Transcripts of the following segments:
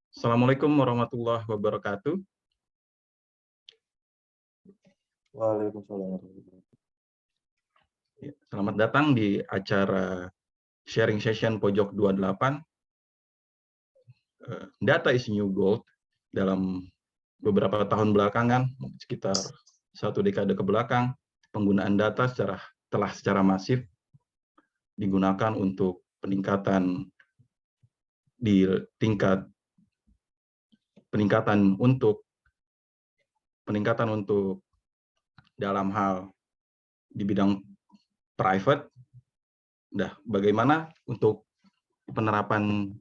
Assalamualaikum warahmatullahi wabarakatuh. Waalaikumsalam warahmatullahi wabarakatuh. Selamat datang di acara sharing session Pojok 28. Data is new gold. Dalam beberapa tahun belakangan, sekitar 1 dekade ke belakang, penggunaan data telah secara masif digunakan untuk peningkatan untuk dalam hal di bidang private. Bagaimana untuk penerapan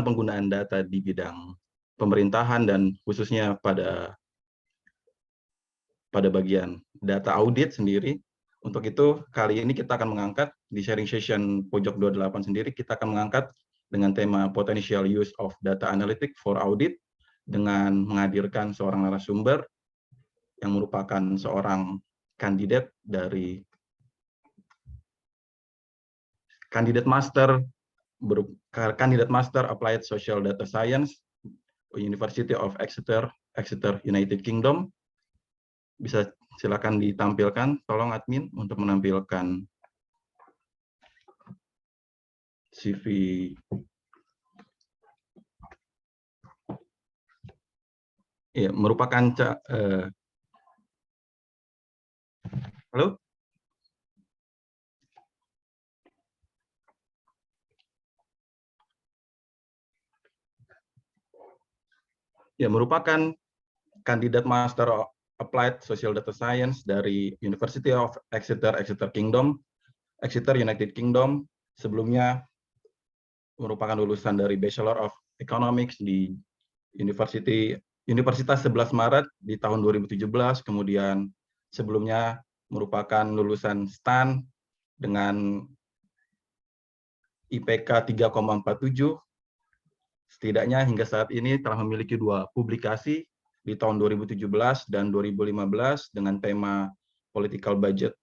penggunaan data di bidang pemerintahan dan khususnya pada bagian data audit sendiri. Untuk itu, kali ini kita akan mengangkat di sharing session Pojok 28 sendiri, kita akan mengangkat dengan tema Potential Use of Data Analytics for Audit dengan menghadirkan seorang narasumber yang merupakan seorang kandidat master Applied Social Data Science University of Exeter, United Kingdom. Bisa silakan ditampilkan, tolong admin untuk menampilkan CV. Ya, merupakan halo? Ya, merupakan kandidat Master Applied Social Data Science dari University of Exeter, United Kingdom. Sebelumnya merupakan lulusan dari Bachelor of Economics di Universitas 11 Maret di tahun 2017. Kemudian sebelumnya merupakan lulusan STAN dengan IPK 3,47. Setidaknya hingga saat ini telah memiliki 2 publikasi di tahun 2017 dan 2015 dengan tema Political Budget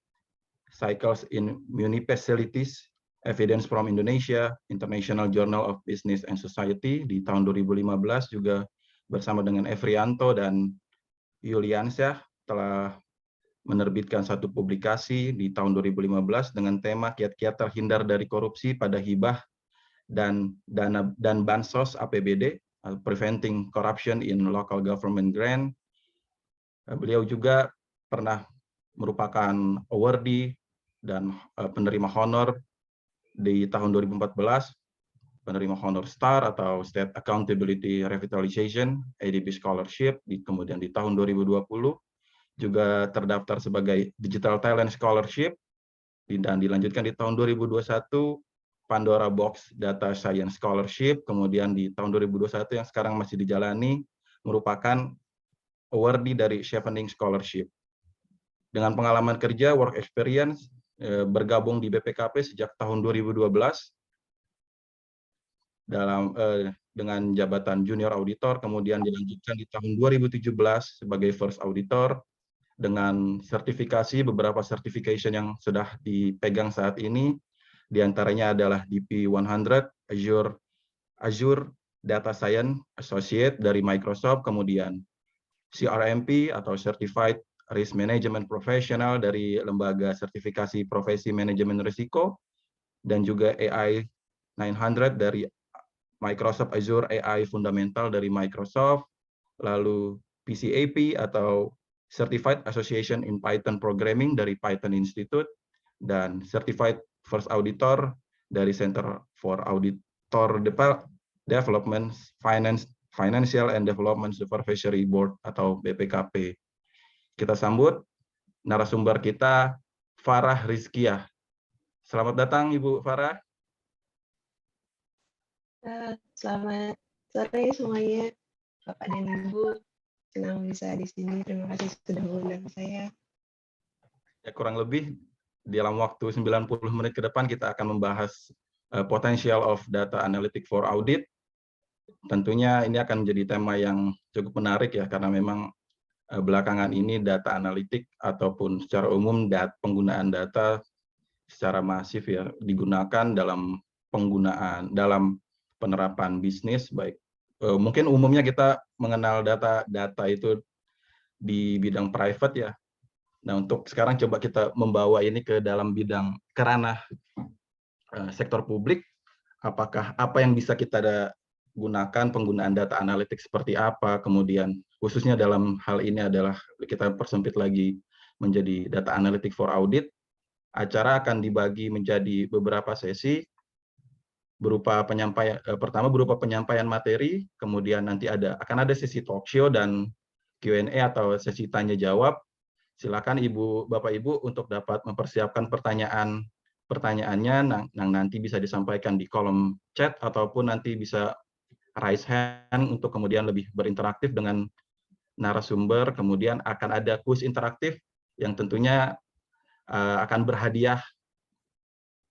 Cycles in Municipalities, Evidence from Indonesia, International Journal of Business and Society di tahun 2015, juga bersama dengan Efrianto dan Yuliansyah telah menerbitkan 1 publikasi di tahun 2015 dengan tema Kiat-kiat terhindar dari korupsi pada hibah dan bansos APBD, Preventing Corruption in Local Government Grant. Beliau juga pernah merupakan awardee dan penerima honor di tahun 2014, penerima honor STAR atau State Accountability Revitalization ADB Scholarship. Kemudian di tahun 2020 juga terdaftar sebagai Digital Talent Scholarship, dan dilanjutkan di tahun 2021 Pandora Box Data Science Scholarship. Kemudian di tahun 2021 yang sekarang masih dijalani merupakan awardee dari Chevening Scholarship. Dengan pengalaman kerja, work experience, bergabung di BPKP sejak tahun 2012 dengan jabatan junior auditor, kemudian dilanjutkan di tahun 2017 sebagai first auditor dengan beberapa certification yang sudah dipegang saat ini. Di antaranya adalah DP100, Azure Data Science Associate dari Microsoft, kemudian CRMP atau Certified Risk Management Professional dari Lembaga Sertifikasi Profesi Manajemen Risiko, dan juga AI 900 dari Microsoft Azure AI Fundamental dari Microsoft, lalu PCAP atau Certified Association in Python Programming dari Python Institute, dan Certified First Auditor dari Center for Auditor Development Financial and Development Supervisory Board atau BPKP. Kita sambut narasumber kita, Farah Rizkiah. Selamat datang Ibu Farah. Selamat sore semuanya, Bapak dan Ibu. Senang bisa di sini. Terima kasih sudah mengundang saya. Ya, kurang lebih dalam waktu 90 menit ke depan kita akan membahas potential of data analytic for audit. Tentunya ini akan menjadi tema yang cukup menarik ya, karena memang belakangan ini data analitik ataupun secara umum penggunaan data secara masif ya digunakan dalam penerapan bisnis, baik Mungkin umumnya kita mengenal data itu di bidang private ya. Nah, untuk sekarang coba kita membawa ini ke dalam bidang ranah sektor publik. Apakah apa yang bisa kita gunakan, penggunaan data analitik seperti apa, kemudian khususnya dalam hal ini adalah kita persempit lagi menjadi data analytic for audit. Acara akan dibagi menjadi beberapa sesi, berupa penyampaian pertama berupa penyampaian materi, kemudian nanti akan ada sesi talk show dan Q&A atau sesi tanya jawab. Silakan Bapak Ibu untuk dapat mempersiapkan pertanyaannya yang nanti bisa disampaikan di kolom chat ataupun nanti bisa raise hand untuk kemudian lebih berinteraktif dengan narasumber. Kemudian akan ada kuis interaktif yang tentunya akan berhadiah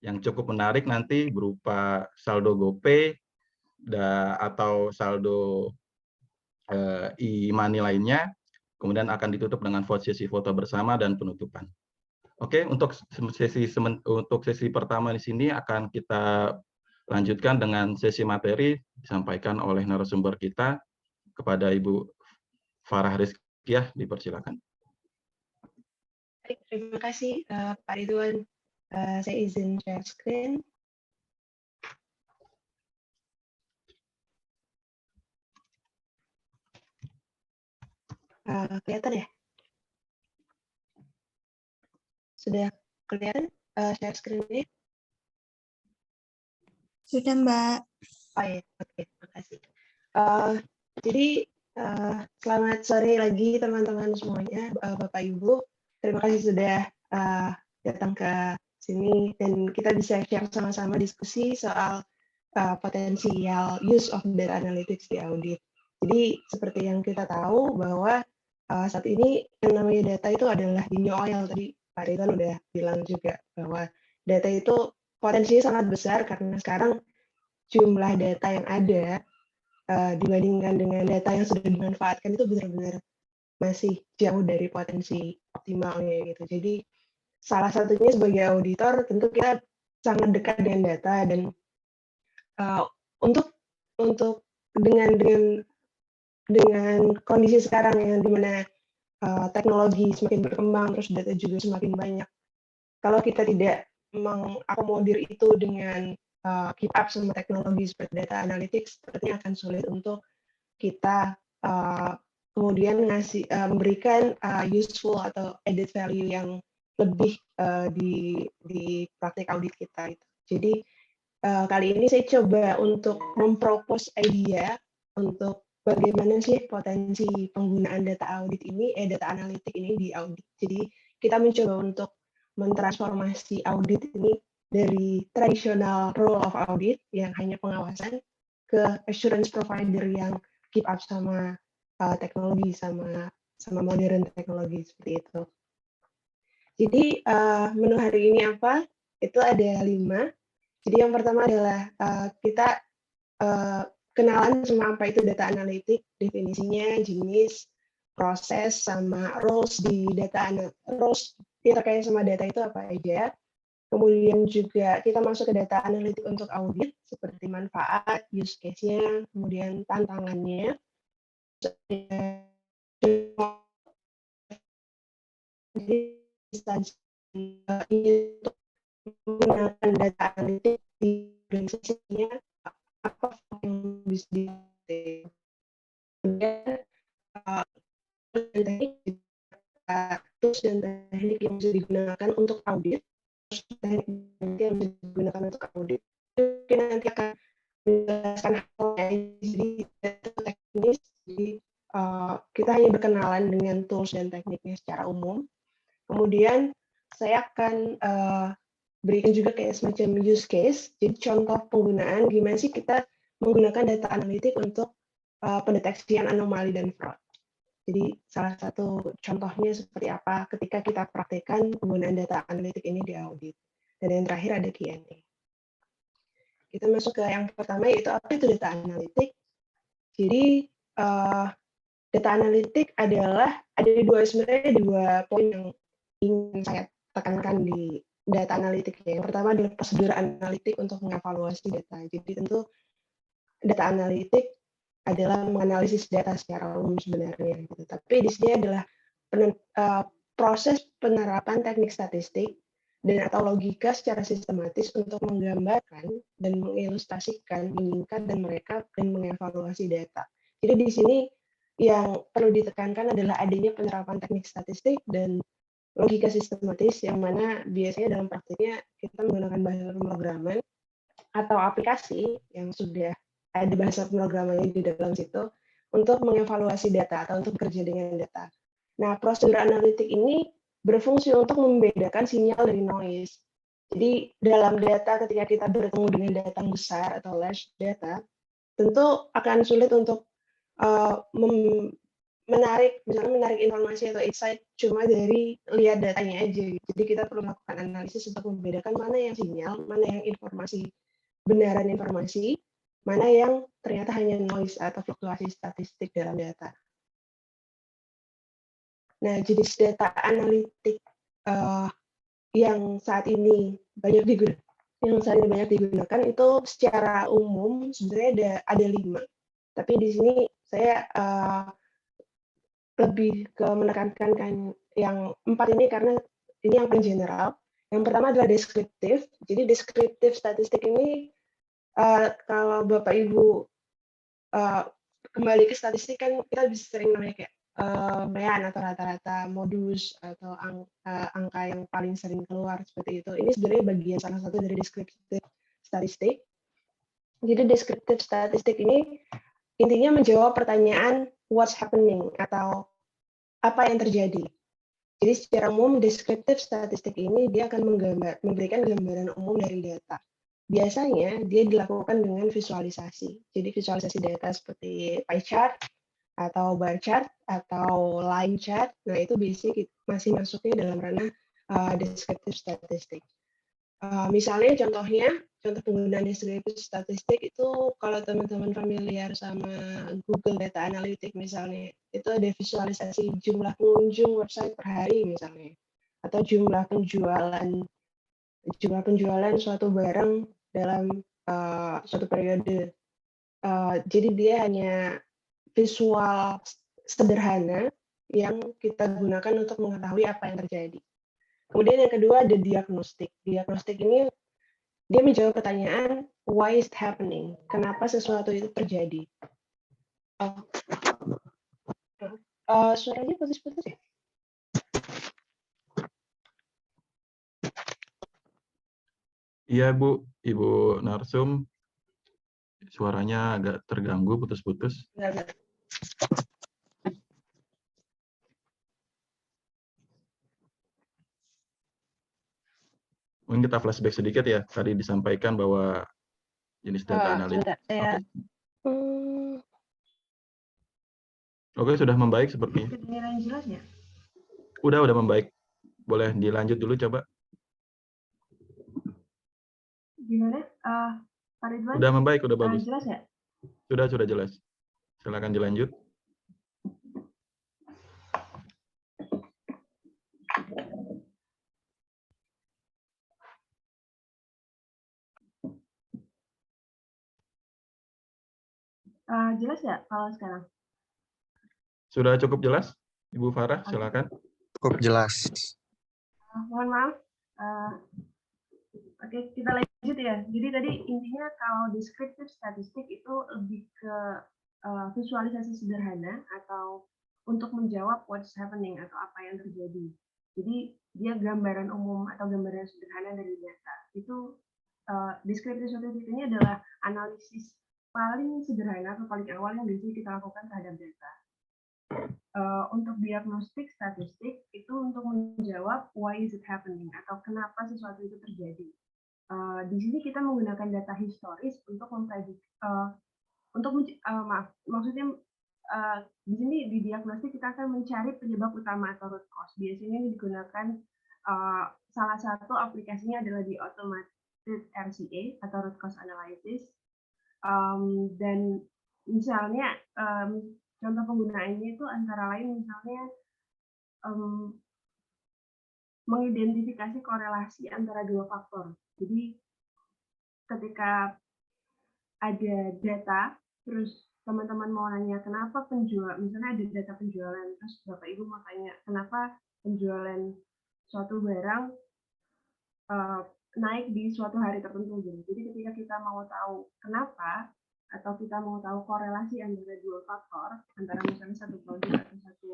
yang cukup menarik nanti berupa saldo GoPay atau saldo e-money lainnya. Kemudian akan ditutup dengan sesi foto bersama dan penutupan. Oke, untuk sesi pertama di sini akan kita lanjutkan dengan sesi materi disampaikan oleh narasumber kita. Kepada Ibu Farah Rizkiah, dipersilakan. Baik, terima kasih Pak Ridwan. Saya izin share screen. Kelihatan ya? Sudah kelihatan share screen-nya? Sudah, Mbak. Oh ya, oke, terima kasih. Jadi selamat sore lagi teman-teman semuanya, Bapak Ibu. Terima kasih sudah datang ke sini dan kita bisa share sama-sama diskusi soal potensial use of data analytics di audit. Jadi seperti yang kita tahu bahwa saat ini yang namanya data itu adalah the new oil. Tadi Pak Ridwan udah bilang juga bahwa data itu potensinya sangat besar karena sekarang jumlah data yang ada dibandingkan dengan data yang sudah dimanfaatkan itu benar-benar masih jauh dari potensi optimalnya gitu. Jadi salah satunya sebagai auditor tentu kita sangat dekat dengan data dan untuk dengan kondisi sekarang yang dimana teknologi semakin berkembang terus data juga semakin banyak. Kalau kita tidak mengakomodir itu dengan keep up sama teknologi seperti data analytics, sepertinya akan sulit untuk kita kemudian memberikan useful atau added value yang lebih di praktik audit kita. Jadi kali ini saya coba untuk mempropose idea untuk bagaimana sih potensi penggunaan data audit ini, data analitik ini di audit. Jadi kita mencoba untuk mentransformasi audit ini dari tradisional role of audit yang hanya pengawasan ke assurance provider yang keep up sama teknologi, sama modern teknologi seperti itu. Jadi menu hari ini apa? Itu ada 5. Jadi yang pertama adalah kita kenalan sama apa itu data analitik, definisinya, jenis, proses, sama roles di roles yang terkait sama data itu apa aja. Kemudian juga kita masuk ke data analitik untuk audit, seperti manfaat, use case-nya, kemudian tantangannya. Jadi untuk menggunakan data analitik di organisasinya, apa yang bisa dilakukan. Tools dan teknik yang bisa digunakan untuk audit, teknik yang bisa digunakan untuk audit. Mungkin nanti akan menjelaskan halnya, jadi teknis, jadi kita hanya berkenalan dengan tools dan tekniknya secara umum. Kemudian saya akan berikan juga kayak semacam use case, jadi contoh penggunaan gimana sih kita menggunakan data analitik untuk pendeteksian anomali dan fraud. Jadi salah satu contohnya seperti apa ketika kita praktekkan penggunaan data analitik ini di audit. Dan yang terakhir ada Q&A. Kita masuk ke yang pertama yaitu apa itu data analitik. Jadi data analitik adalah ada sebenarnya dua poin yang ingin saya tekankan di data analitik. Yang pertama adalah prosedur analitik untuk mengevaluasi data. Jadi tentu data analitik adalah menganalisis data secara umum sebenarnya. Gitu. Tapi di sini adalah proses penerapan teknik statistik dan atau logika secara sistematis untuk menggambarkan dan mengilustrasikan, menyingkat dan merekap dan mengevaluasi data. Jadi di sini yang perlu ditekankan adalah adanya penerapan teknik statistik dan logika sistematis yang mana biasanya dalam praktiknya kita menggunakan bahasa pemrograman atau aplikasi yang sudah ada bahasa pemrogramannya di dalam situ untuk mengevaluasi data atau untuk bekerja dengan data. Nah, prosedur analitik ini berfungsi untuk membedakan sinyal dari noise. Jadi dalam data ketika kita bertemu dengan data besar atau large data, tentu akan sulit untuk menarik informasi atau insight cuma dari lihat datanya aja. Jadi kita perlu melakukan analisis untuk membedakan mana yang sinyal, mana yang informasi, benaran informasi, mana yang ternyata hanya noise atau fluktuasi statistik dalam data. Nah, jenis data analitik yang saat ini banyak digunakan itu secara umum sebenarnya ada 5. Tapi di sini saya lebih ke menekankan yang 4 ini karena ini yang paling general. Yang pertama adalah deskriptif. Jadi deskriptif statistik ini kalau Bapak Ibu kembali ke statistik kan kita bisa sering namanya kayak mean atau rata-rata modus atau angka yang paling sering keluar seperti itu. Ini sebenarnya bagian salah satu dari deskriptif statistik. Jadi deskriptif statistik ini intinya menjawab pertanyaan what's happening atau apa yang terjadi. Jadi secara umum deskriptif statistik ini dia akan memberikan gambaran umum dari data. Biasanya dia dilakukan dengan visualisasi. Jadi visualisasi data seperti pie chart atau bar chart atau line chart. Nah, itu biasanya masih masuknya dalam ranah deskriptif statistik. Misalnya contoh penggunaan deskriptif statistik itu kalau teman-teman familiar sama Google Data Analytics misalnya, itu ada visualisasi jumlah pengunjung website per hari misalnya, atau jumlah penjualan suatu barang dalam suatu periode. Jadi dia hanya visual sederhana yang kita gunakan untuk mengetahui apa yang terjadi. Kemudian yang kedua ada diagnostik. Diagnostik ini dia menjawab pertanyaan why is it happening? Kenapa sesuatu itu terjadi? Suaranya putus-putus ya? Iya, Bu. Ibu Narsum, suaranya agak terganggu, putus-putus. Mungkin kita flashback sedikit ya. Tadi disampaikan bahwa jenis data analitik. Oke, sudah membaik sepertinya. Kedengaran jelas ya? Udah membaik. Boleh dilanjut dulu coba. Gimana? Pak Ridwan? Udah membaik, udah bagus. Jelas ya? Sudah jelas. Silakan dilanjut. Jelas ya kalau sekarang? Sudah cukup jelas, Ibu Farah, silakan. Cukup jelas. Mohon maaf. Oke, kita lanjut ya. Jadi tadi intinya kalau deskriptif statistik itu lebih ke visualisasi sederhana atau untuk menjawab what's happening atau apa yang terjadi. Jadi dia gambaran umum atau gambaran sederhana dari data. Itu deskriptif statistik ini adalah analisis paling sederhana atau paling awal yang biasanya kita lakukan terhadap data. Untuk diagnostik statistik itu untuk menjawab why is it happening atau kenapa sesuatu itu terjadi. Di sini kita menggunakan data historis untuk memprediksi, maksudnya di sini di diagnostik kita akan mencari penyebab utama atau root cause. Biasanya ini digunakan salah satu aplikasinya adalah di Automated RCA atau root cause analysis. Dan misalnya contoh penggunaannya itu antara lain misalnya mengidentifikasi korelasi antara dua faktor. Jadi ketika ada data, terus teman-teman mau nanya kenapa misalnya ada data penjualan, terus Bapak Ibu mau tanya kenapa penjualan suatu barang naik di suatu hari tertentu gitu. Jadi ketika kita mau tahu kenapa atau kita mau tahu korelasi antara dua faktor, antara misalnya satu produk atau satu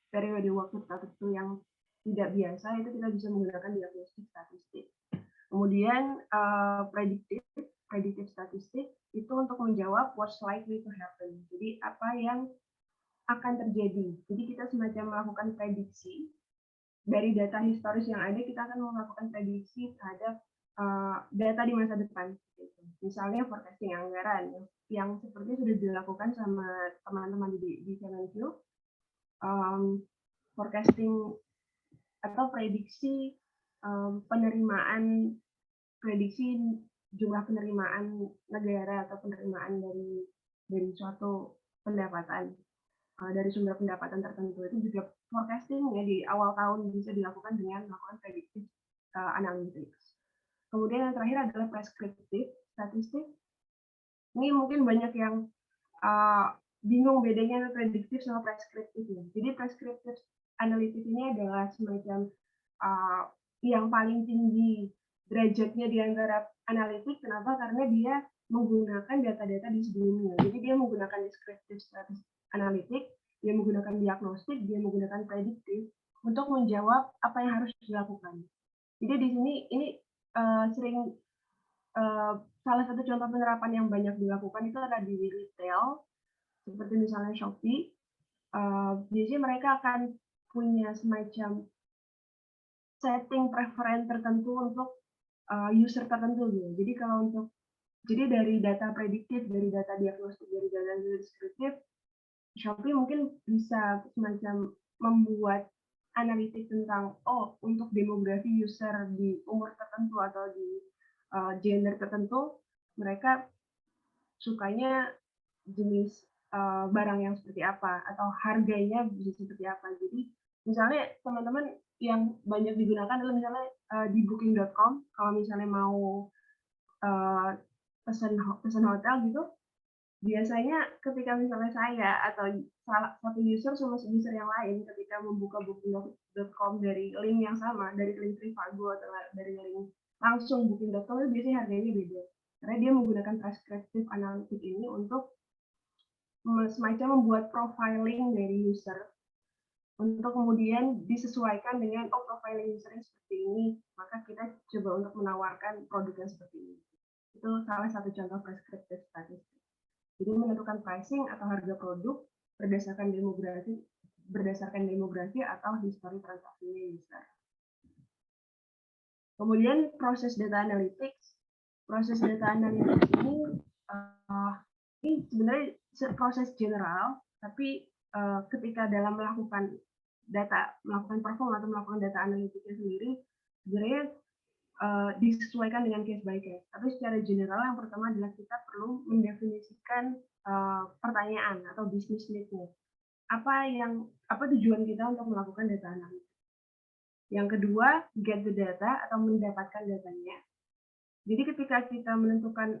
periode waktu tertentu yang tidak biasa, itu kita bisa menggunakan diagnostik statistik. Kemudian predictive statistik itu untuk menjawab what's likely to happen. Jadi apa yang akan terjadi. Jadi kita semacam melakukan prediksi dari data historis yang ada, kita akan melakukan prediksi terhadap data di masa depan. Misalnya forecasting anggaran yang seperti sudah dilakukan sama teman-teman di Kemenq, forecasting atau prediksi prediksi jumlah penerimaan negara atau penerimaan dari suatu pendapatan, dari sumber pendapatan tertentu, itu juga forecasting ya di awal tahun bisa dilakukan dengan melakukan predictive analytics. Kemudian yang terakhir adalah prescriptive statistik. Ini mungkin banyak yang bingung bedanya prediktif sama preskriptif. Jadi prescriptive analytics ini adalah semacam yang paling tinggi derajatnya di antara analitik. Kenapa? Karena dia menggunakan data-data di sebelumnya. Jadi dia menggunakan descriptive analitik, dia menggunakan diagnostik, dia menggunakan prediktif untuk menjawab apa yang harus dilakukan. Jadi di sini ini sering salah satu contoh penerapan yang banyak dilakukan itu ada di retail, seperti misalnya Shopee. Biasanya mereka akan punya semacam setting preference tertentu untuk user tertentu gitu. Jadi dari data prediktif, dari data diagnostik, dari data deskriptif, Shopee mungkin bisa semacam membuat analitik tentang untuk demografi user di umur tertentu atau di gender tertentu, mereka sukanya jenis barang yang seperti apa atau harganya bisa seperti apa. Jadi misalnya teman-teman yang banyak digunakan adalah misalnya di booking.com, kalau misalnya mau pesan hotel gitu, biasanya ketika misalnya saya atau salah satu user sama user yang lain ketika membuka booking.com dari link yang sama, dari link Trivago atau dari link langsung booking.com, itu biasanya harganya beda. Karena dia menggunakan prescriptive analytic ini untuk semacam membuat profiling dari user untuk kemudian disesuaikan dengan profiling usernya seperti ini, maka kita coba untuk menawarkan produk yang seperti ini. Itu salah satu contoh prescriptive statistik. Jadi menentukan pricing atau harga produk berdasarkan demografi atau histori transaksinya user. Kemudian proses data analytics. Proses data analytics ini sebenarnya proses general, tapi ketika dalam melakukan perform atau melakukan data analitiknya sendiri, sebenarnya disesuaikan dengan case by case. Tapi secara general yang pertama adalah kita perlu mendefinisikan pertanyaan atau business need-nya. Apa tujuan kita untuk melakukan data analitik? Yang kedua, get the data atau mendapatkan datanya. Jadi ketika kita menentukan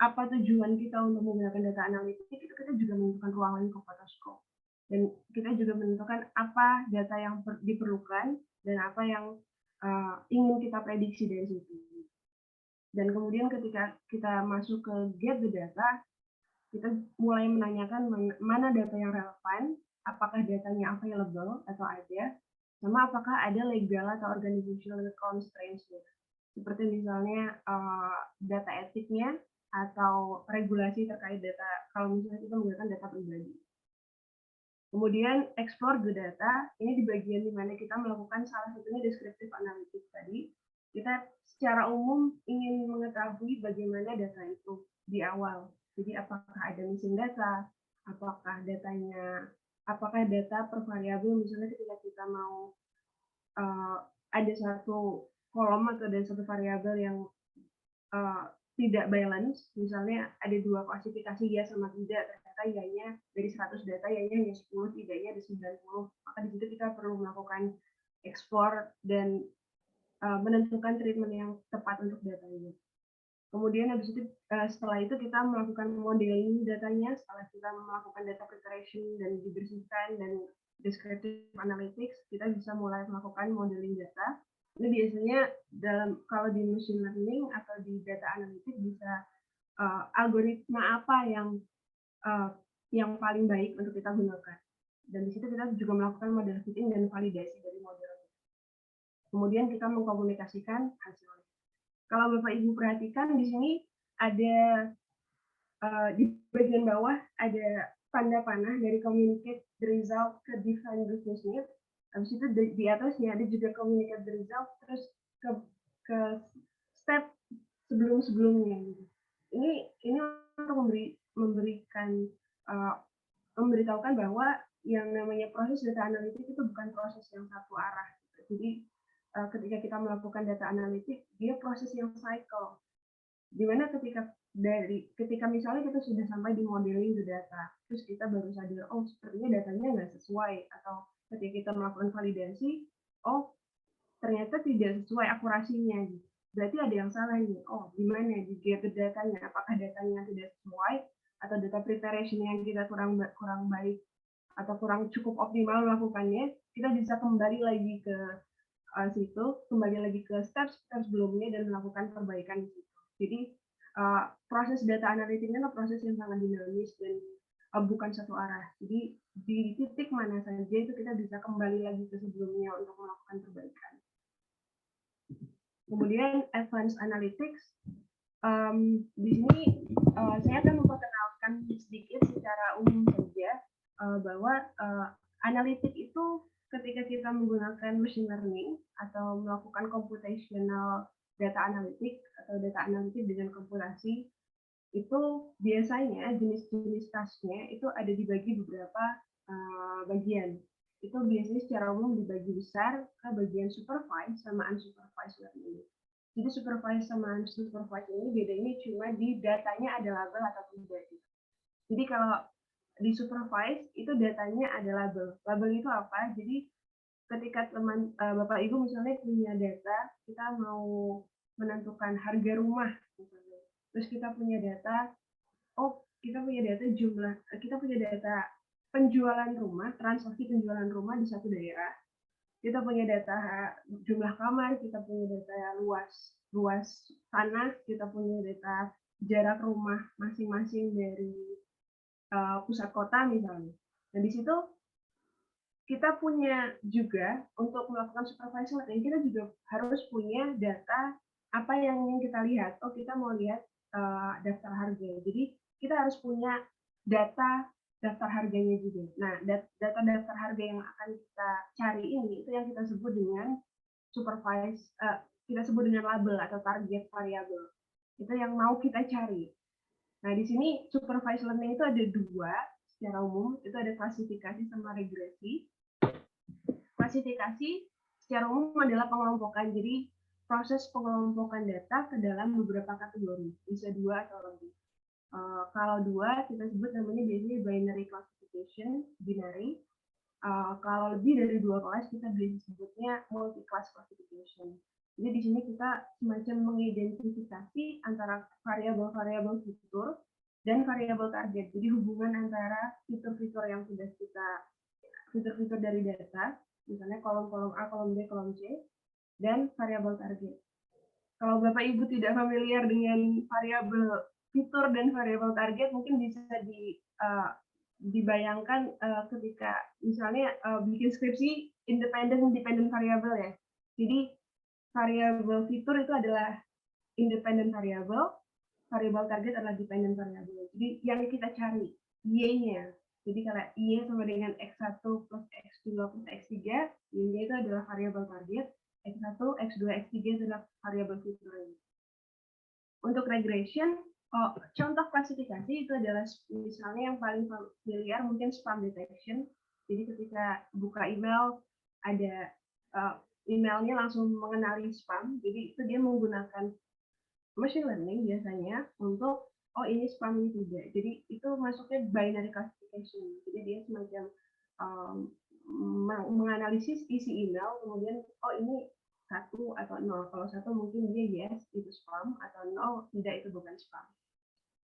apa tujuan kita untuk menggunakan data analitik, itu kita juga menentukan ruang lingkup atau scope. Dan kita juga menentukan apa data yang diperlukan dan apa yang ingin kita prediksi dari situ. Dan kemudian ketika kita masuk ke get the data, kita mulai menanyakan mana data yang relevan, apakah datanya available atau ada, sama apakah ada legal atau organizational constraints, seperti misalnya data etiknya atau regulasi terkait data, kalau misalnya kita menggunakan data pribadi. Kemudian explore the data, ini di bagian di mana kita melakukan salah satunya descriptive analytics tadi. Kita secara umum ingin mengetahui bagaimana data itu di awal. Jadi apakah ada missing data, apakah data per variabel, misalnya ketika kita mau ada satu kolom atau ada satu variabel yang tidak balance, misalnya ada dua klasifikasi ya sama tidak, ternyata ya-nya dari 100 data ya-nya hanya 10, tidaknya ada 90, maka di situ kita perlu melakukan explore dan menentukan treatment yang tepat untuk data ini. Kemudian habis itu setelah itu kita melakukan modeling datanya, setelah kita melakukan data preparation dan dibersihkan dan descriptive analytics, kita bisa mulai melakukan modeling data. Ini biasanya kalau di machine learning atau di data analytics bisa algoritma apa yang paling baik untuk kita gunakan. Dan di situ kita juga melakukan model fitting dan validasi dari model. Kemudian kita mengkomunikasikan hasilnya. Kalau Bapak Ibu perhatikan di sini ada di bagian bawah ada tanda panah dari communicate the result ke define business need. Habis itu di atasnya ada juga communicate the result terus ke step sebelum-sebelumnya. Ini untuk memberitahukan bahwa yang namanya proses data analitik itu bukan proses yang satu arah. Jadi ketika kita melakukan data analitik, dia proses yang cycle. Dimana ketika misalnya kita sudah sampai di modeling the data, terus kita baru sadar, oh sepertinya datanya nggak sesuai, atau ketika kita melakukan validasi, oh ternyata tidak sesuai akurasinya. Berarti ada yang salah nih. Oh gimana di gather datanya? Apakah datanya tidak sesuai, atau data preparation yang kita kurang baik, atau kurang cukup optimal melakukannya? Kita bisa kembali lagi ke kembali lagi ke step sebelumnya dan melakukan perbaikan di situ. Jadi proses data analitiknya adalah proses yang sangat dinamis dan bukan satu arah. Jadi di titik mana saja itu kita bisa kembali lagi ke sebelumnya untuk melakukan perbaikan. Kemudian advanced analytics. Di sini saya akan memperkenalkan sedikit secara umum saja bahwa analitik itu ketika kita menggunakan machine learning atau melakukan computational data analytic atau data analitik dengan komputasi, itu biasanya jenis-jenis tasknya itu ada dibagi beberapa bagian. Itu biasanya secara umum dibagi besar ke bagian supervised sama unsupervised learning. Jadi supervised sama unsupervised ini bedanya cuma di datanya ada label atau tidak. Jadi kalau di supervised itu datanya ada label. Label itu apa? Jadi ketika Bapak Ibu misalnya punya data, kita mau menentukan harga rumah, misalnya. Terus kita punya data, kita punya data penjualan rumah, transaksi penjualan rumah di satu daerah. Kita punya data jumlah kamar, kita punya data luas tanah, kita punya data jarak rumah masing-masing dari pusat kota misalnya. Dan di situ kita punya juga untuk melakukan supervised learning, kita juga harus punya data apa yang ingin kita lihat. Oh, kita mau lihat daftar harga. Jadi kita harus punya data daftar harganya juga. Nah, data daftar harga yang akan kita cari ini itu yang kita sebut dengan supervised, kita sebut dengan label atau target variable. Itu yang mau kita cari. Nah, di sini supervised learning itu ada dua secara umum, itu ada klasifikasi sama regresi. Klasifikasi secara umum adalah pengelompokan. Jadi proses pengelompokan data ke dalam beberapa kategori, bisa 2 atau lebih. Kalau 2 kita sebut namanya biasanya binary classification, binary. Kalau lebih dari 2 kelas kita biasanya sebutnya multi class classification. Jadi di sini kita semacam mengidentifikasi antara variabel-variabel fitur dan variabel target. Jadi hubungan antara fitur-fitur yang sudah fitur-fitur dari data, misalnya kolom-kolom A, kolom B, kolom C, dan variabel target. Kalau Bapak Ibu tidak familiar dengan variabel fitur dan variabel target, mungkin bisa dibayangkan ketika misalnya bikin skripsi independent variabel ya. Jadi variabel fitur itu adalah independent variabel, variabel target adalah dependent variabel. Jadi yang kita cari Y-nya. Jadi kalau Y sama dengan X1 plus X2 plus X3, Y-nya itu adalah variabel target, X1, X2, X3 adalah variabel fitur. Untuk regression, contoh klasifikasi itu adalah misalnya yang paling familiar mungkin spam detection. Jadi ketika buka email, ada emailnya langsung mengenali spam. Jadi itu dia menggunakan machine learning biasanya untuk ini spam ini tidak. Jadi itu masuknya binary classification. Jadi dia semacam menganalisis isi email, kemudian ini 1 atau 0. Kalau 1 mungkin dia yes, itu spam, atau 0, tidak, itu bukan spam.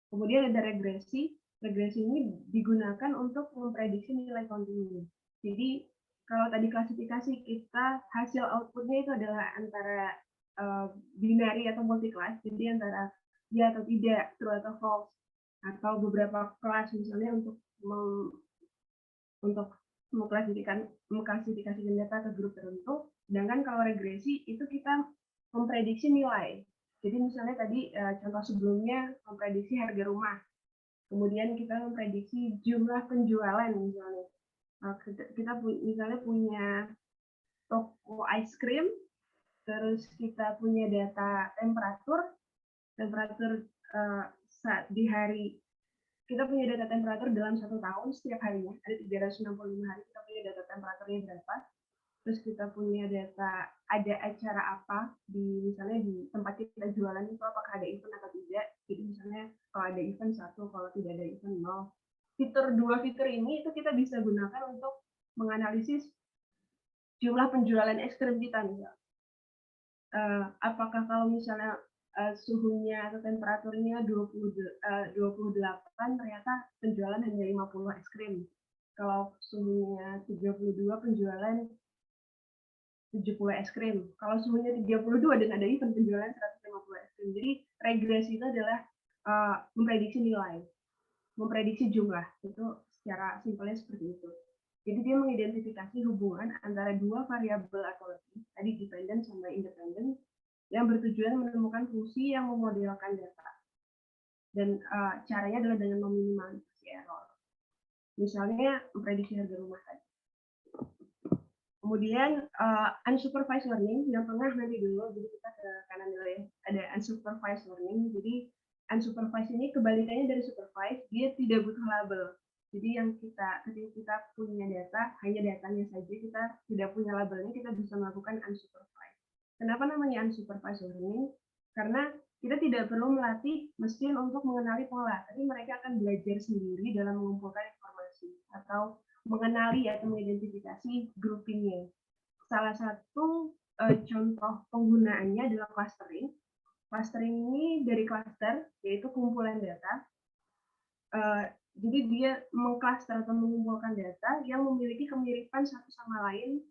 Kemudian ada regresi. Regresi ini digunakan untuk memprediksi nilai kontinu. Jadi kalau tadi klasifikasi kita, hasil outputnya itu adalah antara binary atau multi-class, jadi antara ya atau tidak, true atau false, atau beberapa kelas misalnya untuk mengklasifikasikan data ke grup tertentu. Sedangkan kalau regresi itu kita memprediksi nilai. Jadi misalnya tadi contoh sebelumnya memprediksi harga rumah. Kemudian kita memprediksi jumlah penjualan misalnya. Kita misalnya punya toko ice cream, terus kita punya data temperatur saat di hari, kita punya data temperatur dalam 1 tahun setiap harinya, ada 365 hari kita punya data temperaturnya berapa. Terus kita punya data ada acara apa di misalnya di tempat kita jualan itu, apakah ada event atau tidak. Jadi misalnya kalau ada event 1, kalau tidak ada event 0. Dua fitur ini itu kita bisa gunakan untuk menganalisis jumlah penjualan es krim kita misalnya. Apakah kalau misalnya suhunya atau temperaturnya 28, ternyata penjualan hanya 50 es krim. Kalau suhunya 32, penjualan 70 es krim. Kalau suhunya 32 dan ada event, penjualan 150 es krim. Jadi regresi itu adalah memprediksi nilai, memprediksi jumlah. Itu secara simpelnya seperti itu. Jadi dia mengidentifikasi hubungan antara dua variabel atau lebih, tadi dependent sama independent, yang bertujuan menemukan fungsi yang memodelkan data. Dan caranya adalah dengan meminimalisasi error. Misalnya memprediksi harga rumah tadi. Kemudian unsupervised learning, yang tengah nanti dulu, jadi kita ke kanan dulu ya. Ada unsupervised learning. Jadi unsupervised ini kebalikannya dari supervised, dia tidak butuh label. Jadi yang ketika kita punya data, hanya datanya saja, kita tidak punya labelnya, kita bisa melakukan unsupervised. Kenapa namanya unsupervised learning? Karena kita tidak perlu melatih mesin untuk mengenali pola, tapi mereka akan belajar sendiri dalam mengumpulkan informasi atau mengenali atau mengidentifikasi groupingnya. Salah satu contoh penggunaannya adalah clustering. Clustering ini dari cluster, yaitu kumpulan data. Jadi dia mengcluster atau mengumpulkan data yang memiliki kemiripan satu sama lain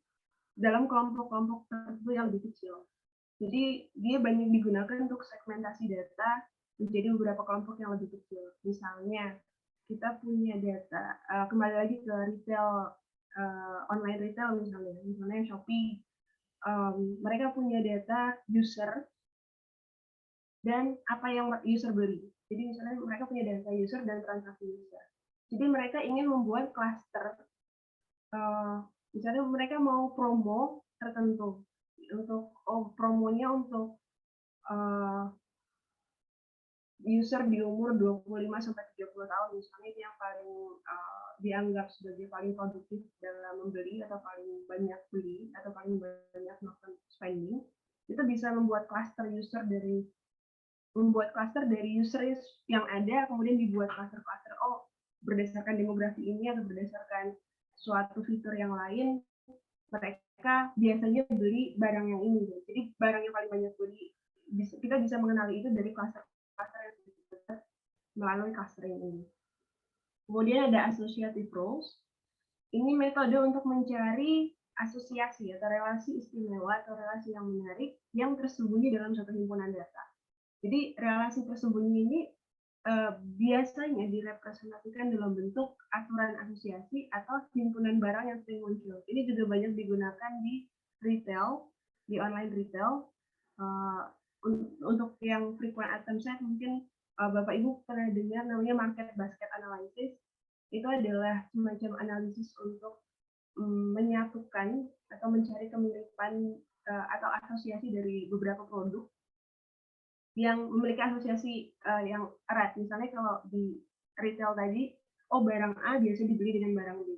dalam kelompok-kelompok tertentu yang lebih kecil. Jadi dia banyak digunakan untuk segmentasi data menjadi beberapa kelompok yang lebih kecil. Misalnya kita punya data, kembali lagi ke retail, online retail misalnya Shopee, mereka punya data user dan apa yang user beli. Jadi misalnya mereka punya data user dan transaksi user. Jadi mereka ingin membuat cluster, misalnya mereka mau promo tertentu, untuk promonya untuk user di umur 25-30 tahun misalnya, yang paling dianggap sebagai paling produktif dalam membeli atau paling banyak beli atau paling banyak melakukan spending, itu bisa membuat cluster dari user yang ada, kemudian dibuat cluster berdasarkan demografi ini atau berdasarkan suatu fitur yang lain, mereka biasanya beli barang yang ini. Jadi barang yang paling banyak beli, kita bisa mengenali itu dari cluster yang disebut melalui clustering ini. Kemudian ada associative roles. Ini metode untuk mencari asosiasi atau relasi istimewa atau relasi yang menarik yang tersembunyi dalam suatu himpunan data. Jadi relasi tersembunyi ini biasanya direpresentasikan dalam bentuk aturan asosiasi atau himpunan barang yang sering muncul. Ini juga banyak digunakan di retail, di online retail. Untuk yang frequent item set, mungkin Bapak Ibu pernah dengar namanya market basket analysis. Itu adalah semacam analisis untuk menyatukan atau mencari kemiripan atau asosiasi dari beberapa produk yang memiliki asosiasi yang erat. Misalnya kalau di retail tadi, barang A biasa dibeli dengan barang B.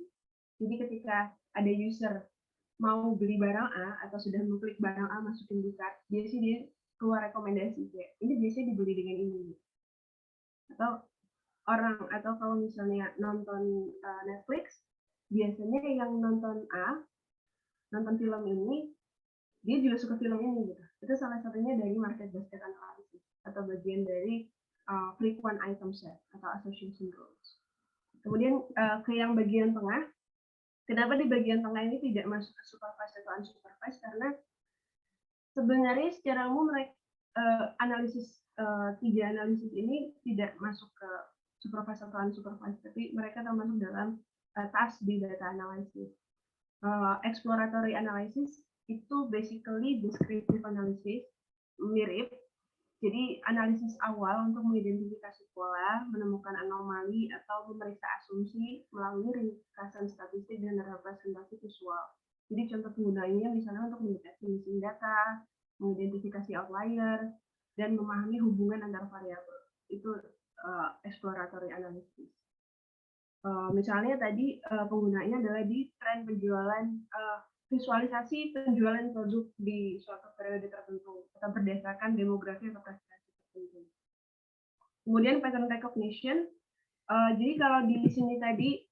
Jadi ketika ada user mau beli barang A atau sudah mengklik barang A masukin di cart, biasanya dia keluar rekomendasi kayak ini biasanya dibeli dengan ini. Atau kalau misalnya nonton Netflix, biasanya yang nonton film ini dia juga suka film ini gitu. Itu salah satunya dari market basket analysis atau bagian dari frequent item set atau association rules. Kemudian ke yang bagian tengah, kenapa di bagian tengah ini tidak masuk ke supervised atau unsupervised? Karena sebenarnya secara umum tiga analisis ini tidak masuk ke supervised atau unsupervised, tapi mereka termasuk dalam task di data analysis. Exploratory analysis itu basically descriptive analysis, mirip. Jadi analisis awal untuk mengidentifikasi pola, menemukan anomali, atau memeriksa asumsi melalui ringkasan statistik dan representasi visual. Jadi contoh penggunaannya misalnya untuk mendeteksi missing data, mengidentifikasi outlier, dan memahami hubungan antar variabel. Itu exploratory analysis. Misalnya tadi penggunaannya adalah di tren penjualan, visualisasi penjualan produk di suatu periode tertentu atau berdasarkan demografi atau preferensi tertentu. Kemudian pattern recognition. Jadi kalau di sini tadi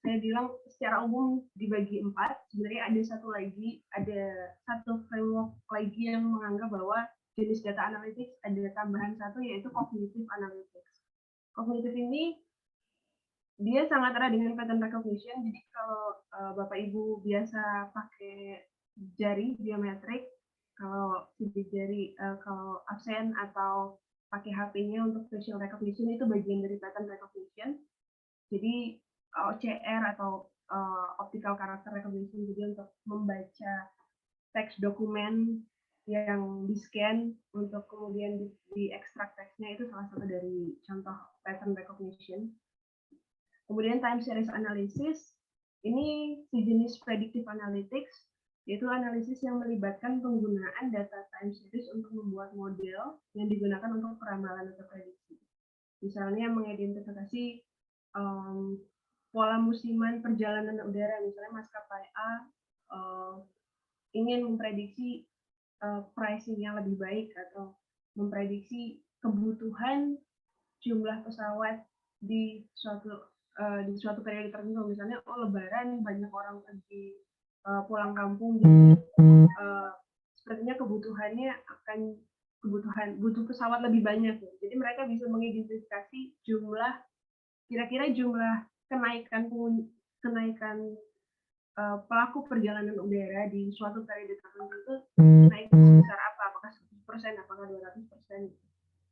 saya bilang secara umum dibagi 4. Sebenarnya ada satu framework lagi yang menganggap bahwa jenis data analytics ada tambahan satu, yaitu cognitive analytics. Kognitif ini dia sangat erat dengan pattern recognition. Jadi kalau Bapak Ibu biasa pakai jari biometrik, kalau sidik jari, kalau absen atau pakai HP-nya untuk facial recognition, itu bagian dari pattern recognition. Jadi OCR atau optical character recognition, jadi untuk membaca teks dokumen yang di-scan untuk kemudian diekstrak teksnya, itu salah satu dari contoh pattern recognition. Kemudian time series analysis, ini sejenis predictive analytics, yaitu analisis yang melibatkan penggunaan data time series untuk membuat model yang digunakan untuk peramalan atau prediksi. Misalnya mengidentifikasi pola musiman perjalanan udara, misalnya maskapai A ingin memprediksi pricing yang lebih baik atau memprediksi kebutuhan jumlah pesawat di suatu periode tertentu, misalnya Lebaran banyak orang pergi pulang kampung, jadi sepertinya kebutuhannya butuh pesawat lebih banyak. Jadi mereka bisa mengidentifikasi kira-kira jumlah kenaikan pelaku perjalanan udara di suatu periode tertentu itu naik sebesar apa, apakah 100%, apakah 200%.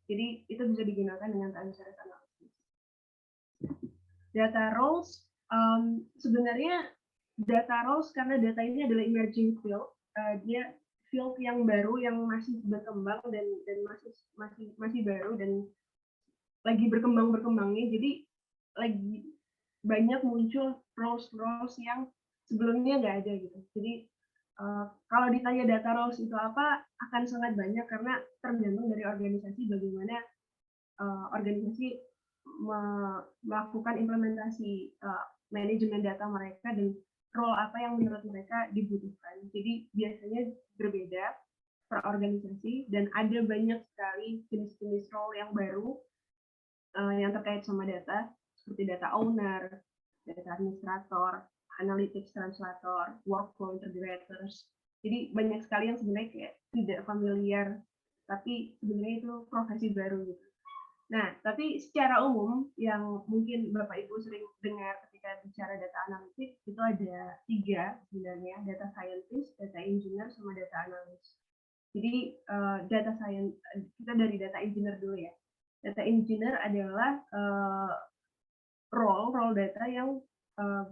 Jadi itu bisa digunakan dengan time series analysis. Data roles, sebenarnya data roles karena data ini adalah emerging field, dia field yang baru yang masih berkembang dan masih baru dan lagi berkembangnya. Jadi lagi banyak muncul roles yang sebelumnya nggak ada gitu. Jadi kalau ditanya data roles itu apa, akan sangat banyak karena tergantung dari organisasi, bagaimana organisasi melakukan implementasi manajemen data mereka dan role apa yang menurut mereka dibutuhkan. Jadi biasanya berbeda per organisasi dan ada banyak sekali jenis-jenis role yang baru yang terkait sama data, seperti data owner, data administrator, analytics translator, workflow integrators. Jadi banyak sekali yang sebenarnya kayak tidak familiar, tapi sebenarnya itu profesi baru gitu. Nah, tapi secara umum yang mungkin Bapak Ibu sering dengar ketika bicara data analitik itu ada 3 sebenarnya, data scientist, data engineer, sama data analyst. Jadi data science, kita dari data engineer dulu ya. Data engineer adalah role data yang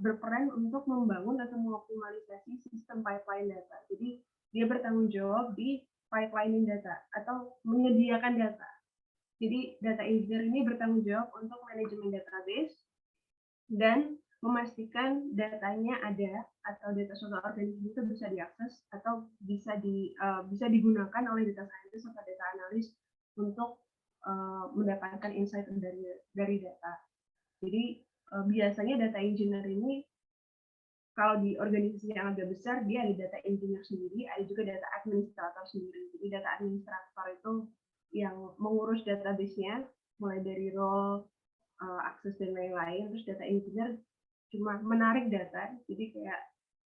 berperan untuk membangun atau mengoptimalisasi sistem pipeline data. Jadi dia bertanggung jawab di pipelining data atau menyediakan data. Jadi data engineer ini bertanggung jawab untuk manajemen database dan memastikan datanya ada atau data suatu organisasi itu bisa diakses atau bisa digunakan oleh data scientist atau data analis untuk mendapatkan insight dari data. Jadi biasanya data engineer ini kalau di organisasi yang agak besar dia ada data engineer sendiri, ada juga data administrator sendiri. Jadi data administrator itu yang mengurus database-nya mulai dari role, akses dan lain-lain. Terus data engineer cuma menarik data, jadi kayak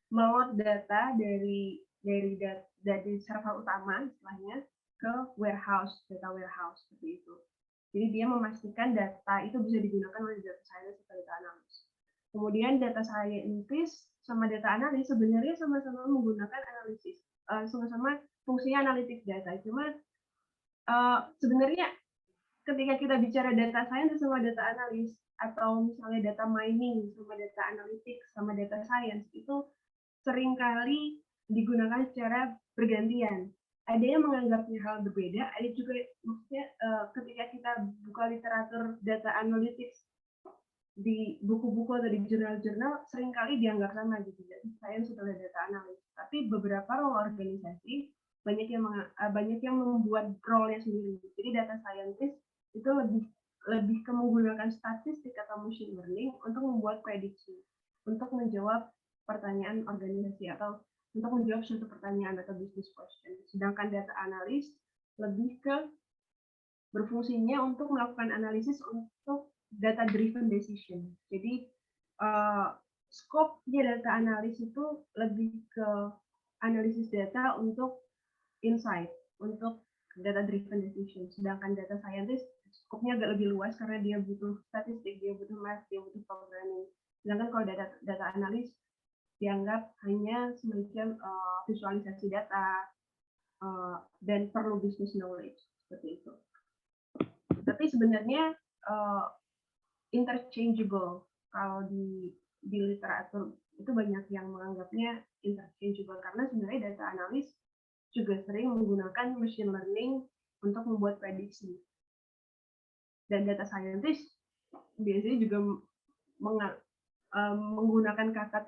meload data dari dari server utama istilahnya ke warehouse, data warehouse seperti itu. Jadi dia memastikan data itu bisa digunakan oleh data scientist atau data analis. Kemudian data scientist sama data analis sebenarnya sama-sama menggunakan analisis, sama-sama fungsinya analitik data. Cuma sebenarnya ketika kita bicara data science sama data analis, atau misalnya data mining sama data analytics sama data science, itu seringkali digunakan secara bergantian. Ada yang menganggapnya hal berbeda, ada juga maksudnya ketika kita buka literatur data analytics di buku-buku atau di jurnal-jurnal, seringkali dianggap sama gitu, data science adalah data analis. Tapi beberapa role organisasi banyak yang membuat role-nya sendiri. Jadi data scientist itu lebih ke menggunakan statistik atau machine learning untuk membuat prediksi, untuk menjawab pertanyaan organisasi atau untuk menjawab suatu pertanyaan atau business question. Sedangkan data analis lebih ke berfungsinya untuk melakukan analisis untuk data driven decision. Jadi scope-nya data analis itu lebih ke analisis data untuk insight, untuk data driven decision. Sedangkan data scientist scope-nya agak lebih luas karena dia butuh statistik, dia butuh math, dia butuh programming. Sedangkan kalau data analis dianggap hanya semacam visualisasi data dan perlu business knowledge seperti itu. Tapi sebenarnya interchangeable. Kalau di literatur itu banyak yang menganggapnya interchangeable karena sebenarnya data analis juga sering menggunakan machine learning untuk membuat prediksi. Dan data scientist biasanya juga menggunakan kata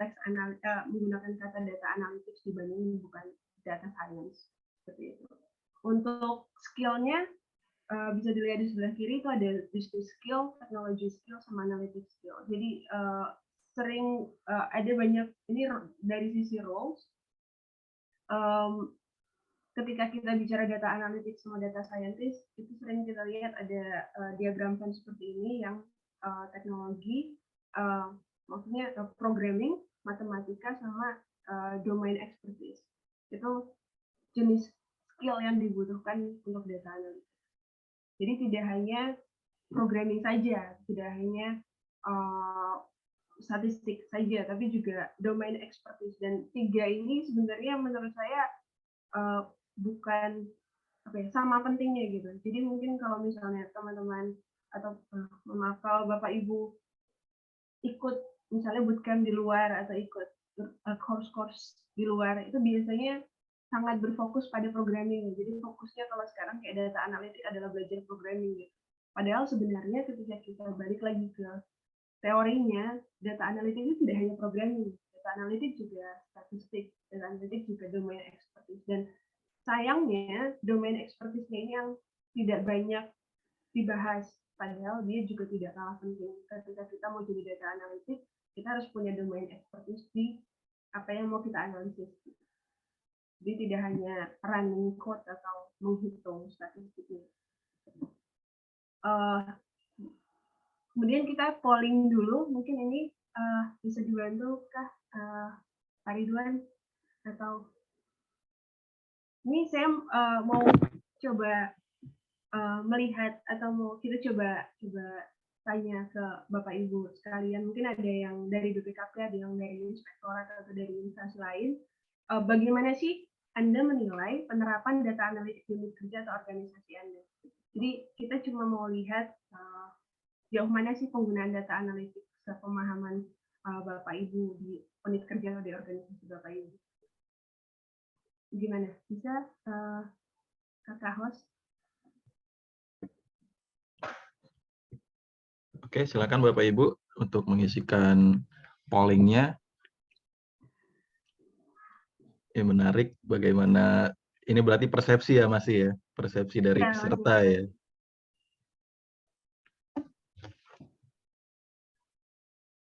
menggunakan kata data analytics dibanding bukan data science seperti itu. Untuk skillnya bisa dilihat di sebelah kiri itu ada business skill, technology skill, sama analytics skill. Jadi sering ada banyak ini dari sisi roles. Ketika kita bicara data analytics sama data scientist, itu sering kita lihat ada diagram Venn seperti ini yang teknologi, maksudnya programming, matematika, sama domain expertise. Itu jenis skill yang dibutuhkan untuk data analytics. Jadi tidak hanya programming saja, tidak hanya statistik saja, tapi juga domain expertise. Dan tiga ini sebenarnya menurut saya bukan sama pentingnya gitu. Jadi mungkin kalau misalnya teman-teman atau maaf kalau Bapak Ibu ikut misalnya bootcamp di luar atau ikut course-course di luar, itu biasanya sangat berfokus pada programming. Jadi fokusnya kalau sekarang kayak data analitik adalah belajar programming gitu. Padahal sebenarnya ketika kita balik lagi ke teorinya, data analitik itu tidak hanya programming. Data analitik juga statistik, data analitik juga domain expertise. Dan sayangnya domain expertise-nya ini yang tidak banyak dibahas. Padahal dia juga tidak kalah penting. Ketika kita mau jadi data analitik, kita harus punya domain expertise di apa yang mau kita analisis. Jadi tidak hanya running code atau menghitung statistiknya. Kemudian kita polling dulu, mungkin ini bisa dibantu kah Pak Ridwan? Atau ini saya mau coba melihat atau mau kita coba tanya ke Bapak Ibu sekalian. Mungkin ada yang dari BPKP, ada yang dari inspektorat atau dari instansi lain. Bagaimana sih Anda menilai penerapan data analitik di unit kerja atau organisasi Anda? Jadi kita cuma mau lihat jauh mana sih penggunaan data analitik sepemahaman Bapak Ibu di unit kerja atau di organisasi Bapak Ibu. Gimana? Bisa Kakak host? Oke, silakan Bapak Ibu untuk mengisikan pollingnya. Ya, menarik bagaimana ini berarti persepsi ya masih ya, persepsi dari peserta ya.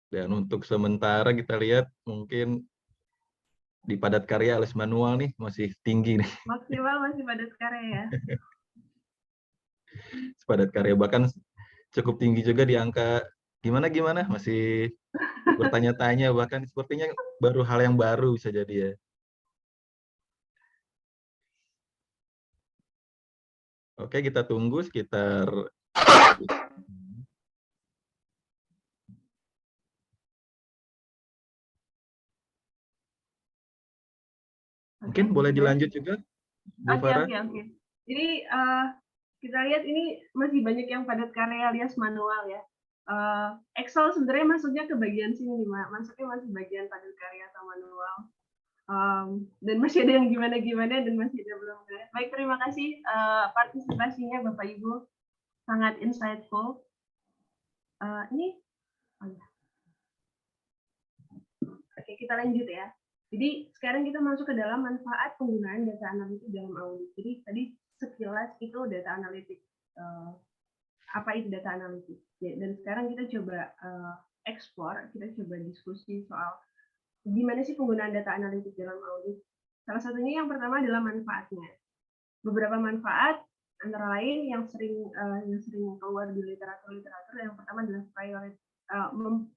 Dan untuk sementara kita lihat mungkin di padat karya alias manual nih masih tinggi nih. Maksimal masih padat karya ya. Padat karya bahkan cukup tinggi juga di angka gimana masih bertanya-tanya, bahkan sepertinya baru hal yang baru bisa jadi ya. Oke, kita tunggu sekitar mungkin boleh dilanjut juga, Bu Oke, Farah. oke. Jadi kita lihat ini masih banyak yang padat karya alias manual ya. Excel sebenarnya masuknya ke bagian sini nih, masuknya masih bagian padat karya atau manual. Dan masih ada yang gimana-gimana dan masih ada belum. Baik, terima kasih partisipasinya Bapak Ibu, sangat insightful. Ini, oh ya. Oke, kita lanjut ya. Jadi sekarang kita masuk ke dalam manfaat penggunaan data analitik dalam audit. Jadi tadi sekilas itu data analitik. Apa itu data analitik? Dan sekarang kita coba explore, kita coba diskusi soal gimana sih penggunaan data analitik dalam audit. Salah satunya yang pertama adalah manfaatnya. Beberapa manfaat antara lain yang sering keluar di literatur yang pertama adalah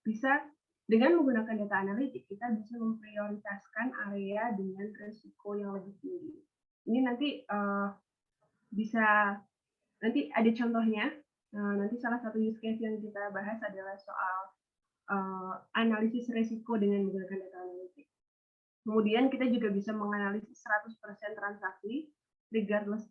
bisa dengan menggunakan data analitik kita bisa memprioritaskan area dengan risiko yang lebih tinggi. Ini nanti nanti ada contohnya. Nanti salah satu use case yang kita bahas adalah soal analisis risiko dengan menggunakan data analitik. Kemudian kita juga bisa menganalisis 100% transaksi regardless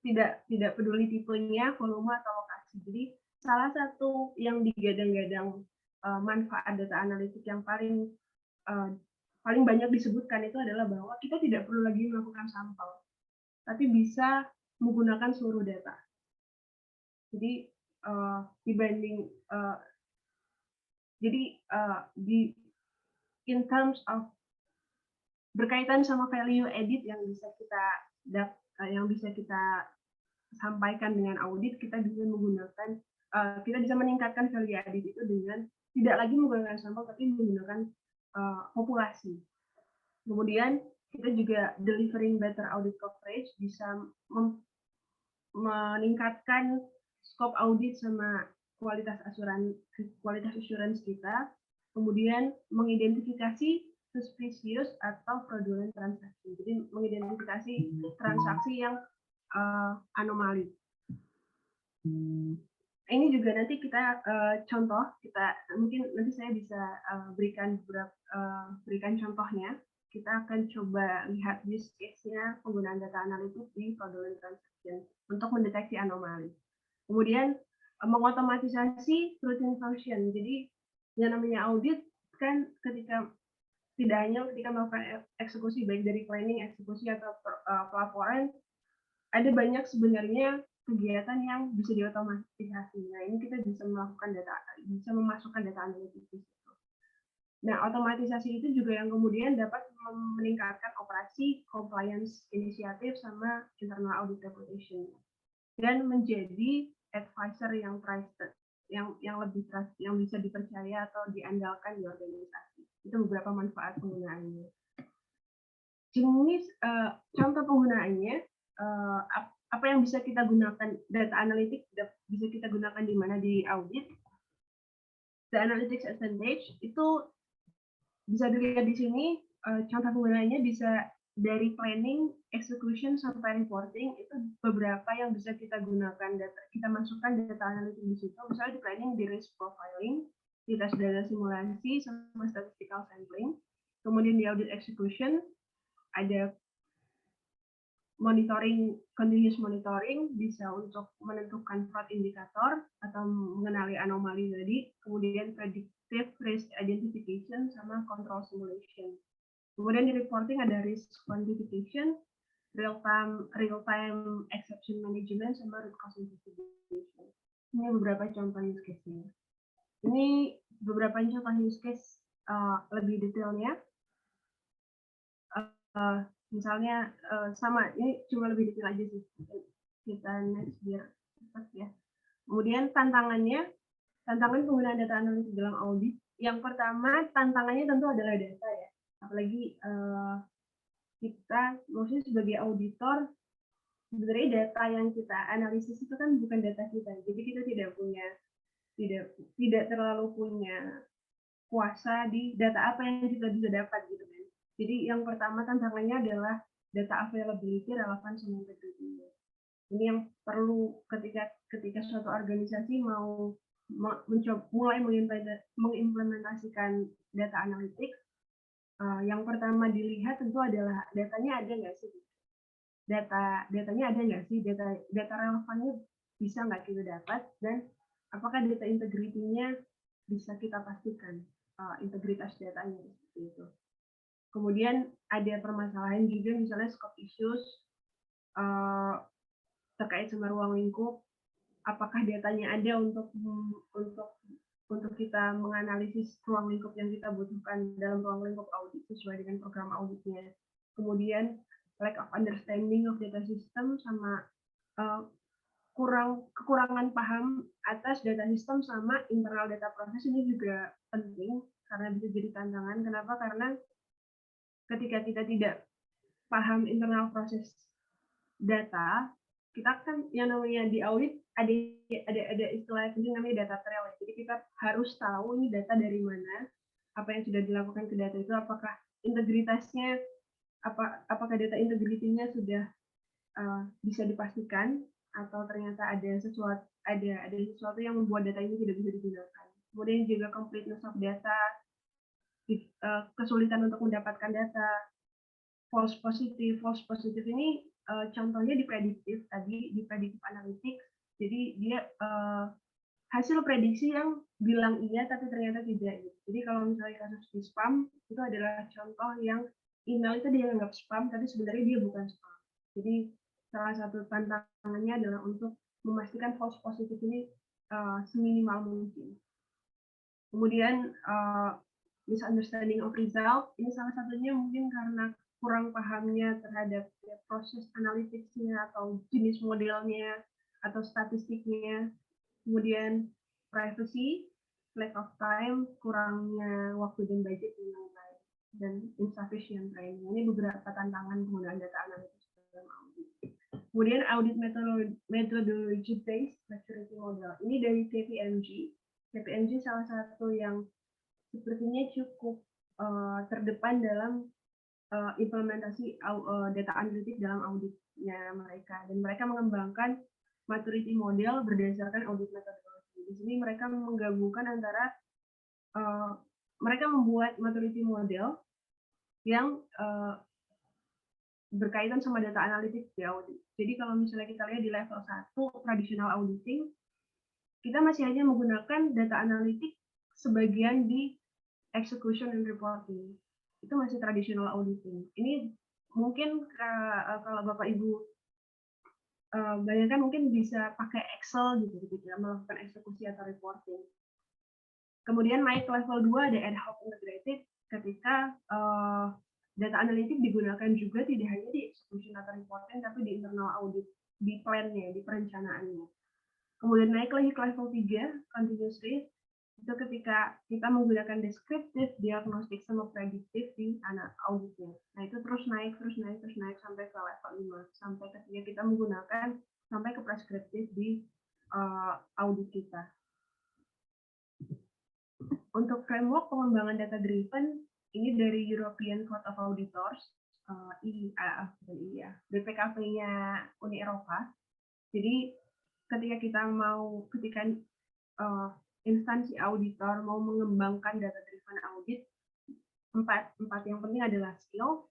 tidak peduli tipenya, volume atau lokasi. Jadi salah satu yang digadang-gadang manfaat data analitik yang paling banyak disebutkan itu adalah bahwa kita tidak perlu lagi melakukan sampel, tapi bisa menggunakan seluruh data. Jadi in terms of berkaitan sama value added yang bisa kita sampaikan dengan audit, kita bisa menggunakan kita bisa meningkatkan value added itu dengan tidak lagi menggunakan sampel tapi menggunakan populasi. Kemudian kita juga delivering better audit coverage, bisa meningkatkan scope audit sama kualitas assurance kita. Kemudian mengidentifikasi suspicious atau fraudulent transaksi. Jadi mengidentifikasi transaksi yang anomali. Ini juga nanti kita contoh, mungkin nanti saya bisa berikan contohnya. Kita akan coba lihat use case-nya penggunaan data analitik di fraudulent transaction untuk mendeteksi anomali. Kemudian mengotomatisasi routine function. Jadi yang namanya audit kan tidak hanya ketika melakukan eksekusi baik dari planning, eksekusi atau pelaporan, ada banyak sebenarnya kegiatan yang bisa diotomatisasi. Nah, ini kita bisa memasukkan data analitik di situ. Nah, otomatisasi itu juga yang kemudian dapat meningkatkan operasi, compliance inisiatif sama internal audit reputation dan menjadi advisor yang trusted, yang bisa dipercaya atau diandalkan di organisasi. Itu beberapa manfaat penggunaannya. Jenis contoh penggunaannya, apa yang bisa kita gunakan data analitik bisa kita gunakan di mana di audit. The analytics advantage itu bisa dilihat di sini, contoh penggunaannya bisa dari planning, execution sampai reporting, itu beberapa yang bisa kita gunakan kita masukkan data analitik di situ. Misalnya di planning, di risk profiling, di tes data simulasi sama statistical sampling. Kemudian di audit execution ada continuous monitoring, bisa untuk menentukan fraud indikator atau mengenali anomali tadi. Kemudian predictive risk identification sama control simulation. Kemudian di reporting ada risk quantification, real time exception management sama root cause investigation. Ini beberapa contoh use case-nya. Ini beberapa contoh use case lebih detailnya. Misalnya sama, ini cuma lebih detail aja sih. Kita next biar cepat ya. Kemudian tantangan penggunaan data analitik dalam audit. Yang pertama tantangannya tentu adalah data ya. Apalagi kita maksudnya sebagai auditor, sebenarnya data yang kita analisis itu kan bukan data kita, jadi kita tidak terlalu punya kuasa di data apa yang kita bisa dapat gitu kan. Jadi yang pertama tantangannya adalah data availability, relevan sama integrity. Ini yang perlu ketika suatu organisasi mau mulai mengimplementasikan data analytics. Yang pertama dilihat tentu adalah datanya ada nggak sih? Datanya ada nggak sih? Data relevannya bisa nggak kita dapat, dan apakah data integrity-nya bisa kita pastikan, integritas datanya seperti itu. Kemudian ada permasalahan juga, misalnya scope issues terkait sama ruang lingkup. Apakah datanya ada untuk kita menganalisis ruang lingkup yang kita butuhkan dalam ruang lingkup audit sesuai dengan program auditnya. Kemudian lack of understanding of data system, sama kekurangan paham atas data system sama internal data proses ini juga penting karena bisa jadi tantangan. Kenapa? Karena ketika kita tidak paham internal proses data, kita kan yang namanya di audit ada istilah penting namanya data trail. Jadi kita harus tahu ini data dari mana, apa yang sudah dilakukan ke data itu, apakah integritasnya, apakah data integrity-nya sudah bisa dipastikan, atau ternyata ada sesuatu yang membuat data ini tidak bisa digunakan. Kemudian juga completeness of data, kesulitan untuk mendapatkan data, false positive ini contohnya di prediktif tadi, di predictive analytics. Jadi dia hasil prediksi yang bilang iya tapi ternyata tidak. Jadi kalau misalnya kasus di spam, itu adalah contoh yang email itu dia anggap spam tapi sebenarnya dia bukan spam. Jadi salah satu tantangannya adalah untuk memastikan false positive ini seminimal mungkin. Kemudian misunderstanding of result, ini salah satunya mungkin karena kurang pahamnya terhadap proses analitiknya atau jenis modelnya atau statistiknya. Kemudian privacy, lack of time, kurangnya waktu dan budget dan insufficient training. Ini beberapa tantangan penggunaan data analitik dalam audit. Kemudian audit methodology based maturity model. Ini dari KPMG. KPMG salah satu yang sepertinya cukup terdepan dalam implementasi data analitik dalam auditnya mereka, dan mereka mengembangkan maturity model berdasarkan audit methodology. Di sini mereka menggabungkan antara mereka membuat maturity model yang berkaitan sama data analitik di audit. Jadi kalau misalnya kita lihat di level 1 traditional auditing, kita masih hanya menggunakan data analitik sebagian di execution and reporting. Itu masih traditional auditing. Ini mungkin kalau Bapak Ibu bayangkan mungkin bisa pakai Excel gitu ya, melakukan eksekusi atau reporting. Kemudian naik ke level 2 ada ad hoc integrated, ketika data analitik digunakan juga tidak hanya di execution atau reporting tapi di internal audit, di plan-nya, di perencanaannya. Kemudian naik lagi ke level 3 continuous risk, itu ketika kita menggunakan deskriptif, diagnostik, sama prediktif di auditnya. Nah itu terus naik sampai ke level 5, sampai ketika kita menggunakan sampai ke preskriptif di audit kita. Untuk framework pengembangan data driven, ini dari European Court of Auditors, BPKP-nya Uni Eropa. Jadi ketika instansi auditor mau mengembangkan data driven audit, empat yang penting adalah skill,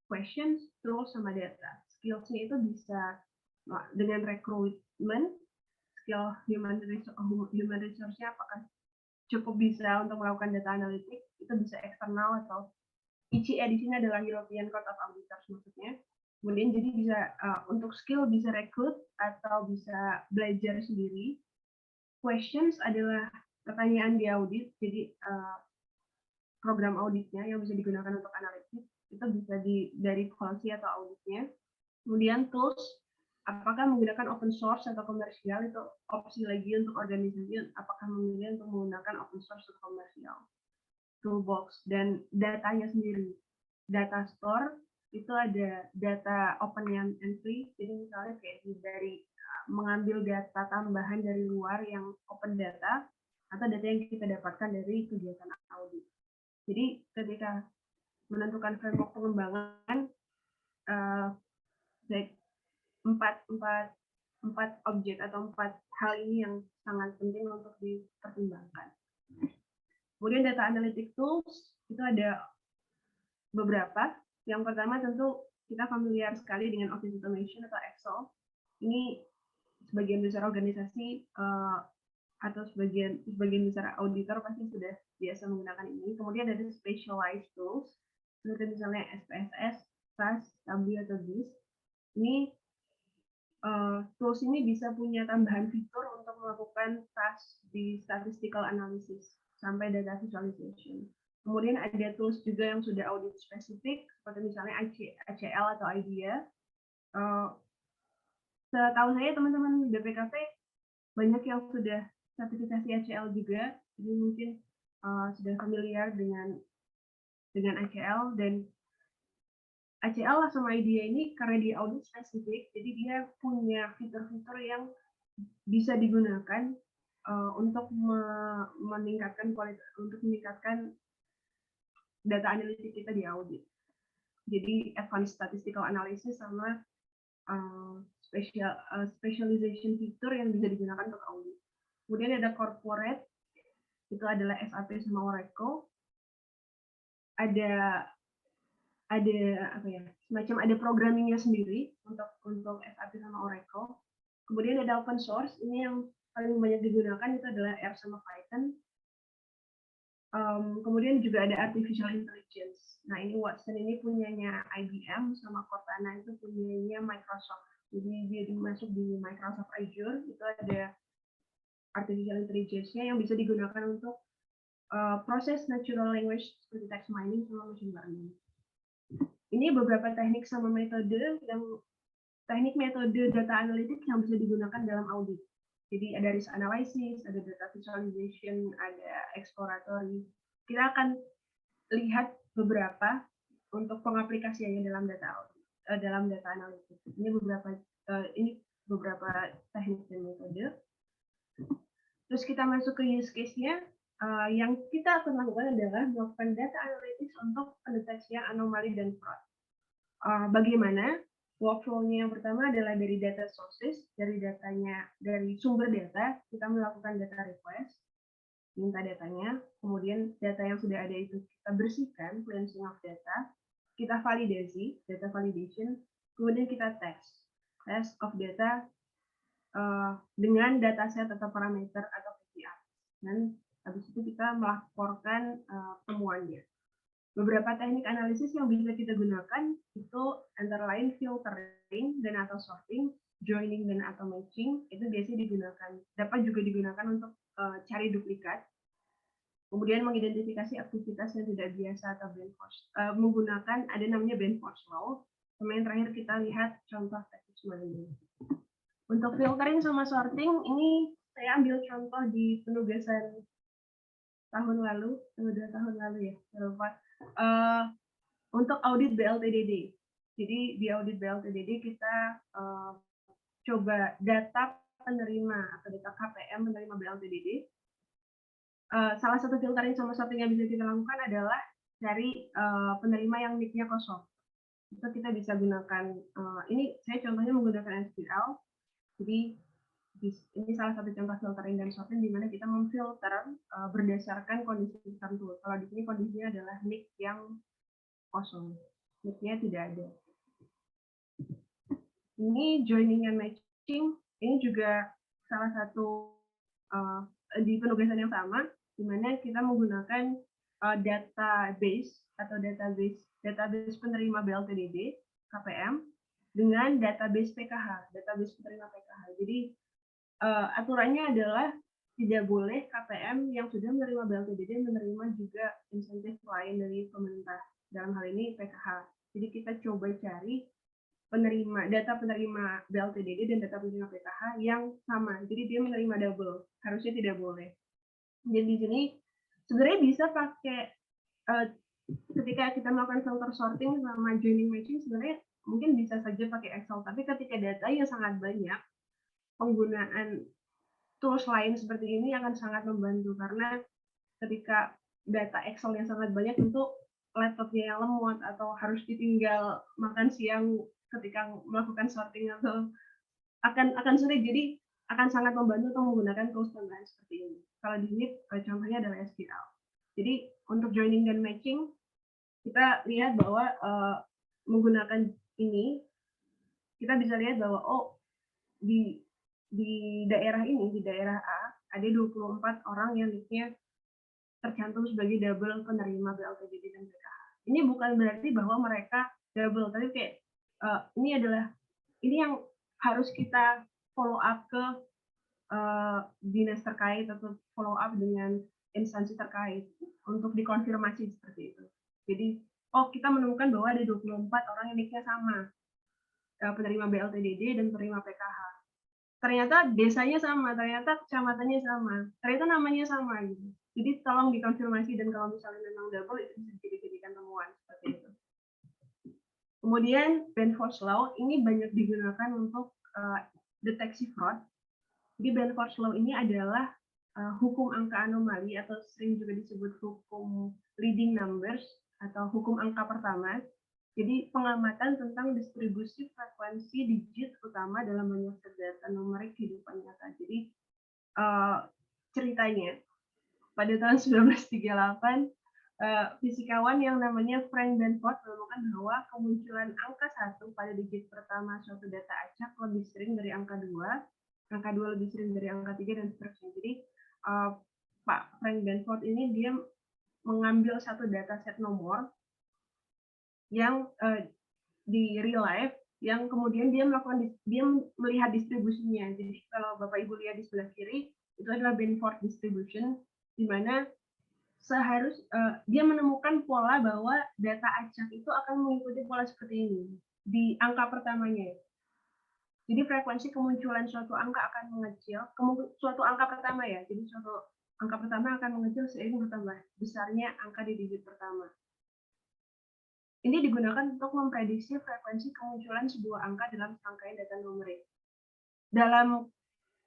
questions, tools, sama data. Skills-nya itu bisa dengan rekrutmen, skill human resource-nya apakah cukup bisa untuk melakukan data analitik, itu bisa eksternal atau ECA di sini adalah European Court of Auditors maksudnya. Kemudian jadi bisa untuk skill bisa rekrut atau bisa belajar sendiri. Questions adalah pertanyaan di audit, jadi program auditnya yang bisa digunakan untuk analisis itu bisa dari policy atau auditnya. Kemudian tools, apakah menggunakan open source atau komersial, itu opsi lagi untuk organisasi, apakah memilih untuk menggunakan open source atau komersial. Toolbox dan datanya sendiri, data store itu ada data open and free, jadi misalnya kayak dari mengambil data tambahan dari luar yang open data atau data yang kita dapatkan dari kegiatan audit. Jadi ketika menentukan framework pengembangan, empat objek atau 4 hal ini yang sangat penting untuk dipertimbangkan. Kemudian data analytic tools itu ada beberapa. Yang pertama tentu kita familiar sekali dengan Office Automation atau Excel. Ini sebagian besar organisasi atau sebagian besar auditor pasti sudah biasa menggunakan ini. Kemudian ada specialized tools seperti misalnya SPSS, SAS, Tableau atau BIS. Ini tools ini bisa punya tambahan fitur untuk melakukan task di statistical analysis sampai data visualization. Kemudian ada tools juga yang sudah audit spesifik, seperti misalnya ACL atau IDEA. Setahu saya teman-teman BPKP banyak yang sudah sertifikasi ACL juga, jadi mungkin sudah familiar dengan ACL, dan ACL sama IDEA ini karena dia audit spesifik, jadi dia punya fitur-fitur yang bisa digunakan untuk meningkatkan kualitas, untuk meningkatkan data analitik kita di audit. Jadi advanced statistical analysis sama specialization fitur yang bisa digunakan untuk audit. Kemudian ada corporate, itu adalah SAP sama Oracle. Ada apa ya, semacam ada programmingnya sendiri untuk SAP sama Oracle. Kemudian ada open source, ini yang paling banyak digunakan itu adalah R sama Python. Kemudian juga ada artificial intelligence. Nah, ini Watson ini punyanya IBM, sama Cortana itu punyanya Microsoft. Jadi dia masuk di Microsoft Azure, itu ada artificial intelligence-nya yang bisa digunakan untuk proses natural language seperti text mining sama machine learning. Ini beberapa teknik sama metode metode data analytics yang bisa digunakan dalam audit. Jadi ada risk analysis, ada data visualization, ada exploratory. Kita akan lihat beberapa untuk pengaplikasiannya dalam data analytics. Ini beberapa teknik dan metode. Terus kita masuk ke use case-nya. Yang kita akan lakukan adalah melakukan data analytics untuk pendeteksian anomali dan fraud. Bagaimana? Workflow-nya yang pertama adalah dari data sources, dari sumber data, kita melakukan data request, minta datanya, kemudian data yang sudah ada itu kita bersihkan, cleansing of data, kita validasi, data validation, kemudian kita test of data dengan dataset atau parameter atau KPI. Dan habis itu kita melaporkan temuannya. Beberapa teknik analisis yang bisa kita gunakan itu antara lain filtering dan atau sorting, joining dan atau matching, itu biasanya dapat juga digunakan untuk cari duplikat. Kemudian mengidentifikasi aktivitas yang tidak biasa atau menggunakan ada namanya band force law. Sama yang terakhir kita lihat contoh teknik mining. Untuk filtering sama sorting ini saya ambil contoh di penugasan tahun lalu, 2 tahun lalu ya, lupa. Untuk audit BLTDD. Jadi di audit BLTDD kita coba data penerima atau data KPM penerima BLTDD. Salah satu filtering sama sorting yang bisa kita lakukan adalah dari penerima yang nick-nya kosong. Itu kita bisa gunakan, ini saya contohnya menggunakan SQL. Jadi ini salah satu contoh filtering dan sorting di mana kita memfilter berdasarkan kondisi tertentu. Kalau di sini kondisinya adalah nick yang kosong, nick-nya tidak ada. Ini joining and matching, ini juga salah satu di penugasan yang sama, di mana kita menggunakan database atau database penerima BLTDD KPM dengan database PKH, database penerima PKH. Jadi aturannya adalah tidak boleh KPM yang sudah menerima BLTDD menerima juga insentif lain dari pemerintah, dalam hal ini PKH. Jadi kita coba cari data penerima BLTDD dan data penerima PKH yang sama. Jadi dia menerima double, harusnya tidak boleh. Jadi di sini sebenarnya bisa pakai ketika kita melakukan filter sorting sama joining matching, sebenarnya mungkin bisa saja pakai Excel, tapi ketika data yang sangat banyak, penggunaan tools lain seperti ini akan sangat membantu, karena ketika data Excel yang sangat banyak tentu laptopnya yang lemot atau harus ditinggal makan siang ketika melakukan sorting atau akan sulit. Jadi akan sangat membantu untuk menggunakan tools tambahan seperti ini. Kalau di sini contohnya adalah SQL. Jadi untuk joining dan matching kita lihat bahwa menggunakan ini kita bisa lihat bahwa di daerah ini, di daerah A ada 24 orang yang nicknya tercantum sebagai double penerima BLTDD dan PKH. Ini bukan berarti bahwa mereka double, tapi kayak ini yang harus kita follow up ke dinas terkait atau follow up dengan instansi terkait untuk dikonfirmasi seperti itu. Jadi, kita menemukan bahwa ada 24 orang yang nicknya sama, penerima BLTDD dan penerima PKH. Ternyata desanya sama, ternyata kecamatannya sama, ternyata namanya sama gitu. Jadi tolong dikonfirmasi, dan kalau misalnya memang double itu bisa dijadikan temuan seperti itu. Kemudian Benford's Law ini banyak digunakan untuk deteksi fraud. Jadi Benford's Law ini adalah hukum angka anomali atau sering juga disebut hukum leading numbers atau hukum angka pertama. Jadi pengamatan tentang distribusi frekuensi digit utama dalam banyak set data numerik kehidupan nyata. Jadi ceritanya pada tahun 1938 fisikawan yang namanya Frank Benford menemukan bahwa kemunculan angka 1 pada digit pertama suatu data acak lebih sering dari angka 2, angka 2 lebih sering dari angka 3, dan seterusnya. Jadi Pak Frank Benford ini dia mengambil satu dataset nomor yang di real life, yang kemudian dia melihat distribusinya. Jadi kalau Bapak Ibu lihat di sebelah kiri, itu adalah Benford distribution, di mana dia menemukan pola bahwa data acak itu akan mengikuti pola seperti ini di angka pertamanya. Jadi frekuensi kemunculan suatu angka akan mengecil, suatu angka pertama ya. Jadi suatu angka pertama akan mengecil seiring bertambah besarnya angka di digit pertama. Ini digunakan untuk memprediksi frekuensi kemunculan sebuah angka dalam serangkaian data numerik. Dalam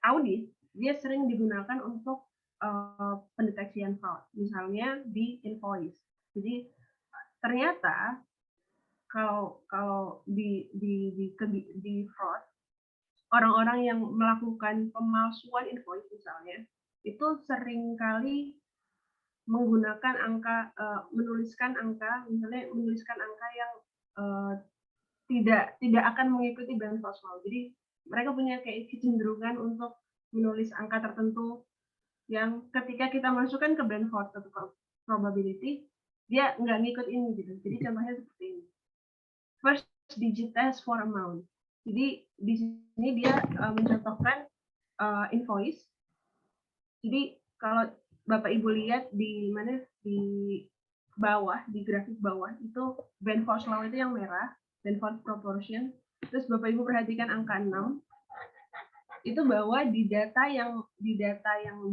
audit, dia sering digunakan untuk pendeteksian fraud, misalnya di invoice. Jadi ternyata kalau di fraud, orang-orang yang melakukan pemalsuan invoice misalnya, itu seringkali menggunakan angka, menuliskan angka yang tidak akan mengikuti Benford's Law. Jadi mereka punya kayak kecenderungan untuk menulis angka tertentu yang ketika kita masukkan ke Benford atau probability, dia nggak ngikut ini gitu. Jadi contohnya seperti ini. First digit test for amount. Jadi di sini dia mencontohkan invoice. Jadi kalau Bapak Ibu lihat di mana, di bawah, di grafik bawah itu Benford's Law itu yang merah, Benford proportion. Terus Bapak Ibu perhatikan angka 6. Itu bahwa di data yang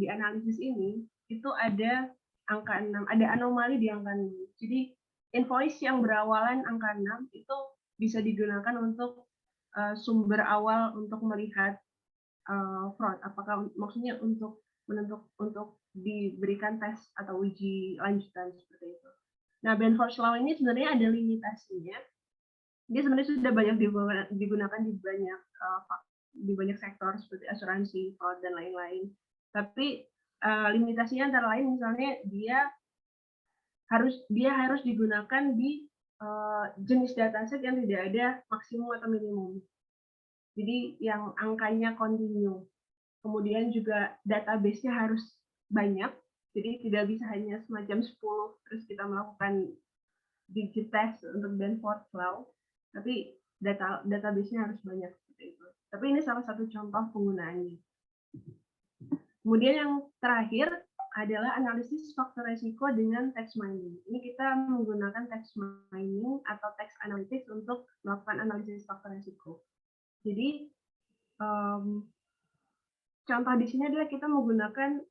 dianalisis ini itu ada angka 6, ada anomali di angka 6. Jadi invoice yang berawalan angka 6 itu bisa digunakan untuk sumber awal untuk melihat fraud. Apakah maksudnya untuk diberikan tes atau uji lanjutan seperti itu. Nah, Benford's Law ini sebenarnya ada limitasinya. Dia sebenarnya sudah banyak digunakan di banyak sektor seperti asuransi, fraud, dan lain-lain. Tapi limitasinya antara lain misalnya dia harus digunakan di jenis dataset yang tidak ada maksimum atau minimum. Jadi yang angkanya kontinu. Kemudian juga database-nya harus banyak. Jadi tidak bisa hanya semacam 10 terus kita melakukan digit test untuk Benford's Law, tapi database-nya harus banyak seperti itu. Tapi ini salah satu contoh penggunaannya. Kemudian yang terakhir adalah analisis faktor resiko dengan text mining. Ini kita menggunakan text mining atau text analytics untuk melakukan analisis faktor resiko. Jadi contoh di sini adalah kita menggunakan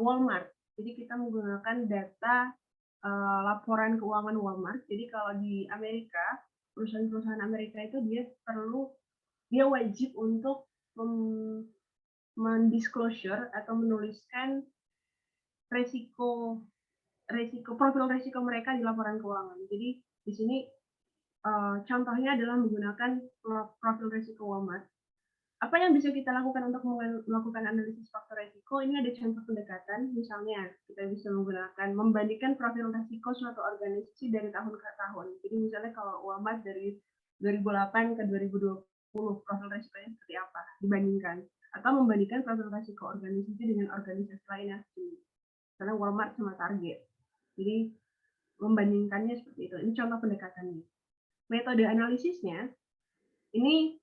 Walmart. Jadi kita menggunakan data laporan keuangan Walmart. Jadi kalau di Amerika, perusahaan-perusahaan Amerika itu dia wajib untuk mendisclosure atau menuliskan profil resiko mereka di laporan keuangan. Jadi di sini contohnya adalah menggunakan profil risiko Walmart. Apa yang bisa kita lakukan untuk melakukan analisis faktor risiko? Ini ada contoh pendekatan, misalnya kita bisa membandingkan profil risiko suatu organisasi dari tahun ke tahun. Jadi misalnya kalau Walmart dari 2008 ke 2020, profil risikonya seperti apa? Dibandingkan. Atau membandingkan profil risiko organisasi dengan organisasi lainnya. Misalnya Walmart sama Target. Jadi membandingkannya seperti itu. Ini contoh pendekatannya. Metode analisisnya, ini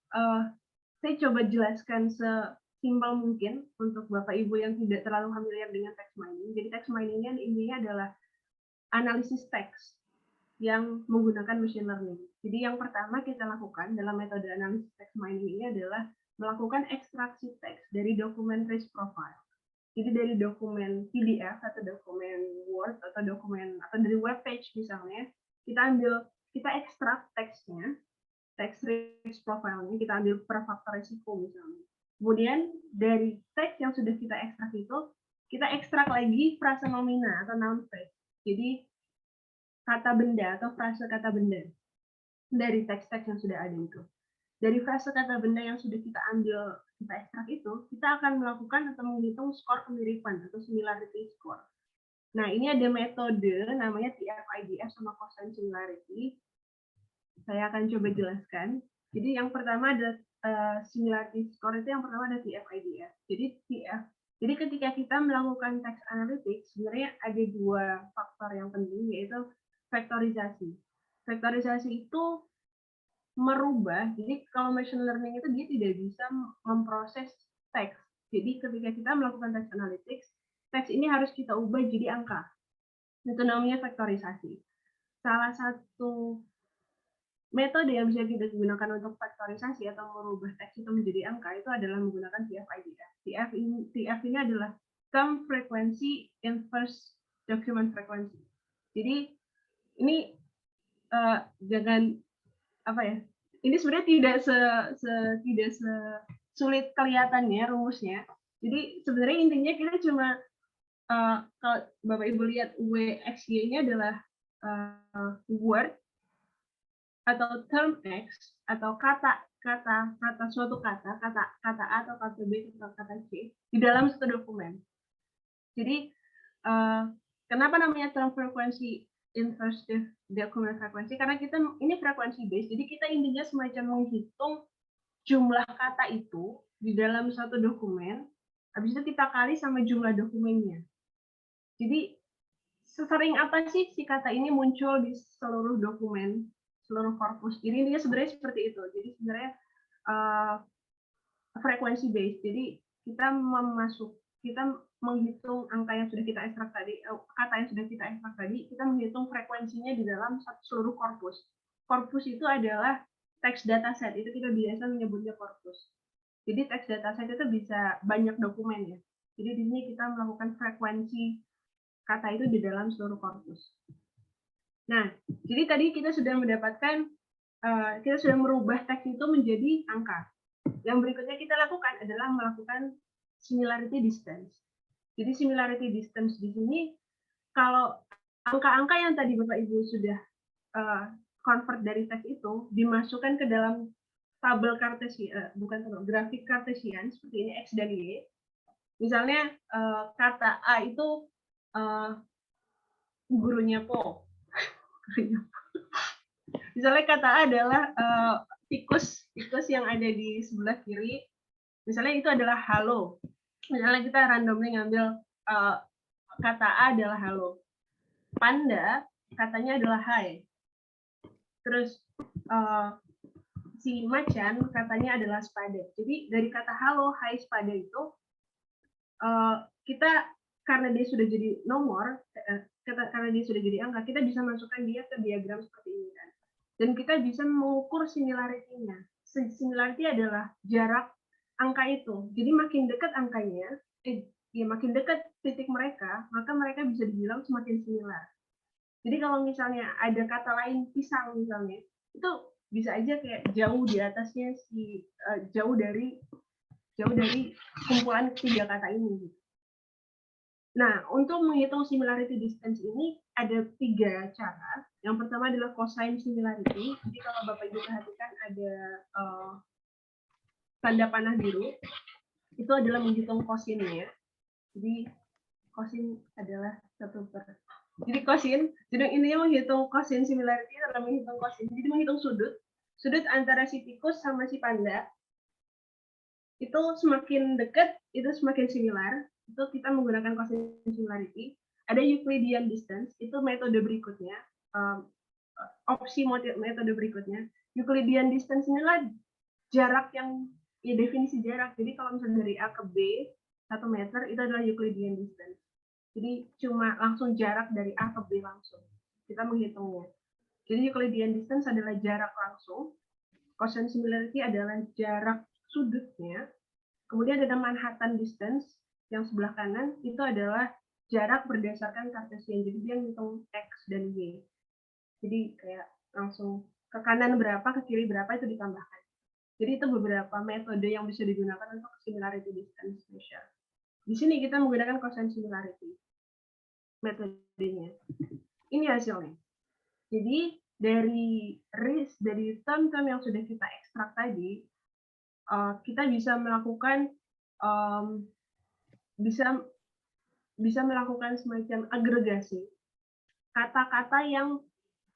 saya coba jelaskan sesimpel mungkin untuk Bapak Ibu yang tidak terlalu familiar dengan text mining. Jadi text mining intinya adalah analisis teks yang menggunakan machine learning. Jadi yang pertama kita lakukan dalam metode analisis text mining ini adalah melakukan ekstraksi teks dari dokumen trace profile. Jadi dari dokumen PDF atau dokumen Word atau dari web page misalnya, kita ekstrak teksnya, teks risk profile-nya, kita ambil per faktor risiko misalnya. Kemudian dari teks yang sudah kita ekstrak itu, kita ekstrak lagi frasa nomina atau noun phrase. Jadi kata benda atau frase kata benda dari teks-teks yang sudah ada itu. Dari frase kata benda yang sudah kita ambil, kita ekstrak itu, kita akan melakukan atau menghitung skor kemiripan atau similarity score. Nah, ini ada metode namanya TF-IDF sama cosine similarity. Saya akan coba jelaskan. Jadi yang pertama ada similarity score, itu yang pertama ada TF-IDF. Jadi ketika kita melakukan text analytics, sebenarnya ada dua faktor yang penting, yaitu vektorisasi. Vektorisasi itu merubah, jadi kalau machine learning itu dia tidak bisa memproses teks. Jadi ketika kita melakukan text analytics, teks ini harus kita ubah jadi angka. Itu namanya vektorisasi. Salah satu metode yang bisa kita gunakan untuk vektorisasi atau merubah teks itu menjadi angka itu adalah menggunakan TF-IDF. TF ini adalah term frequency inverse document frequency. Jadi ini jangan apa ya? Ini sebenarnya tidak sesulit kelihatannya rumusnya. Jadi sebenarnya intinya kita cuma kalau Bapak Ibu lihat WXY-nya adalah word atau term X atau kata suatu kata A atau kata B atau kata C di dalam satu dokumen. Jadi kenapa namanya term frequency inverse document frequency? Karena kita ini frekuensi based, jadi kita intinya semacam menghitung jumlah kata itu di dalam satu dokumen, habis itu kita kali sama jumlah dokumennya. Jadi sesering apa sih si kata ini muncul di seluruh dokumen, seluruh korpus. Jadi intinya sebenarnya seperti itu. Jadi sebenarnya frekuensi based. Jadi kita menghitung angka yang sudah kita ekstrak tadi, kata yang sudah kita ekstrak tadi, kita menghitung frekuensinya di dalam seluruh korpus. Korpus itu adalah text dataset, itu kita biasa menyebutnya korpus. Jadi text dataset itu bisa banyak dokumen ya. Jadi di sini kita melakukan frekuensi kata itu di dalam seluruh korpus. Nah, jadi tadi kita sudah mendapatkan, kita sudah merubah teks itu menjadi angka. Yang berikutnya kita lakukan adalah melakukan similarity distance. Jadi similarity distance di sini, kalau angka-angka yang tadi Bapak Ibu sudah convert dari teks itu dimasukkan ke dalam tabel Cartesian, grafik Cartesian seperti ini X dan Y. Misalnya kata A itu gurunya Po. Misalnya kata A adalah tikus yang ada di sebelah kiri. Misalnya itu adalah halo. Misalnya kita randomly ngambil kata A adalah halo. Panda katanya adalah hai. Terus si macan katanya adalah spada. Jadi dari kata halo, hai, spada itu kita karena dia sudah jadi nomor, karena dia sudah jadi angka, kita bisa masukkan dia ke diagram seperti ini kan. Dan kita bisa mengukur similarity-nya. Similarity adalah jarak angka itu. Jadi makin dekat angkanya, makin dekat titik mereka, maka mereka bisa dibilang semakin similar. Jadi kalau misalnya ada kata lain pisang misalnya, itu bisa aja kayak jauh di atasnya jauh dari kumpulan ketiga kata ini. Nah, untuk menghitung similarity distance ini ada 3 cara. Yang pertama adalah cosine similarity. Jadi kalau Bapak Ibu perhatikan ada tanda panah biru, itu adalah menghitung cosinnya. Jadi cosin adalah 1/. Jadi cosin, jadi intinya menghitung cosin similarity adalah menghitung cosin. Jadi menghitung sudut antara si tikus sama si panda. Itu semakin dekat, itu semakin similar. Itu kita menggunakan cosin similarity. Ada Euclidean distance, itu metode berikutnya. Opsi metode berikutnya. Euclidean distance inilah jarak yang, ya definisi jarak. Jadi kalau misalnya dari A ke B, 1 meter, itu adalah Euclidean distance. Jadi cuma langsung jarak dari A ke B langsung. Kita menghitungnya. Jadi Euclidean distance adalah jarak langsung. Cosine similarity adalah jarak sudutnya. Kemudian ada Manhattan distance yang sebelah kanan, itu adalah jarak berdasarkan Cartesian. Jadi dia menghitung X dan Y. Jadi kayak langsung ke kanan berapa, ke kiri berapa, itu ditambahkan. Jadi itu beberapa metode yang bisa digunakan untuk similarity distance measure. Di sini kita menggunakan cosine similarity metodenya. Ini hasilnya. Jadi dari term-term yang sudah kita ekstrak tadi, kita bisa melakukan bisa melakukan semacam agregasi kata-kata yang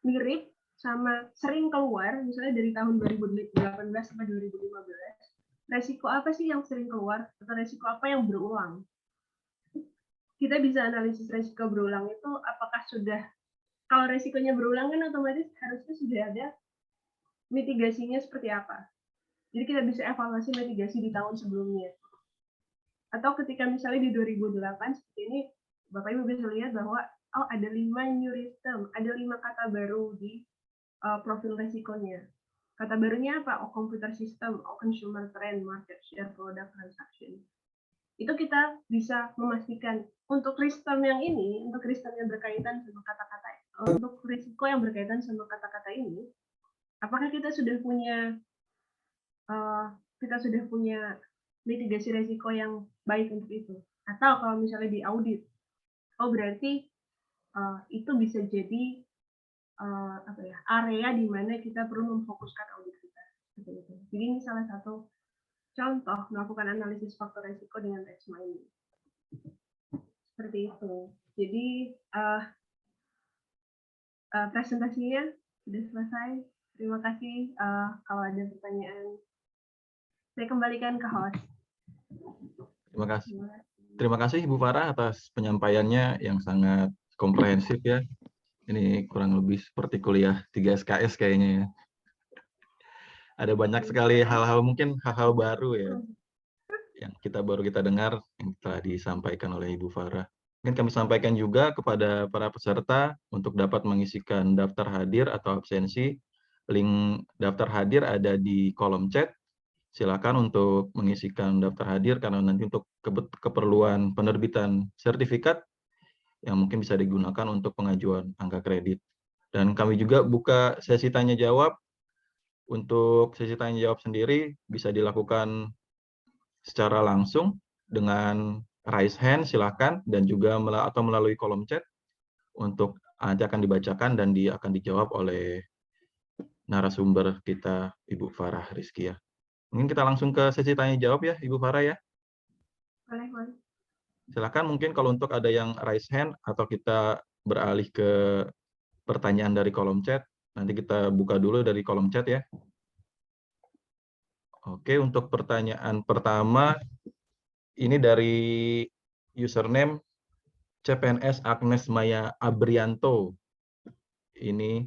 mirip sama sering keluar, misalnya dari tahun 2018 sampai 2015. Resiko apa sih yang sering keluar atau resiko apa yang berulang? Kita bisa analisis resiko berulang itu apakah sudah, kalau resikonya berulang kan otomatis harusnya sudah ada mitigasinya seperti apa. Jadi kita bisa evaluasi mitigasi di tahun sebelumnya. Atau ketika misalnya di 2008 seperti ini, Bapak Ibu bisa lihat bahwa ada 5 new risk term, ada 5 kata baru di profil resikonya. Kata barunya apa? Computer system, consumer trend, market share, product transaction. Itu kita bisa memastikan untuk risk term yang ini, untuk risk term yang berkaitan sama kata-kata, untuk risiko yang berkaitan sama kata-kata ini, apakah kita sudah punya mitigasi risiko yang baik untuk itu? Atau kalau misalnya di audit, berarti itu bisa jadi area di mana kita perlu memfokuskan audit kita. Jadi ini salah satu contoh melakukan analisis faktor risiko dengan text mining. Seperti itu. Jadi presentasinya sudah selesai. Terima kasih. Kalau ada pertanyaan, saya kembalikan ke host. Terima kasih. Terima kasih Ibu Farah atas penyampaiannya yang sangat komprehensif ya. Ini kurang lebih seperti kuliah 3 SKS kayaknya ya. Ada banyak sekali hal-hal, mungkin hal-hal baru ya, yang baru kita dengar, yang telah disampaikan oleh Ibu Farah. Mungkin kami sampaikan juga kepada para peserta untuk dapat mengisikan daftar hadir atau absensi. Link daftar hadir ada di kolom chat. Silakan untuk mengisikan daftar hadir, karena nanti untuk keperluan penerbitan sertifikat yang mungkin bisa digunakan untuk pengajuan angka kredit. Dan kami juga buka sesi tanya jawab. Untuk sesi tanya jawab sendiri bisa dilakukan secara langsung dengan raise hand, silakan, dan juga melalui kolom chat untuk nanti akan dibacakan dan akan dijawab oleh narasumber kita, Ibu Farah Rizkia. Mungkin kita langsung ke sesi tanya jawab ya, Ibu Farah ya. Boleh. Silakan, mungkin kalau untuk ada yang raise hand atau kita beralih ke pertanyaan dari kolom chat, nanti kita buka dulu dari kolom chat ya. Oke, untuk pertanyaan pertama ini dari username CPNS Agnes Maya Abrianto. Ini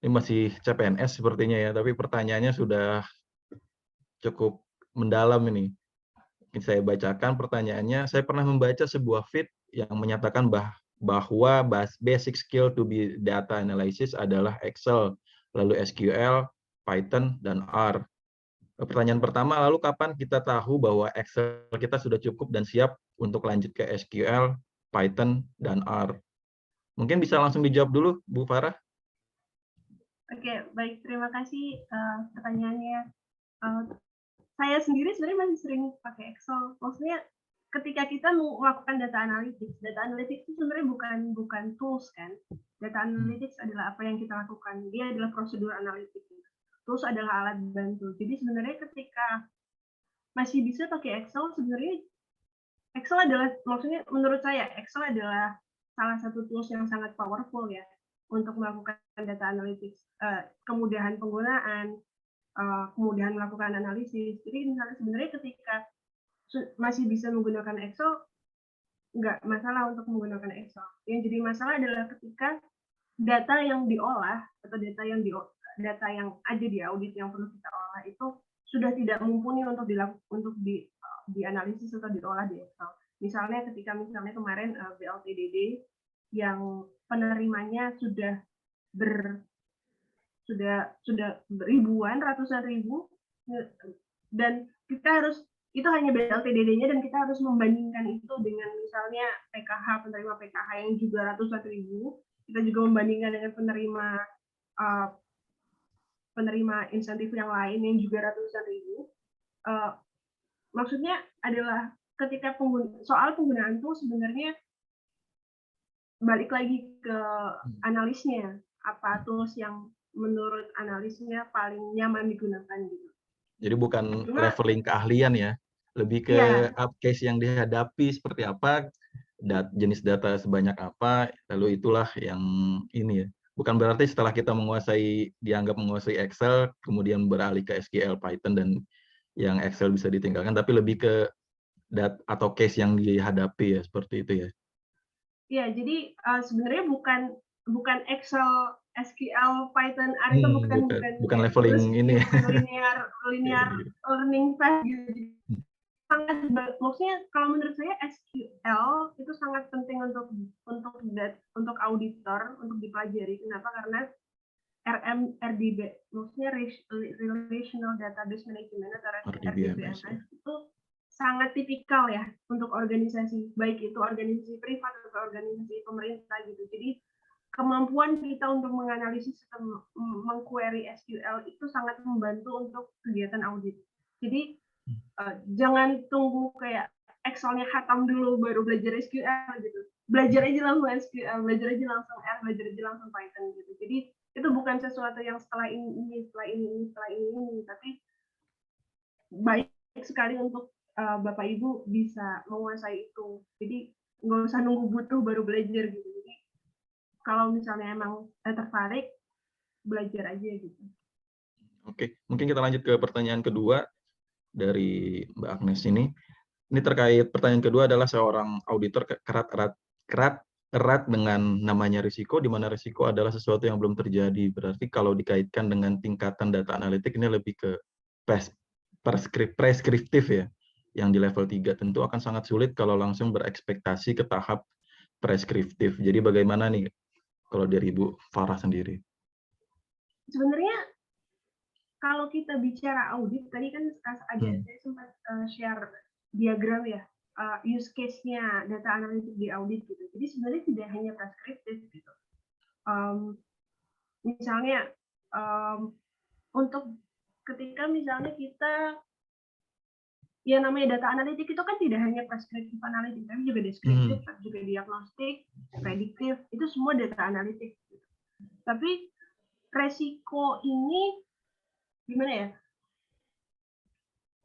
masih CPNS sepertinya ya, tapi pertanyaannya sudah cukup mendalam ini. Mungkin saya bacakan pertanyaannya. Saya pernah membaca sebuah feed yang menyatakan bahwa basic skill to be data analysis adalah Excel, lalu SQL, Python, dan R. Pertanyaan pertama, lalu kapan kita tahu bahwa Excel kita sudah cukup dan siap untuk lanjut ke SQL, Python, dan R? Mungkin bisa langsung dijawab dulu, Bu Farah. Oke, baik. Terima kasih pertanyaannya. Saya sendiri sebenarnya masih sering pakai Excel. Maksudnya ketika kita melakukan data analytics itu sebenarnya bukan tools kan. Data analytics adalah apa yang kita lakukan. Dia adalah prosedur analitik. Tools adalah alat bantu. Jadi sebenarnya ketika masih bisa pakai Excel, sebenarnya Excel adalah, maksudnya menurut saya Excel adalah salah satu tools yang sangat powerful ya untuk melakukan data analytics. Kemudahan penggunaan, kemudahan melakukan analisis. Jadi misalnya sebenarnya ketika masih bisa menggunakan Excel, nggak masalah untuk menggunakan Excel. Yang jadi masalah adalah ketika data yang diolah atau data yang ada di audit yang perlu kita olah itu sudah tidak mumpuni untuk dianalisis atau diolah di Excel. Misalnya kemarin BLTDD yang penerimanya sudah ribuan, ratusan ribu, dan kita harus, itu hanya BLTDD-nya, dan kita harus membandingkan itu dengan misalnya PKH, penerima PKH yang juga ratusan ribu. Kita juga membandingkan dengan penerima insentif yang lain yang juga ratusan ribu. Maksudnya adalah ketika soal penggunaan tool sebenarnya balik lagi ke analisnya, apa tools yang menurut analisnya paling nyaman digunakan gitu. Jadi bukan leveling keahlian ya, lebih ke case yang dihadapi seperti apa, jenis data sebanyak apa, lalu itulah yang ini ya. Bukan berarti setelah kita dianggap menguasai Excel, kemudian beralih ke SQL, Python, dan yang Excel bisa ditinggalkan, tapi lebih ke atau case yang dihadapi ya, seperti itu ya. Iya, jadi sebenarnya bukan Excel, SQL, Python, itu bukan leveling ini. Linear learning path gitu. Sangat, maksudnya kalau menurut saya SQL itu sangat penting untuk auditor untuk dipelajari. Kenapa? Karena RDB, maksudnya Relational Database Management atau RDBMS itu sangat tipikal ya untuk organisasi, baik itu organisasi privat atau organisasi pemerintah gitu. Jadi kemampuan kita untuk menganalisis atau mengquery SQL itu sangat membantu untuk kegiatan audit. Jadi jangan tunggu kayak Excel-nya khatam dulu baru belajar SQL gitu. Belajar aja langsung SQL, belajar aja langsung R, belajar aja langsung Python gitu. Jadi itu bukan sesuatu yang setelah ini, tapi baik sekali untuk Bapak Ibu bisa menguasai itu. Jadi nggak usah nunggu butuh baru belajar gitu. Jadi kalau misalnya emang tertarik, belajar aja gitu. Oke, mungkin kita lanjut ke pertanyaan kedua dari Mbak Agnes ini. Ini terkait pertanyaan kedua adalah seorang auditor erat dengan namanya risiko, di mana risiko adalah sesuatu yang belum terjadi. Berarti kalau dikaitkan dengan tingkatan data analitik ini lebih ke preskriptif ya, yang di level 3 tentu akan sangat sulit kalau langsung berekspektasi ke tahap preskriptif. Jadi bagaimana nih kalau dari Ibu Farah sendiri? Sebenarnya kalau kita bicara audit, tadi kan saya sempat share diagram ya, use case-nya data analitik di audit gitu. Jadi sebenarnya tidak hanya preskriptif gitu. Misalnya untuk ketika misalnya kita, ya namanya data analitik itu kan tidak hanya preskriptif analitik, tapi juga deskriptif, juga diagnostik, prediktif, itu semua data analitik. Tapi resiko ini gimana ya?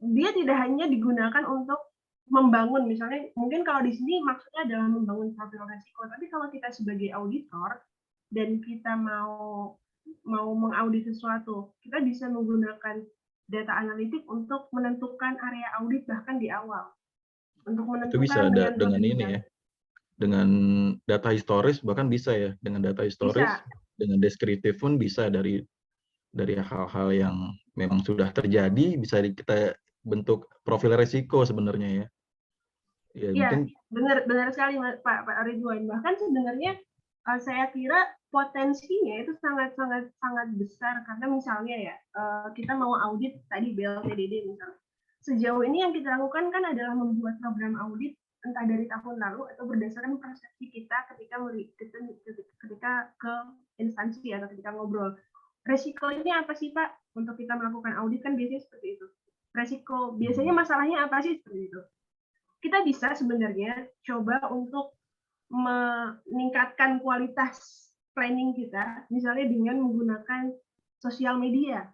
Dia tidak hanya digunakan untuk membangun, misalnya mungkin kalau di sini maksudnya adalah membangun profil resiko, tapi kalau kita sebagai auditor dan kita mau mengaudit sesuatu, kita bisa menggunakan data analitik untuk menentukan area audit bahkan di awal. Untuk menentukan itu bisa dengan ini ya, dengan data historis bahkan bisa ya, dengan data historis, bisa. Dengan deskriptif pun bisa dari hal-hal yang memang sudah terjadi, bisa kita bentuk profil resiko sebenarnya ya. Ya, mungkin benar sekali Pak Ridwan. Bahkan sebenarnya saya kira potensinya itu sangat besar, karena misalnya ya kita mau audit tadi BLTDD misalnya. Sejauh ini yang kita lakukan kan adalah membuat program audit entah dari tahun lalu atau berdasarkan persepsi kita ketika ke instansi atau ketika ngobrol. Resiko ini apa sih Pak untuk kita melakukan audit, kan biasanya seperti itu. Resiko biasanya masalahnya apa sih, seperti itu. kita bisa sebenarnya coba untuk meningkatkan kualitas planning kita, misalnya dengan menggunakan sosial media.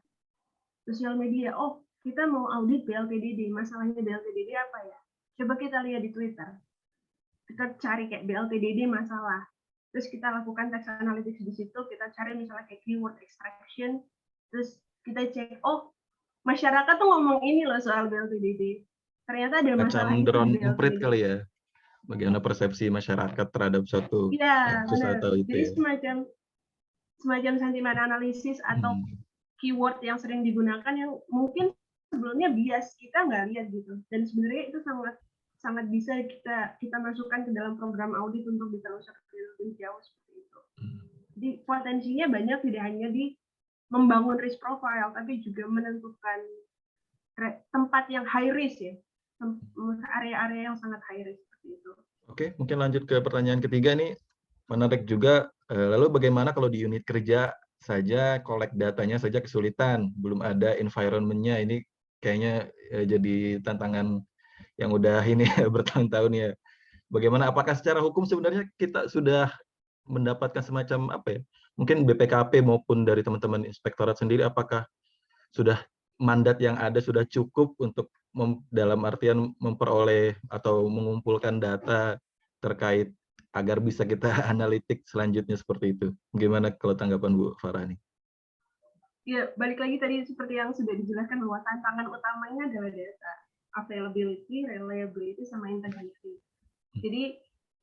Sosial media, oh kita mau audit BLTDD, masalahnya BLTDD apa ya? Coba kita lihat di Twitter. Kita cari kayak BLTDD masalah. Terus kita lakukan text analytics di situ, kita cari misalnya kayak keyword extraction, terus kita cek, oh masyarakat tuh ngomong ini loh soal BLTDD. Ternyata ada masalah Macam itu di drone emprit BLTDD. kali ya, bagaimana persepsi masyarakat terhadap suatu Iya, kasus benar. atau itu Jadi ya. semacam sentimen analisis atau keyword yang sering digunakan yang mungkin sebelumnya bias kita nggak lihat gitu. Dan sebenarnya itu sangat bisa kita masukkan ke dalam program audit untuk ditelusuri lebih jauh seperti itu. Jadi potensinya banyak, tidak hanya di membangun risk profile, tapi juga menentukan tempat yang high risk ya, area-area yang sangat high risk seperti itu. Oke, mungkin lanjut ke pertanyaan ketiga nih. Menarik juga, lalu bagaimana kalau di unit kerja saja collect datanya saja kesulitan, belum ada environment-nya, ini kayaknya jadi tantangan yang udah ini bertahun-tahun ya. Bagaimana, apakah secara hukum sebenarnya kita sudah mendapatkan semacam apa ya, mungkin BPKP maupun dari teman-teman inspektorat sendiri, apakah sudah mandat yang ada sudah cukup untuk dalam artian memperoleh atau mengumpulkan data terkait agar bisa kita analitik selanjutnya seperti itu. Gimana kalau tanggapan Bu Farah nih? Ya, balik lagi tadi seperti yang sudah dijelaskan bahwa tantangan utamanya adalah data, availability, reliability, sama integrity. Jadi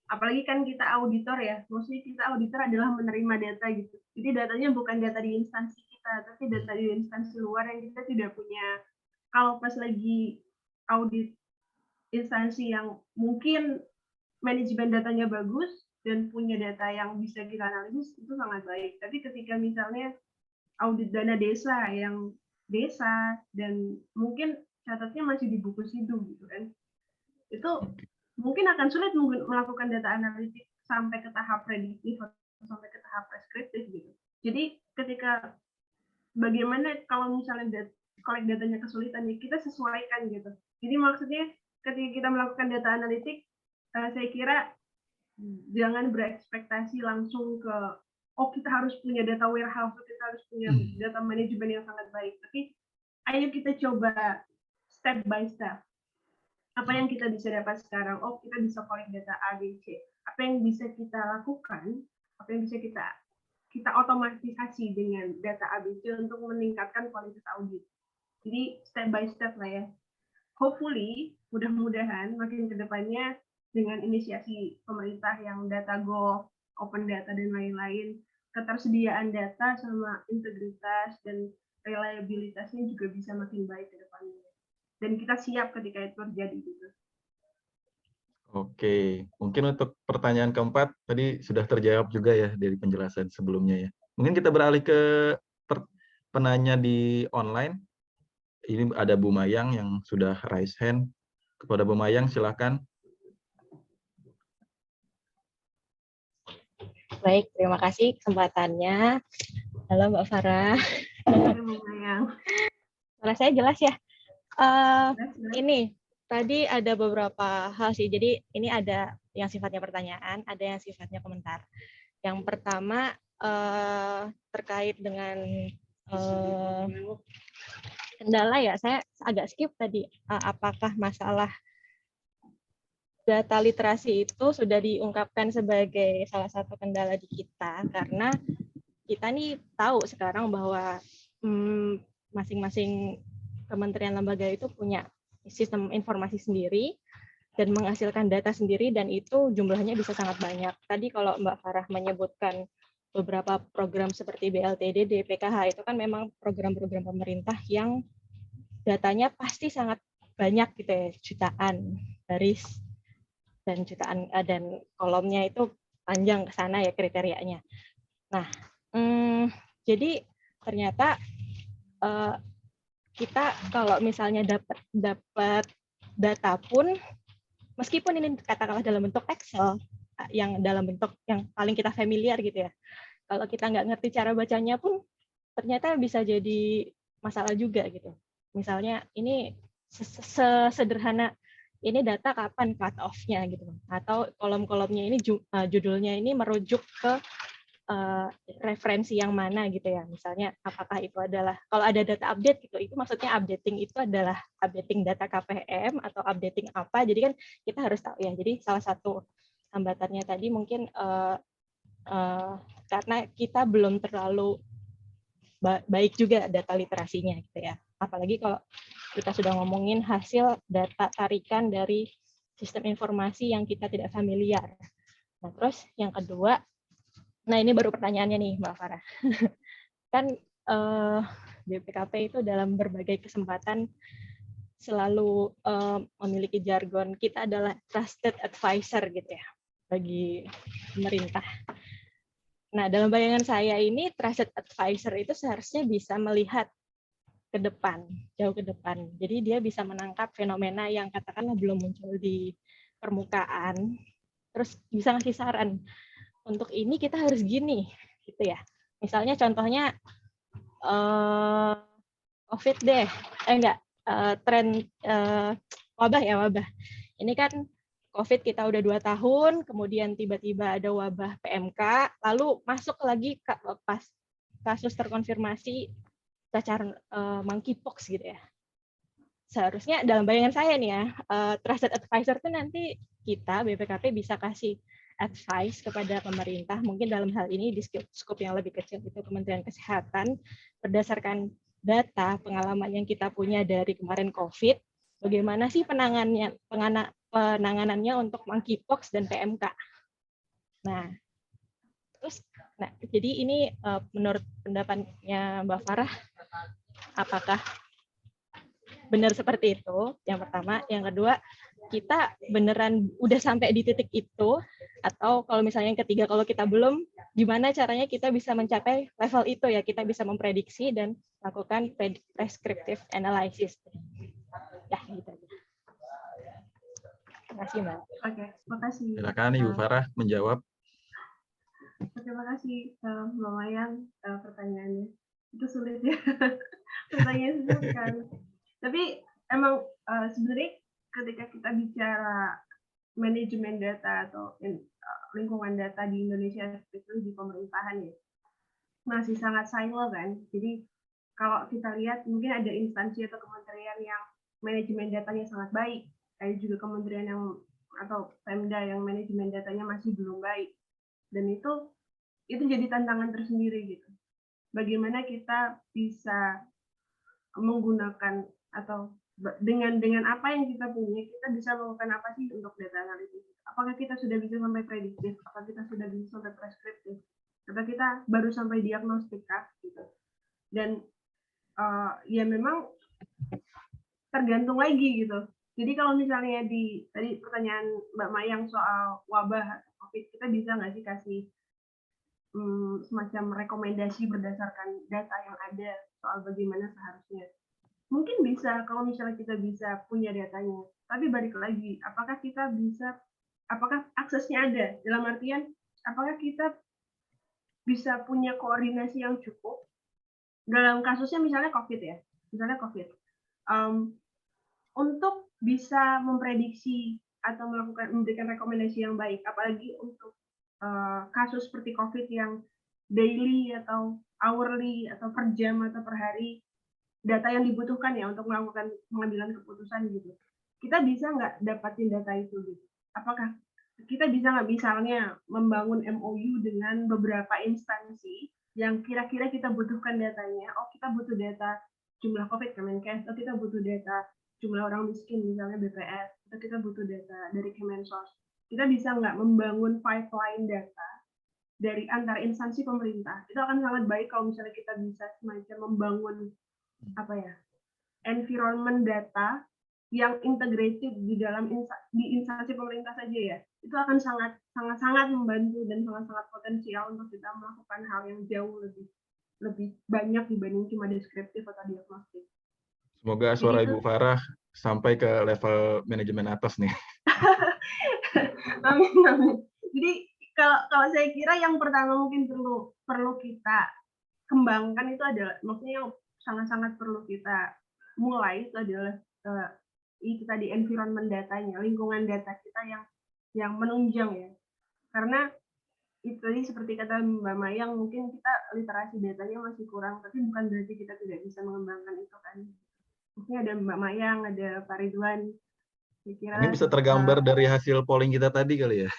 apalagi kan kita auditor ya, maksudnya kita auditor adalah menerima data gitu. Jadi datanya bukan data di instansi kita, tapi data di instansi luar yang kita tidak punya. Kalau pas lagi audit instansi yang mungkin manajemen datanya bagus dan punya data yang bisa kita analisis, itu sangat baik. Tapi ketika misalnya audit dana desa yang desa dan mungkin catatnya masih di buku SIDU gitu kan, itu mungkin akan sulit melakukan data analitik sampai ke tahap prediktif atau sampai ke tahap preskriptif gitu. Jadi ketika bagaimana kalau misalnya collect datanya kesulitan, ya kita sesuaikan gitu. Jadi maksudnya ketika kita melakukan data analitik, saya kira jangan berekspektasi langsung ke oh kita harus punya data warehouse, kita harus punya data manajemen yang sangat baik. Tapi ayo kita coba step by step. Apa yang kita bisa dapat sekarang? Oh, kita bisa collect data A, B, C. Apa yang bisa kita lakukan? Apa yang bisa kita otomatisasi dengan data A, B, C untuk meningkatkan kualitas audit. Jadi step by step lah ya. Hopefully, mudah-mudahan makin ke depannya dengan inisiasi pemerintah yang DataGo, open data dan lain-lain, ketersediaan data sama integritas dan reliabilitasnya juga bisa makin baik ke depannya. Dan kita siap ketika itu terjadi gitu. Oke, mungkin untuk pertanyaan keempat tadi sudah terjawab juga ya dari penjelasan sebelumnya ya. Mungkin kita beralih ke penanya di online. Ini ada Bu Mayang yang sudah raise hand. Kepada Bu Mayang, silakan. Baik, terima kasih kesempatannya. Halo Mbak Farah. Halo Bu Mayang. Suara saya jelas ya? Ini tadi ada beberapa hal sih. Jadi ini ada yang sifatnya pertanyaan, ada yang sifatnya komentar. Yang pertama terkait dengan kendala ya. Saya agak skip tadi. Apakah masalah data literasi itu sudah diungkapkan sebagai salah satu kendala di kita? Karena kita nih tahu sekarang bahwa masing-masing kementerian lembaga itu punya sistem informasi sendiri dan menghasilkan data sendiri, dan itu jumlahnya bisa sangat banyak. Tadi kalau Mbak Farah menyebutkan beberapa program seperti BLTDD, PKH, itu kan memang program-program pemerintah yang datanya pasti sangat banyak gitu ya, jutaan baris dan jutaan dan kolomnya itu panjang ke sana ya kriterianya. Nah, jadi ternyata kita kalau misalnya dapat data pun, meskipun ini katakanlah dalam bentuk Excel, yang dalam bentuk yang paling kita familiar gitu ya, kalau kita nggak ngerti cara bacanya pun ternyata bisa jadi masalah juga gitu. Misalnya ini sesederhana ini data kapan cut off-nya gitu, atau kolom-kolomnya ini judulnya ini merujuk ke referensi yang mana gitu ya, misalnya apakah itu adalah kalau ada data update gitu, itu maksudnya updating itu adalah updating data KPM atau updating apa, jadi kan kita harus tahu ya. Jadi salah satu hambatannya tadi mungkin karena kita belum terlalu baik juga data literasinya gitu ya, apalagi kalau kita sudah ngomongin hasil data tarikan dari sistem informasi yang kita tidak familiar. Nah terus yang kedua, nah ini baru pertanyaannya nih Mbak Farah. Kan BPKP itu dalam berbagai kesempatan selalu memiliki jargon, kita adalah trusted advisor gitu ya bagi pemerintah. Nah dalam bayangan saya ini trusted advisor itu seharusnya bisa melihat ke depan, jauh ke depan. Jadi dia bisa menangkap fenomena yang katakanlah belum muncul di permukaan, terus bisa ngasih saran. Untuk ini kita harus gini, gitu ya. Misalnya contohnya COVID deh, tren wabah ya, wabah. Ini kan COVID kita udah 2 tahun, kemudian tiba-tiba ada wabah PMK, lalu masuk lagi pas kasus terkonfirmasi cacar monkeypox gitu ya. Seharusnya dalam bayangan saya nih ya, trusted advisor tuh nanti kita BPKP bisa kasih advice kepada pemerintah, mungkin dalam hal ini di skop yang lebih kecil itu Kementerian Kesehatan, berdasarkan data pengalaman yang kita punya dari kemarin COVID, bagaimana sih penanganannya untuk monkeypox dan PMK. Nah, terus, jadi ini menurut pendapatnya Mbak Farah, apakah benar seperti itu? Yang pertama, yang kedua, kita beneran udah sampai di titik itu, atau kalau misalnya yang ketiga, kalau kita belum, gimana caranya kita bisa mencapai level itu ya, kita bisa memprediksi dan lakukan prescriptive analysis. Ya, gitu aja. Terima kasih, Mbak. Oke, makasih. Silakan Ibu Farah menjawab. Terima kasih Mbak Mayang pertanyaannya. Itu sulit ya. Pertanyaan sulit sekali. Tapi emang sebenarnya ketika kita bicara manajemen data atau lingkungan data di Indonesia, itu di pemerintahan ya, masih sangat silo kan. Jadi kalau kita lihat mungkin ada instansi atau kementerian yang manajemen datanya sangat baik, ada juga kementerian yang atau Pemda yang manajemen datanya masih belum baik. Dan itu jadi tantangan tersendiri gitu. Bagaimana kita bisa menggunakan atau dengan apa yang kita punya, kita bisa melakukan apa sih untuk data analisis? Apakah kita sudah bisa sampai prediktif? Apakah kita sudah bisa sampai preskriptif? Atau kita baru sampai diagnostika gitu? Dan ya memang tergantung lagi gitu. Jadi kalau misalnya tadi pertanyaan Mbak Mayang soal wabah atau COVID, kita bisa nggak sih kasih semacam rekomendasi berdasarkan data yang ada soal bagaimana seharusnya? Mungkin bisa kalau misalnya kita bisa punya datanya. Tapi balik lagi, apakah aksesnya ada? Dalam artian, apakah kita bisa punya koordinasi yang cukup? Dalam kasusnya misalnya COVID ya, untuk bisa memprediksi atau memberikan rekomendasi yang baik, apalagi untuk kasus seperti COVID yang daily atau hourly atau per jam atau per hari, data yang dibutuhkan ya untuk melakukan pengambilan keputusan gitu. Kita bisa nggak dapatin data itu gitu? Apakah kita bisa nggak misalnya membangun MOU dengan beberapa instansi yang kira-kira kita butuhkan datanya? Oh, kita butuh data jumlah COVID Kemenkes, atau kita butuh data jumlah orang miskin misalnya BPS, atau kita butuh data dari Kemensos. Kita bisa nggak membangun pipeline data dari antar instansi pemerintah? Itu akan sangat baik kalau misalnya kita bisa semacam membangun environment data yang integrated di dalam instansi pemerintah saja ya. Itu akan sangat membantu dan sangat potensial untuk kita melakukan hal yang jauh lebih banyak dibanding cuma deskriptif atau diagnostik. Semoga suara Ibu Farah sampai ke level manajemen atas nih. Amin. Jadi kalau saya kira yang pertama mungkin perlu kita kembangkan itu adalah, maksudnya yang sangat-sangat perlu kita mulai itu adalah itu tadi environment datanya, lingkungan data kita yang menunjang ya. Karena itu tadi seperti kata Mbak Mayang, mungkin kita literasi datanya masih kurang, tapi bukan berarti kita tidak bisa mengembangkan itu kan. Mungkin ada Mbak Mayang, ada Pak Ridwan. Saya kira Ini bisa tergambar dari hasil polling kita tadi kali ya.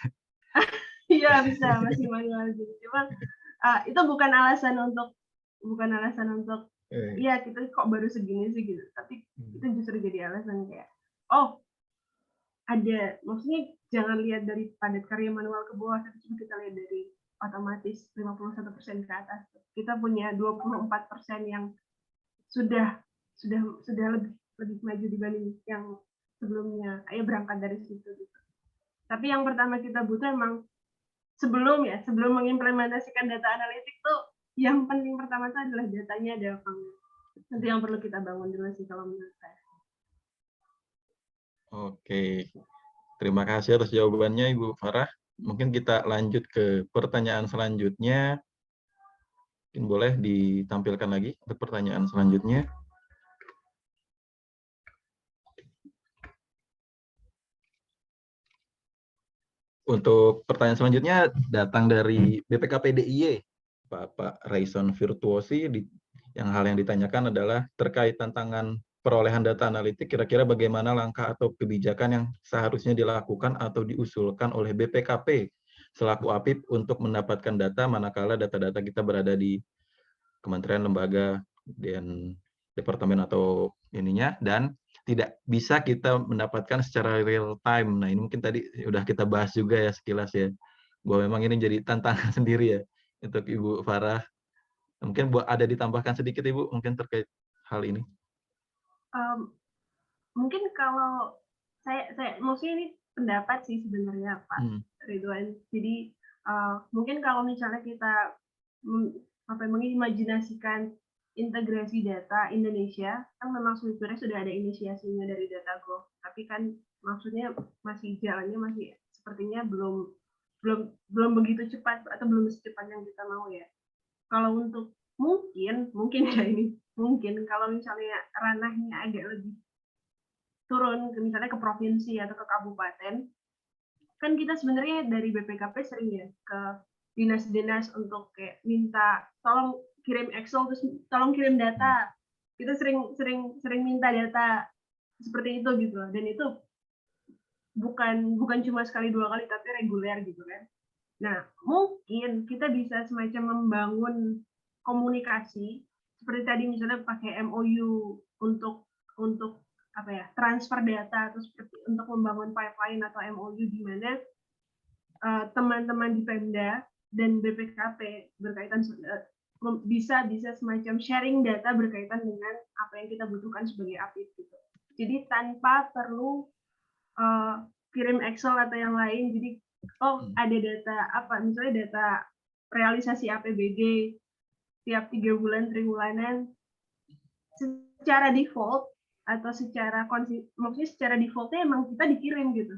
iya bisa, masih manual gitu. Cuma itu bukan alasan untuk iya kita kok baru segini sih gitu. Tapi itu justru jadi alasan kayak oh ada, maksudnya jangan lihat dari padat karya manual ke bawah, tapi cuma kita lihat dari otomatis 51% ke atas. Kita punya 24% yang sudah lebih maju dibanding yang sebelumnya. Ayo berangkat dari situ gitu. Tapi yang pertama kita butuh emang sebelum mengimplementasikan data analitik tuh yang penting pertama itu adalah datanya ada apa enggak. Itu yang perlu kita bangun dulu sih kalau menurut saya. Oke, terima kasih atas jawabannya Ibu Farah. Mungkin kita lanjut ke pertanyaan selanjutnya. Mungkin boleh ditampilkan lagi untuk pertanyaan selanjutnya. Untuk pertanyaan selanjutnya datang dari BPKP DIY, Bapak Raison Virtuosi. Hal yang ditanyakan adalah terkait tantangan perolehan data analitik, kira-kira bagaimana langkah atau kebijakan yang seharusnya dilakukan atau diusulkan oleh BPKP selaku APIP untuk mendapatkan data manakala data-data kita berada di kementerian, lembaga, dan departemen atau ininya, dan tidak bisa kita mendapatkan secara real time. Nah, ini mungkin tadi sudah kita bahas juga ya sekilas ya, bahwa memang ini jadi tantangan sendiri ya untuk Ibu Farah. Mungkin ada ditambahkan sedikit Ibu, mungkin terkait hal ini. Mungkin kalau saya maksudnya ini pendapat sih sebenarnya Pak Ridwan. Jadi mungkin kalau misalnya kita mengimajinasikan integrasi data Indonesia, kan memang sebetulnya sudah ada inisiasinya dari Datagov, tapi kan maksudnya masih jalannya masih sepertinya belum begitu cepat atau belum secepat yang kita mau ya. Kalau untuk mungkin ya ini mungkin kalau misalnya ranahnya agak lebih turun misalnya ke provinsi atau ke kabupaten, kan kita sebenarnya dari BPKP sering ya ke dinas-dinas untuk kayak minta tolong kirim Excel, terus tolong kirim data. Kita sering minta data seperti itu gitu, dan itu bukan cuma sekali dua kali tapi reguler gitu kan. Nah mungkin kita bisa semacam membangun komunikasi seperti tadi misalnya pakai MOU untuk apa ya, transfer data atau seperti untuk membangun pipeline atau MOU di mana teman-teman di Pemda dan BPKP berkaitan bisa semacam sharing data berkaitan dengan apa yang kita butuhkan sebagai APIP gitu. Jadi tanpa perlu kirim Excel atau yang lain. Jadi ada data apa, misalnya data realisasi APBD tiap 3 bulan, triwulanan, secara default atau maksudnya secara defaultnya emang kita dikirim gitu.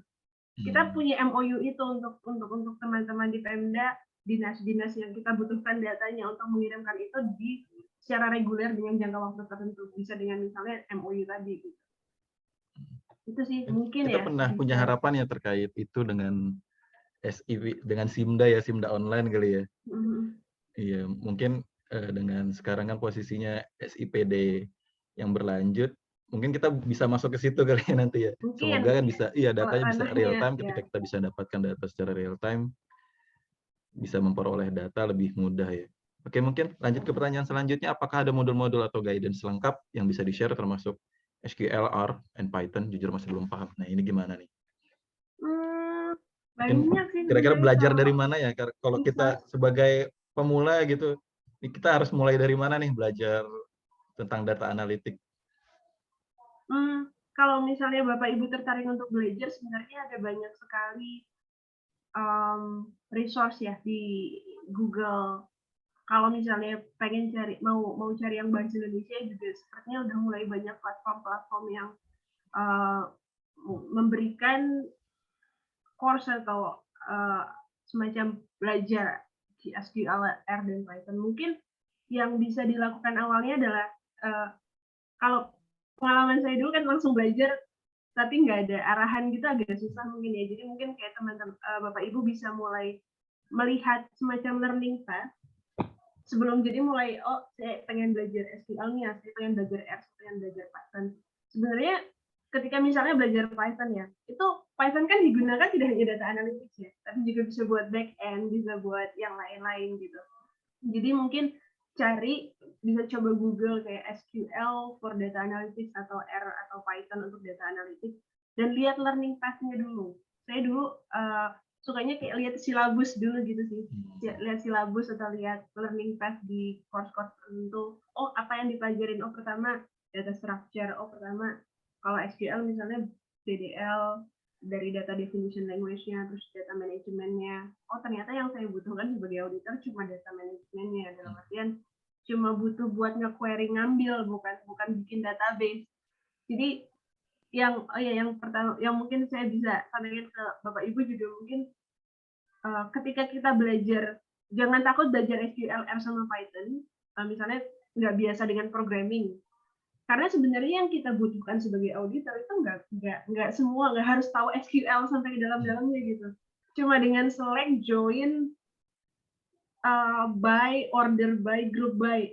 Kita punya MOU itu untuk teman-teman di Pemda, dinas-dinas yang kita butuhkan datanya untuk mengirimkan itu secara reguler dengan jangka waktu tertentu, bisa dengan misalnya MOU tadi gitu. Itu sih mungkin kita pernah punya harapan ya terkait itu dengan dengan SIMDA ya, SIMDA online kali ya. Iya, mungkin dengan sekarang kan posisinya SIPD yang berlanjut, mungkin kita bisa masuk ke situ kali ya nanti ya. Semoga kan bisa, datanya bisa real time, ketika kita bisa dapatkan data secara real time, bisa memperoleh data lebih mudah ya. Oke, mungkin lanjut ke pertanyaan selanjutnya, apakah ada modul-modul atau guidance lengkap yang bisa di-share termasuk SQL, R, and Python? Jujur masih belum paham. Nah, ini gimana nih? Banyak sih. Kira-kira belajar dari mana ya? Kalau kita sebagai pemula gitu, kita harus mulai dari mana nih belajar tentang data analitik? Kalau misalnya Bapak Ibu tertarik untuk belajar, sebenarnya ada banyak sekali resource ya di Google. Kalau misalnya pengen mau cari yang bahasa Indonesia juga sepertinya udah mulai banyak platform-platform yang memberikan course atau semacam belajar di SQL, R, dan Python. Mungkin yang bisa dilakukan awalnya adalah kalau pengalaman saya dulu kan langsung belajar tapi nggak ada arahan gitu agak susah mungkin ya. Jadi mungkin kayak teman-teman Bapak Ibu bisa mulai melihat semacam learning path sebelum jadi mulai saya pengen belajar SQL nih, saya pengen belajar R, saya pengen belajar Python. Sebenarnya ketika misalnya belajar Python ya, itu Python kan digunakan tidak hanya data analytics ya, tapi juga bisa buat back end, bisa buat yang lain-lain gitu. Jadi mungkin bisa coba Google kayak SQL for data analytics atau R atau Python untuk data analytics dan lihat learning path-nya dulu. Saya dulu sukanya kayak lihat silabus dulu gitu sih. Lihat silabus atau lihat learning path di course-course tertentu. Oh, apa yang dipelajarin? Oh, pertama data structure. Oh, pertama kalau SQL misalnya DDL dari data definition language-nya, terus data manajemennya. Oh, ternyata yang saya butuhkan sebagai auditor cuma data manajemennya, dalam artian cuma butuh buat nge-query ngambil, bukan bikin database. Jadi yang pertama yang mungkin saya bisa sampaikan ke Bapak Ibu juga mungkin ketika kita belajar, jangan takut belajar SQL, R sama Python. Misalnya nggak biasa dengan programming. Karena sebenarnya yang kita butuhkan sebagai auditor itu nggak semua, nggak harus tahu SQL sampai ke dalam-dalamnya gitu. Cuma dengan select, join, by, order by, group by,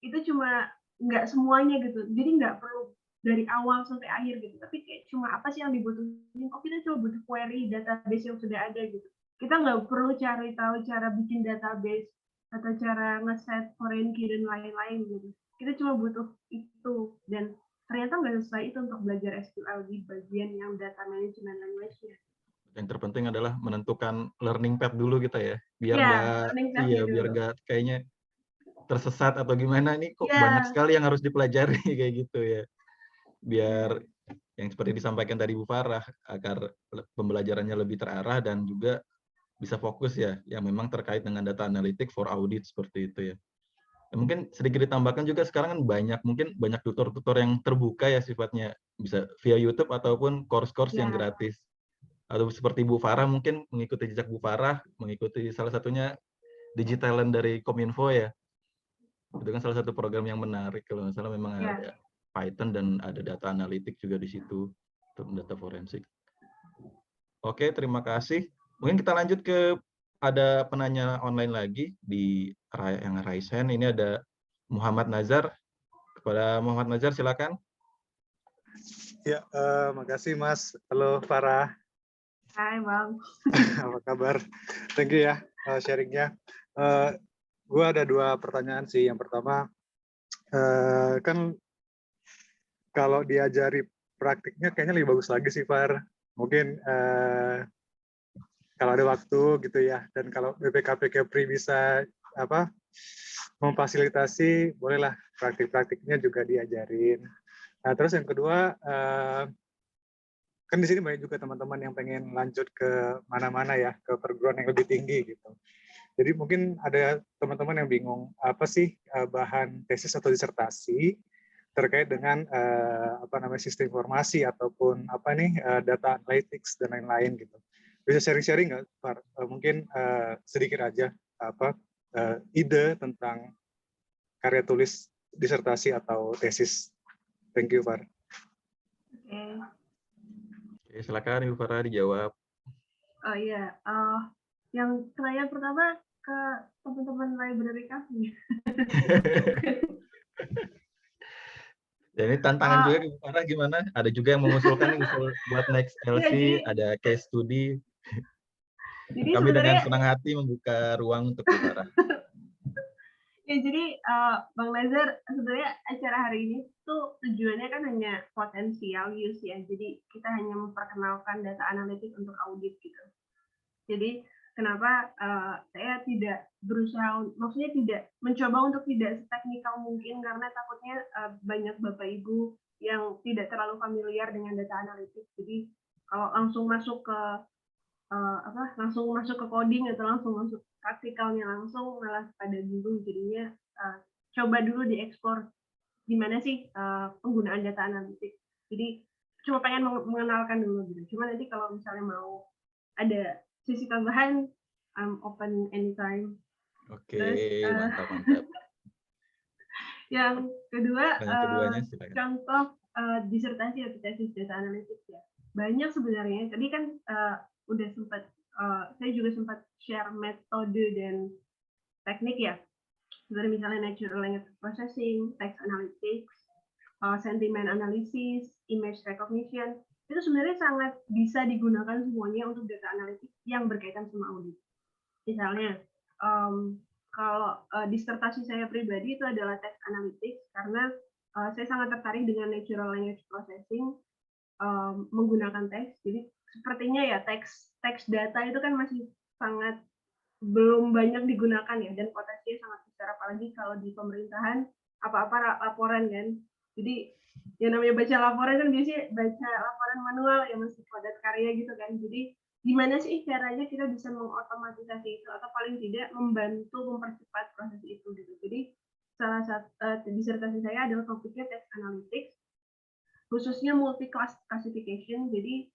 itu cuma nggak semuanya gitu. Jadi nggak perlu dari awal sampai akhir gitu. Tapi kayak cuma apa sih yang dibutuhin? Oh, kita coba butuh query database yang sudah ada gitu. Kita nggak perlu cari tahu cara bikin database atau cara nge-set foreign key dan lain-lain gitu. Kita cuma butuh itu, dan ternyata nggak sesuai itu untuk belajar SQL di bagian yang data management language-nya. Yang terpenting adalah menentukan learning path dulu kita ya, biar biar nggak kayaknya tersesat atau gimana nih, kok banyak sekali yang harus dipelajari kayak gitu ya. Biar yang seperti disampaikan tadi Bu Farah, agar pembelajarannya lebih terarah dan juga bisa fokus ya, yang memang terkait dengan data analitik for audit seperti itu ya. Mungkin sedikit ditambahkan juga sekarang kan mungkin banyak tutor-tutor yang terbuka ya sifatnya, bisa via YouTube ataupun course-course yang gratis. Atau seperti Bu Farah mungkin mengikuti jejak Bu Farah, mengikuti salah satunya Digitalent dari Kominfo ya. Itu kan salah satu program yang menarik, kalau nggak salah memang ada Python dan ada data analitik juga di situ, data forensik. Oke, terima kasih. Mungkin kita lanjut ke ada penanya online lagi di yang raise hand. Ini ada Muhammad Nazar. Kepada Muhammad Nazar, silakan. Ya, makasih Mas. Halo Farah. Hai Bang. Apa kabar? Thank you ya sharingnya. Gue ada 2 pertanyaan sih. Yang pertama, kan kalau diajari praktiknya kayaknya lebih bagus lagi sih Far. Mungkin kalau ada waktu gitu ya, dan kalau BPKP Kepri bisa memfasilitasi, bolehlah praktik-praktiknya juga diajarin. Nah, terus yang kedua, kan di sini banyak juga teman-teman yang pengen lanjut ke mana-mana ya, ke perguruan yang lebih tinggi gitu. Jadi mungkin ada teman-teman yang bingung apa sih bahan tesis atau disertasi terkait dengan sistem informasi ataupun data analytics dan lain-lain gitu. Bisa sharing-sharing nggak, Far? Mungkin sedikit aja ide tentang karya tulis disertasi atau tesis. Thank you, Far. Oke, silakan Ibu Farah dijawab. Oh iya, yang pertanyaan pertama ke teman-teman library kami. Dan ini tantangan juga Ibu Farah gimana? Ada juga yang mengusulkan buat next LC, ada case study. Jadi kami dengan senang hati membuka ruang untuk Bu Farah. Ya, jadi Bang Nazar, sebenarnya acara hari ini tuh tujuannya kan hanya potensial use ya. Jadi kita hanya memperkenalkan data analitik untuk audit gitu. Jadi kenapa saya tidak berusaha, maksudnya tidak mencoba untuk tidak seteknikal mungkin, karena takutnya banyak Bapak Ibu yang tidak terlalu familiar dengan data analitik. Jadi kalau langsung masuk ke coding atau langsung masuk praktikalnya langsung malah pada bingung, jadinya coba dulu dieksplor gimana sih penggunaan data analitik. Jadi cuma pengen mengenalkan dulu gitu. Cuma nanti kalau misalnya mau ada sisi tambahan, I'm open anytime. Oke, mantap. Yang kedua, contoh disertasi atau tesis data analytics ya. Banyak sebenarnya. Tadi kan udah sempat saya juga sempat share metode dan teknik ya. Seperti misalnya natural language processing, text analytics, sentiment analysis, image recognition. Itu sebenarnya sangat bisa digunakan semuanya untuk data analytics yang berkaitan sama audit. Misalnya kalau disertasi saya pribadi itu adalah text analytics karena saya sangat tertarik dengan natural language processing menggunakan teks. Jadi sepertinya ya teks data itu kan masih sangat belum banyak digunakan ya, dan potensinya sangat besar apalagi kalau di pemerintahan apa-apa laporan kan. Jadi yang namanya baca laporan kan biasanya baca laporan manual ya, masih padat karya gitu kan. Jadi gimana sih caranya kita bisa mengotomatisasi itu atau paling tidak membantu mempercepat proses itu gitu. Jadi salah satu disertasi saya adalah topiknya text analytics, khususnya multi class classification. Jadi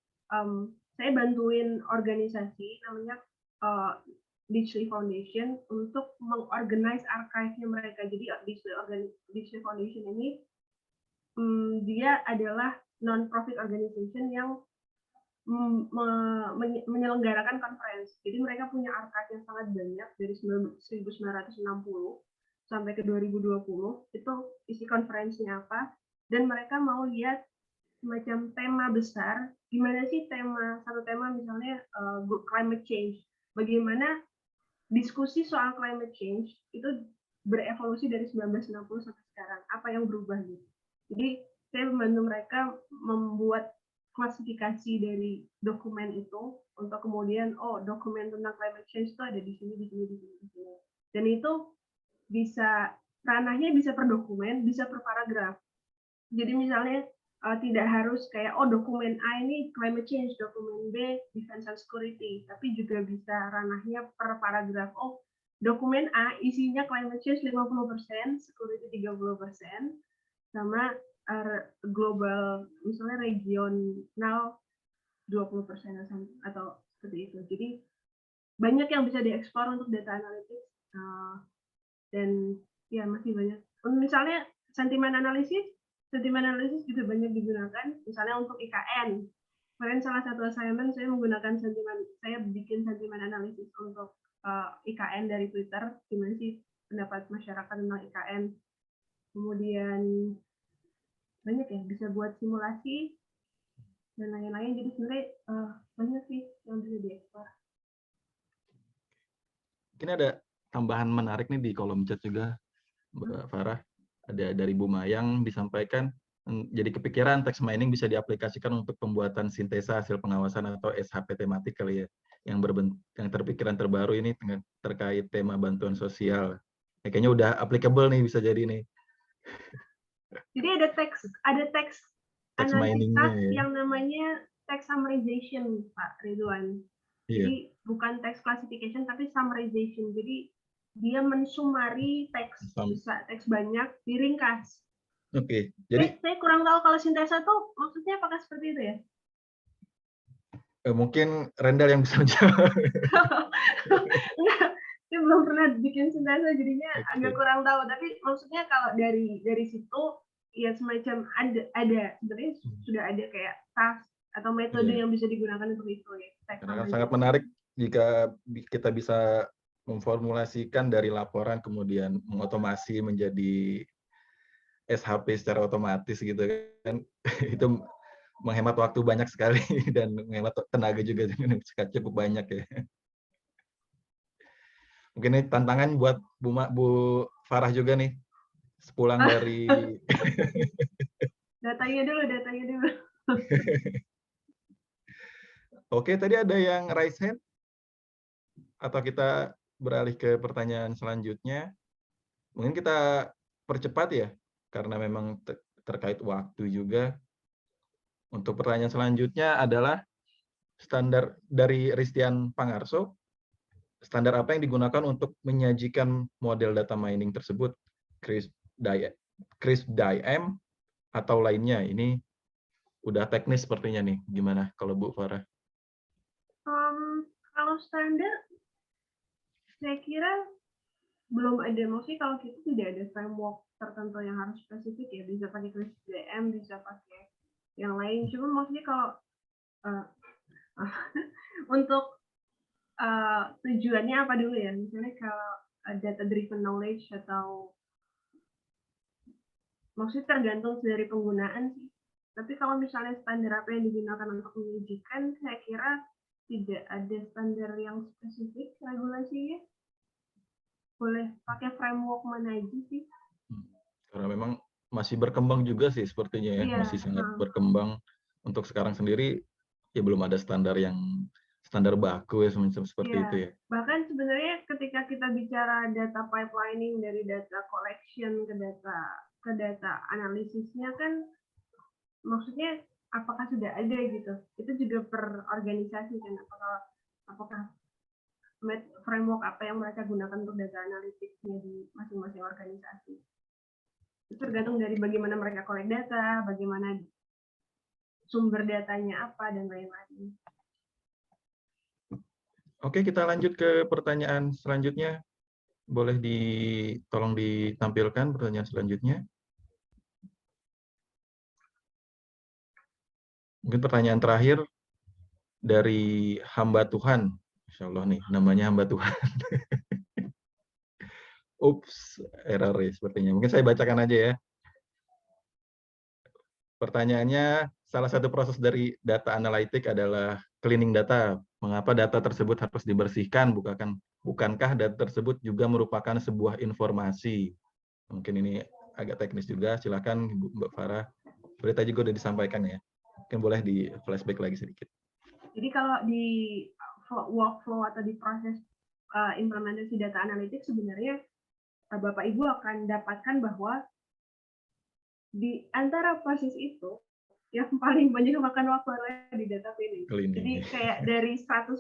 saya bantuin organisasi namanya Digital Foundation untuk mengorganize archive-nya mereka. Jadi Digital Foundation ini dia adalah non-profit organization yang menyelenggarakan conference. Jadi mereka punya archive yang sangat banyak dari 1960 sampai ke 2020. Itu isi konferensinya apa? Dan mereka mau lihat semacam tema besar. Gimana sih satu tema misalnya climate change. Bagaimana diskusi soal climate change itu berevolusi dari 1960 sampai sekarang. Apa yang berubah gitu. Jadi saya membantu mereka membuat klasifikasi dari dokumen itu untuk kemudian dokumen tentang climate change itu ada di sini, di sini, di sini, di sini. Dan itu bisa ranahnya bisa per dokumen, bisa per paragraf. Jadi misalnya tidak harus kayak dokumen A ini climate change, dokumen B defense and security, tapi juga bisa ranahnya per paragraf. Dokumen A isinya climate change 50%, security 30%, sama global misalnya regional 20% atau seperti itu. Jadi banyak yang bisa diekspor untuk data analytics dan ya masih banyak. Misalnya sentiment analysis juga banyak digunakan. Misalnya untuk IKN, kemarin salah satu assignment saya menggunakan saya bikin sentiment analysis untuk IKN dari Twitter. Gimana sih pendapat masyarakat tentang IKN? Kemudian banyak ya, bisa buat simulasi dan lain-lain. Jadi sebenarnya banyak sih yang bisa diekspor. Mungkin ada tambahan menarik nih di kolom chat juga, Mbak Farah. Ada dari Bu Mayang disampaikan, jadi kepikiran text mining bisa diaplikasikan untuk pembuatan sintesa hasil pengawasan atau SHP tematik kali ya, yang terpikiran terbaru ini terkait tema bantuan sosial. Kayaknya udah applicable nih, bisa jadi nih. Jadi ada teks miningnya ya. yang namanya text summarization, Pak Ridwan. Iya. Jadi bukan text classification tapi summarization. Jadi dia mensumari teks, bisa teks banyak diringkas. Oke. Jadi saya kurang tahu kalau sintesa tuh maksudnya apakah seperti itu ya? Mungkin Rendel yang bisa menjawab. Enggak, saya belum pernah bikin sintesa jadinya agak kurang tahu. Tapi maksudnya kalau dari situ ya semacam ada sebenarnya sudah ada kayak task atau metode yang bisa digunakan untuk itu ya. Sangat menarik jika kita bisa memformulasikan dari laporan kemudian mengotomasi menjadi SHP secara otomatis gitu kan. Itu menghemat waktu banyak sekali dan menghemat tenaga juga dengan cukup banyak ya. Mungkin ini tantangan buat Bu Farah juga nih, sepulang dari datanya dulu. Oke, tadi ada yang raise hand atau kita beralih ke pertanyaan selanjutnya. Mungkin kita percepat ya, karena memang terkait waktu juga. Untuk pertanyaan selanjutnya adalah standar dari Ristian Pangarso. Standar apa yang digunakan untuk menyajikan model data mining tersebut? CRISP-DIM atau lainnya? Ini udah teknis sepertinya nih. Gimana kalau Bu Farah? Kalau standar, saya kira belum ada, maksudnya kalau kita tidak ada framework tertentu yang harus spesifik ya, bisa pakai krisis DM, bisa pakai yang lain. Cuma maksudnya kalau untuk tujuannya apa dulu ya? Misalnya kalau data driven knowledge atau maksudnya tergantung dari penggunaan sih. Tapi kalau misalnya standar apa yang digunakan untuk mengujikan, saya kira tidak ada standar yang spesifik regulasinya. Boleh pakai framework mana aja sih? Karena memang masih berkembang juga sih sepertinya ya, Iya, masih sangat berkembang. Untuk sekarang sendiri ya belum ada standar baku ya semacam seperti iya. itu ya. Bahkan sebenarnya ketika kita bicara data pipelining dari data collection ke data analisisnya kan, maksudnya apakah sudah ada gitu? Itu juga per organisasi kan, apakah framework apa yang mereka gunakan untuk data analitiknya di masing-masing organisasi. Itu tergantung dari bagaimana mereka collect data, bagaimana sumber datanya apa, dan lain-lain. Oke, kita lanjut ke pertanyaan selanjutnya. Boleh tolong ditampilkan pertanyaan selanjutnya. Mungkin pertanyaan terakhir dari hamba Tuhan. Insya Allah nih, namanya hamba Tuhan. Ups, error ya sepertinya. Mungkin saya bacakan aja ya. Pertanyaannya, salah satu proses dari data analitik adalah cleaning data. Mengapa data tersebut harus dibersihkan? Bukankah data tersebut juga merupakan sebuah informasi? Mungkin ini agak teknis juga. Silakan Mbak Farah. Berita juga udah disampaikan ya. Mungkin boleh di flashback lagi sedikit. Jadi kalau di workflow atau di proses implementasi data analitik, sebenarnya Bapak Ibu akan dapatkan bahwa di antara proses itu yang paling banyak makan waktu adalah di data cleaning. Jadi kayak dari 100%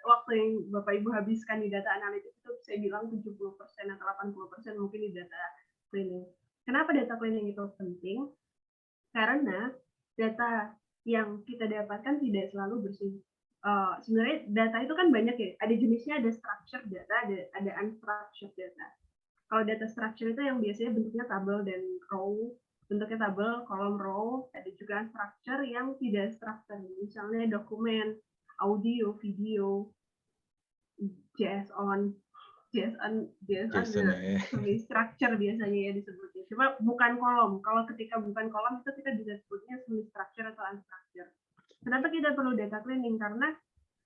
waktu yang Bapak Ibu habiskan di data analitik itu saya bilang 70% atau 80% mungkin di data cleaning. Kenapa data cleaning itu penting? Karena data yang kita dapatkan tidak selalu bersih. Sebenarnya data itu kan banyak ya. Ada jenisnya, ada structured data, ada unstructured data. Kalau data structure itu yang biasanya bentuknya tabel dan row, bentuknya tabel, kolom, row. Ada juga structure yang tidak structure, misalnya dokumen, audio, video, JSON semi structure biasanya ya disebutnya. Cuma bukan kolom. Kalau ketika bukan kolom itu kita bisa sebutnya semi structure atau unstructure. Kenapa kita perlu data cleaning? Karena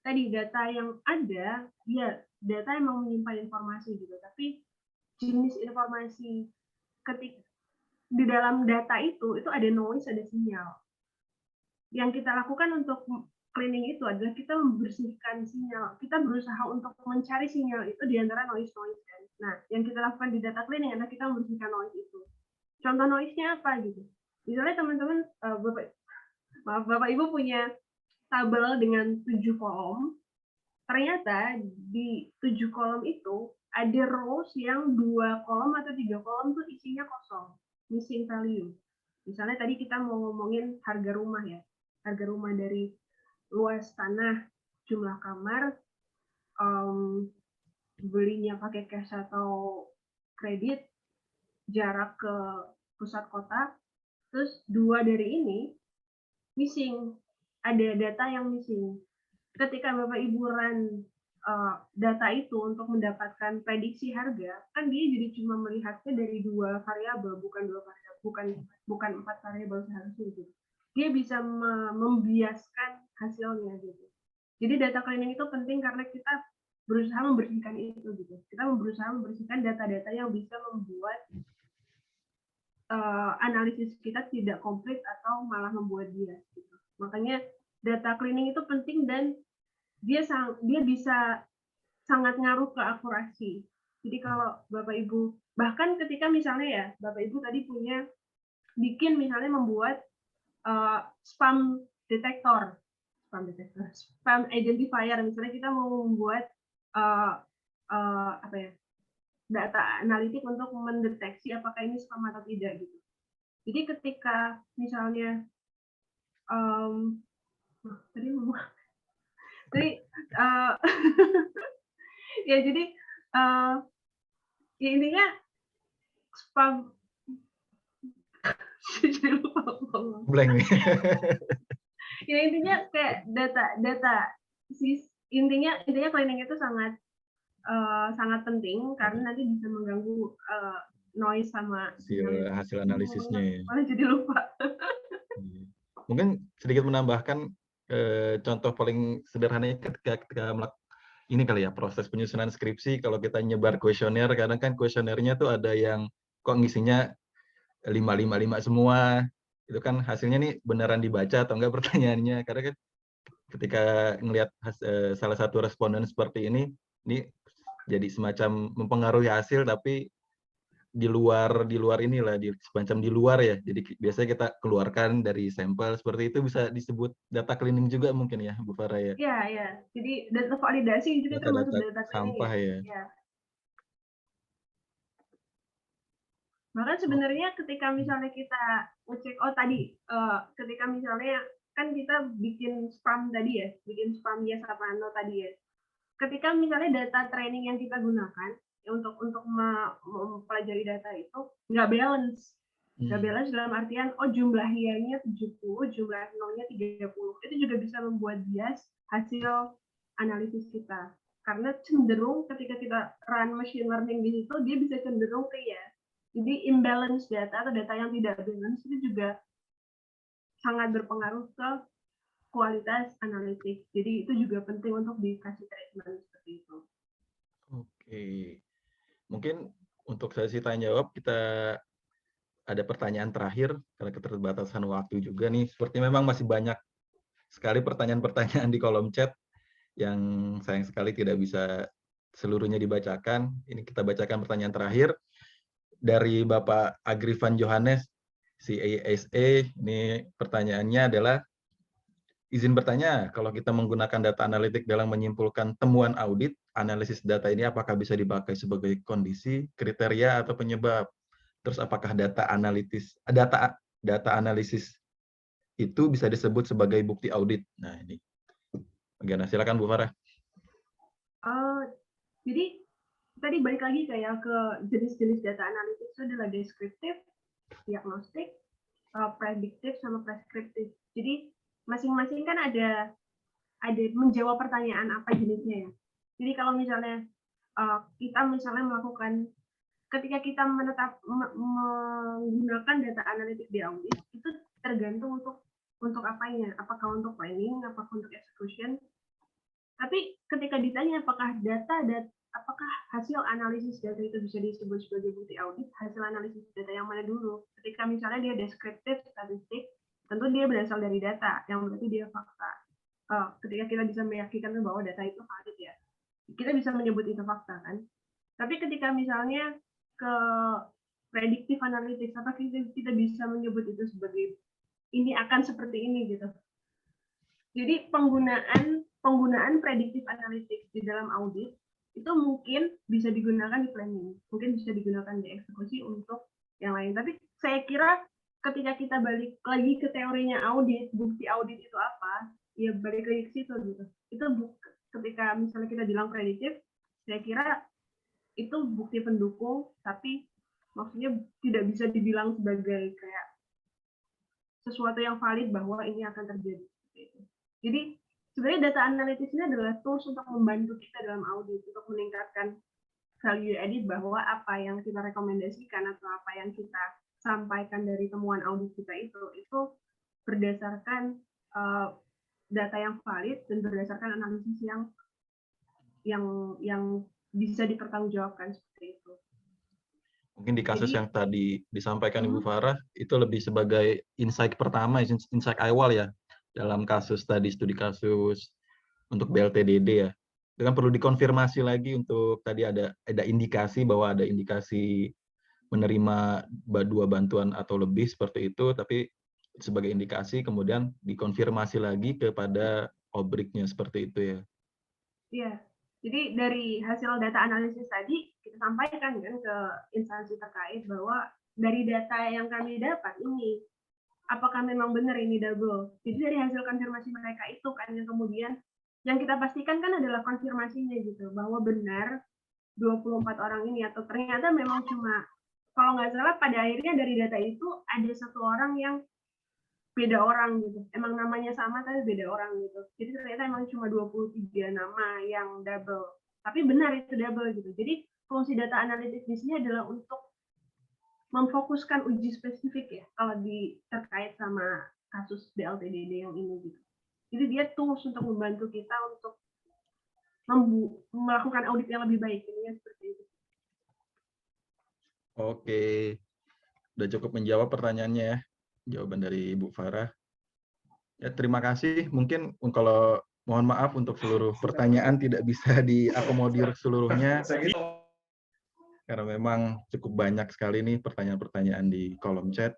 tadi data yang ada, ya data emang menyimpan informasi gitu, tapi jenis informasi ketika di dalam data itu ada noise, ada sinyal. Yang kita lakukan untuk cleaning itu adalah kita membersihkan sinyal. Kita berusaha untuk mencari sinyal itu di antara noise-noise. Nah, yang kita lakukan di data cleaning adalah kita membersihkan noise itu. Contoh noise-nya apa gitu? Misalnya teman-teman, Bapak Ibu punya tabel dengan 7 kolom. Ternyata di 7 kolom itu ada rows yang 2 kolom atau 3 kolom tuh isinya kosong, missing value. Misalnya tadi kita mau ngomongin harga rumah ya. Harga rumah dari luas tanah, jumlah kamar, belinya pakai cash atau kredit, jarak ke pusat kota, terus 2 dari ini missing, ada data yang missing. Ketika Bapak Ibu run data itu untuk mendapatkan prediksi harga, kan dia jadi cuma melihatnya dari 2 variabel, bukan 2 variabel, bukan 4 variabel seharusnya gitu. Dia bisa membiaskan hasilnya gitu. Jadi data cleaning itu penting karena kita berusaha membersihkan itu gitu. Kita berusaha membersihkan data-data yang bisa membuat analisis kita tidak komplit atau malah membuat bias gitu. Makanya data cleaning itu penting dan dia bisa sangat ngaruh ke akurasi. Jadi kalau Bapak Ibu, bahkan ketika misalnya ya Bapak Ibu tadi bikin misalnya membuat spam detector, spam identifier, misalnya kita mau membuat data analitik untuk mendeteksi apakah ini spam atau tidak gitu. Jadi ketika misalnya ya jadi Ya, intinya spam jadi lupa ngomong. Blank nih. Ya intinya kayak data intinya cleaning itu sangat sangat penting karena nanti bisa mengganggu noise sama hasil analisisnya ya. malah jadi lupa. Mungkin sedikit menambahkan contoh paling sederhananya ketika ini kali ya, proses penyusunan skripsi. Kalau kita nyebar kuesioner, kadang kan kuesionernya tuh ada yang kok ngisinya 555 semua, itu kan hasilnya nih beneran dibaca atau enggak pertanyaannya. Karena kan ketika ngelihat salah satu responden seperti ini jadi semacam mempengaruhi hasil, tapi di luar inilah, semacam di luar ya. Jadi biasanya kita keluarkan dari sampel seperti itu, bisa disebut data cleaning juga mungkin ya, Bu Farah ya. Iya, iya. Jadi data validasi juga termasuk data cleaning sampah ya. ya. Bahkan sebenarnya ketika misalnya kita ngecek, ketika misalnya kan kita bikin spam tadi ya, bikin spam yes apa no tadi ya. Ketika misalnya data training yang kita gunakan untuk mempelajari data itu nggak balance. Nggak balance dalam artian, jumlah iya-nya 70, jumlah no-nya 30. Itu juga bisa membuat bias hasil analisis kita. Karena cenderung ketika kita run machine learning di situ, dia bisa cenderung ke yes. Jadi imbalance data atau data yang tidak balance itu juga sangat berpengaruh ke kualitas analitik. Jadi itu juga penting untuk dikasih treatment seperti itu. Oke. Mungkin untuk sesi tanya jawab kita ada pertanyaan terakhir karena keterbatasan waktu juga nih. Seperti memang masih banyak sekali pertanyaan-pertanyaan di kolom chat yang sayang sekali tidak bisa seluruhnya dibacakan. Ini kita bacakan pertanyaan terakhir dari Bapak Agrifan Johannes, CASA. Ini pertanyaannya adalah, izin bertanya, kalau kita menggunakan data analitik dalam menyimpulkan temuan audit, analisis data ini apakah bisa dipakai sebagai kondisi, kriteria, atau penyebab? Terus apakah data analisis itu bisa disebut sebagai bukti audit? Nah ini, bagaimana? Silakan Bu Farah. Jadi tadi balik lagi kayak ke jenis-jenis data analitik itu adalah deskriptif, diagnostik, prediktif, sama preskriptif. Jadi masing-masing kan ada menjawab pertanyaan apa jenisnya ya. Jadi kalau misalnya kita melakukan, ketika kita menggunakan data analitik di audit, itu tergantung untuk apanya, apakah untuk planning, apakah untuk execution. Tapi ketika ditanya apakah apakah hasil analisis data itu bisa disebut sebagai bukti audit, hasil analisis data yang mana dulu? Ketika misalnya dia deskriptif, statistik, tentu dia berasal dari data, yang berarti dia fakta. Ketika kita bisa meyakinkan bahwa data itu valid ya, kita bisa menyebut itu fakta kan. Tapi ketika misalnya ke predictive analytics, apakah kita bisa menyebut itu sebagai ini akan seperti ini gitu. Jadi penggunaan predictive analytics di dalam audit itu mungkin bisa digunakan di planning, mungkin bisa digunakan di eksekusi untuk yang lain. Tapi saya kira ketika kita balik lagi ke teorinya audit, bukti audit itu apa? Ya balik lagi ke situ gitu. Itu ketika misalnya kita bilang prediktif, saya kira itu bukti pendukung, tapi maksudnya tidak bisa dibilang sebagai kayak sesuatu yang valid bahwa ini akan terjadi. Jadi sebenarnya data analitis ini adalah tools untuk membantu kita dalam audit, untuk meningkatkan value added bahwa apa yang kita rekomendasikan atau apa yang kita sampaikan dari temuan audit kita itu berdasarkan data yang valid dan berdasarkan analisis yang bisa dipertanggungjawabkan seperti itu. Mungkin di kasus yang tadi disampaikan Ibu Farah, itu lebih sebagai insight pertama, insight awal ya, dalam kasus tadi, studi kasus untuk BLTDD ya. Itu kan perlu dikonfirmasi lagi untuk tadi ada indikasi bahwa ada indikasi menerima 2 bantuan atau lebih seperti itu, tapi sebagai indikasi kemudian dikonfirmasi lagi kepada obriknya seperti itu ya. Iya. Jadi dari hasil data analisis tadi kita sampaikan kan ke instansi terkait bahwa dari data yang kami dapat ini apakah memang benar ini double. Jadi dari hasil konfirmasi mereka itu kan yang kemudian yang kita pastikan kan adalah konfirmasinya gitu bahwa benar 24 orang ini, atau ternyata memang cuma, kalau nggak salah pada akhirnya dari data itu ada satu orang yang beda orang gitu. Emang namanya sama tapi beda orang gitu. Jadi ternyata emang cuma 23 nama yang double. Tapi benar itu double gitu. Jadi fungsi data analitik di sini adalah untuk memfokuskan uji spesifik ya, kalau terkait sama kasus DLTDD yang ini gitu. Jadi dia tools untuk membantu kita untuk melakukan audit yang lebih baik. Ini seperti itu. Oke, udah cukup menjawab pertanyaannya ya, jawaban dari Ibu Farah. Ya, terima kasih. Mungkin kalau mohon maaf untuk seluruh pertanyaan tidak bisa diakomodir seluruhnya, karena memang cukup banyak sekali nih pertanyaan-pertanyaan di kolom chat.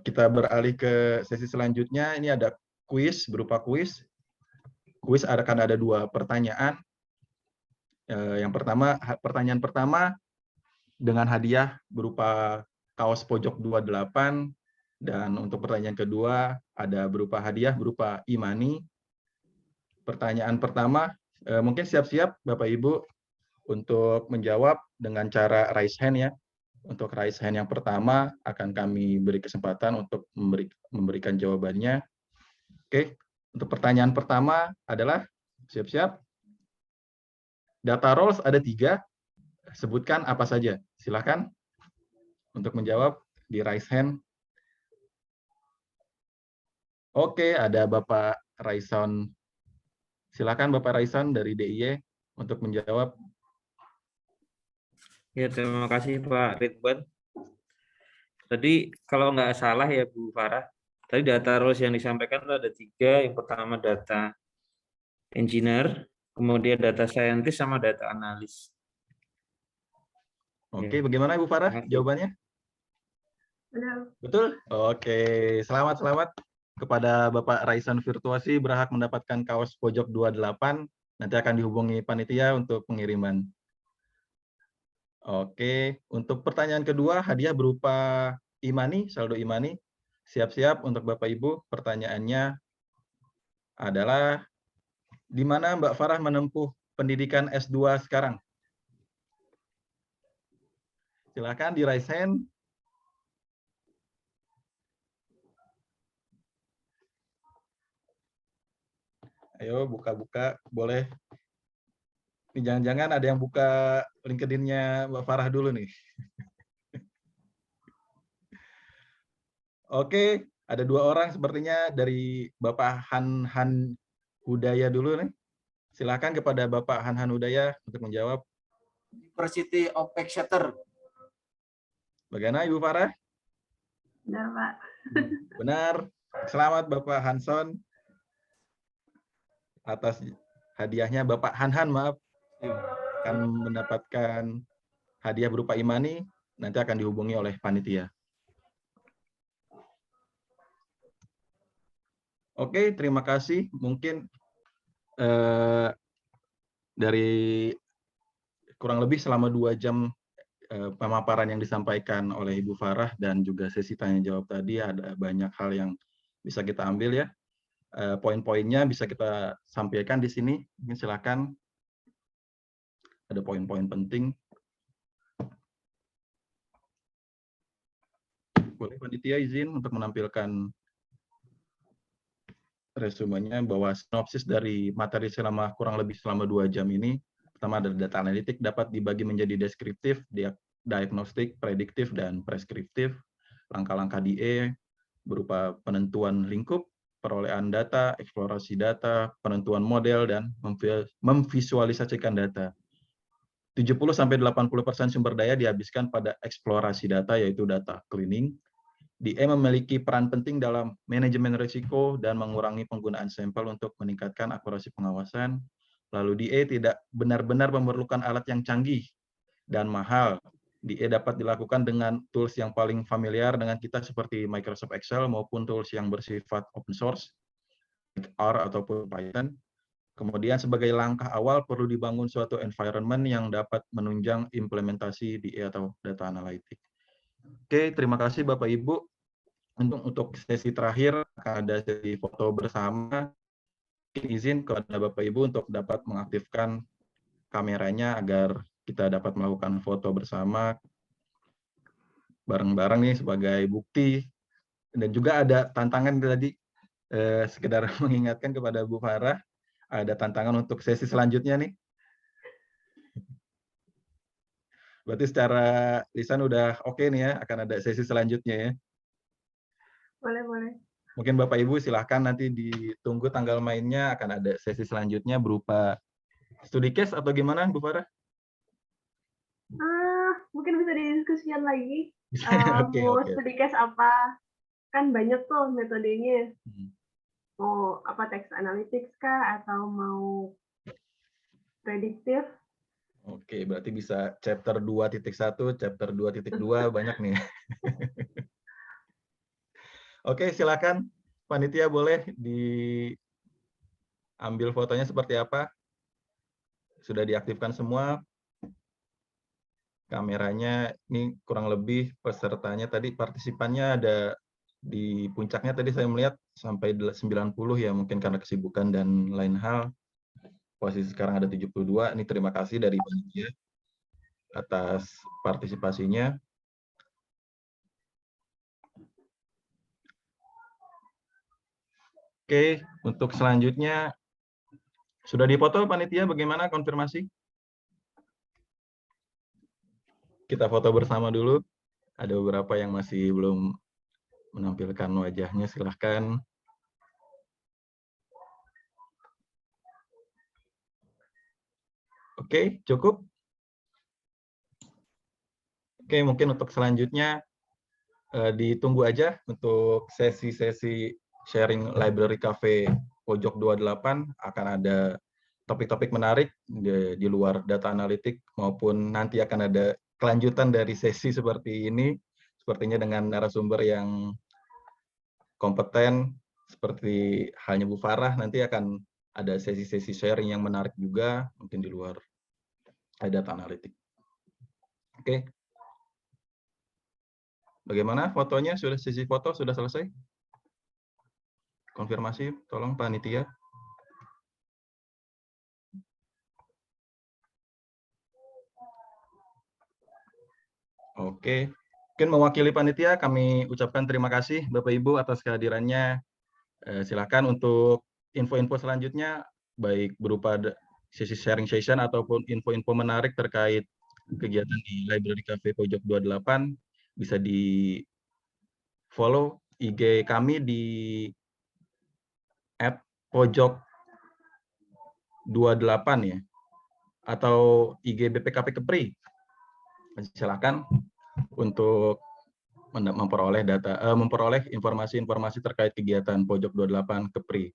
Kita beralih ke sesi selanjutnya. Ini ada kuis, berupa kuis. Kuis akan ada 2 pertanyaan. Yang pertama, pertanyaan pertama dengan hadiah berupa kaos pojok 28, dan untuk pertanyaan kedua ada berupa hadiah berupa e-money. Pertanyaan pertama, mungkin siap-siap Bapak Ibu untuk menjawab dengan cara raise hand ya. Untuk raise hand yang pertama akan kami beri kesempatan untuk memberikan jawabannya. Oke, untuk pertanyaan pertama adalah, siap-siap. Data roles ada 3, sebutkan apa saja. Silakan untuk menjawab di raise hand. Oke, ada Bapak Raison. Silakan Bapak Raison dari DIY untuk menjawab. Ya, terima kasih Pak Ridwan. Tadi kalau nggak salah ya Bu Farah, tadi data roles yang disampaikan itu ada 3. Yang pertama data engineer, kemudian data scientist, sama data analis. Oke, bagaimana Ibu Farah jawabannya? Benar. Betul? Oke, selamat kepada Bapak Raison Virtuosi, berhak mendapatkan kaos pojok 28. Nanti akan dihubungi panitia untuk pengiriman. Oke, untuk pertanyaan kedua, hadiah berupa e-money, saldo e-money. Siap-siap untuk Bapak Ibu, pertanyaannya adalah, di mana Mbak Farah menempuh pendidikan S2 sekarang? Silakan di raise hand. Ayo buka-buka, boleh. Ini jangan-jangan ada yang buka LinkedIn-nya Mbak Farah dulu nih. Oke, ada 2 orang sepertinya, dari Bapak Han Hudaya dulu nih. Silakan kepada Bapak Han Hudaya untuk menjawab. University of Exeter. Bagaimana Ibu Farah? Benar, Pak. Benar. Selamat Bapak Hanson atas hadiahnya. Bapak Han, maaf, akan mendapatkan hadiah berupa e-money, nanti akan dihubungi oleh panitia. Oke, terima kasih. Mungkin dari kurang lebih selama 2 jam pemaparan yang disampaikan oleh Ibu Farah dan juga sesi tanya jawab tadi, ada banyak hal yang bisa kita ambil ya. Poin-poinnya bisa kita sampaikan di sini. Mungkin silakan. Ada poin-poin penting. Boleh panitia izin untuk menampilkan resumenya, bahwa sinopsis dari materi selama kurang lebih selama 2 jam ini. Pertama adalah data analitik dapat dibagi menjadi deskriptif, diagnostik, prediktif, dan preskriptif. Langkah-langkah DE berupa penentuan lingkup, perolehan data, eksplorasi data, penentuan model, dan memvisualisasikan data. 70-80% sumber daya dihabiskan pada eksplorasi data, yaitu data cleaning. DE memiliki peran penting dalam manajemen risiko dan mengurangi penggunaan sampel untuk meningkatkan akurasi pengawasan. Lalu DE tidak benar-benar memerlukan alat yang canggih dan mahal. DE dapat dilakukan dengan tools yang paling familiar dengan kita seperti Microsoft Excel maupun tools yang bersifat open source, R ataupun Python. Kemudian sebagai langkah awal perlu dibangun suatu environment yang dapat menunjang implementasi DE atau data analitik. Oke, terima kasih Bapak Ibu. Untuk sesi terakhir akan ada sesi foto bersama. Izin kepada Bapak Ibu untuk dapat mengaktifkan kameranya agar kita dapat melakukan foto bersama bareng-bareng nih sebagai bukti. Dan juga ada tantangan tadi, sekedar mengingatkan kepada Bu Farah, ada tantangan untuk sesi selanjutnya nih. Berarti secara lisan udah oke nih ya, akan ada sesi selanjutnya ya. Boleh. Mungkin Bapak Ibu silahkan nanti ditunggu tanggal mainnya, akan ada sesi selanjutnya berupa studi case atau gimana Bu Farah? Mungkin bisa didiskusikan lagi. Oke. Studi case apa? Kan banyak tuh metodenya. Mau apa, text analytics kah atau mau prediktif? Oke, berarti bisa chapter 2.1, chapter 2.2, banyak nih. Oke, silakan panitia boleh diambil fotonya seperti apa. Sudah diaktifkan semua. Kameranya ini kurang lebih pesertanya tadi, partisipannya ada di puncaknya tadi saya melihat sampai 90 ya, mungkin karena kesibukan dan lain hal. Posisi sekarang ada 72. Ini terima kasih dari panitia atas partisipasinya. Oke, untuk selanjutnya sudah dipoto panitia, bagaimana konfirmasi? Kita foto bersama dulu. Ada beberapa yang masih belum menampilkan wajahnya, silahkan. Oke, cukup. Oke, mungkin untuk selanjutnya ditunggu aja untuk sesi-sesi sharing library cafe pojok 28, akan ada topik-topik menarik di luar data analitik, maupun nanti akan ada kelanjutan dari sesi seperti ini, sepertinya dengan narasumber yang kompeten, seperti halnya Bu Farah, nanti akan ada sesi-sesi sharing yang menarik juga, mungkin di luar data analitik. Oke. Bagaimana fotonya? Sudah, sesi foto sudah selesai? Konfirmasi, tolong panitia. Oke, mungkin mewakili panitia kami ucapkan terima kasih Bapak Ibu atas kehadirannya. Silakan untuk info-info selanjutnya, baik berupa sesi sharing session ataupun info-info menarik terkait kegiatan di Library Cafe Pojok 28, bisa di follow IG kami di @pojok28 ya, atau IG BPKP Kepri. Silakan untuk memperoleh informasi-informasi terkait kegiatan Pojok 28 Kepri.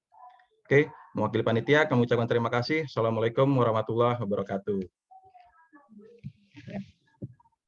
Oke, mewakili panitia kami ucapkan terima kasih. Assalamualaikum warahmatullahi wabarakatuh.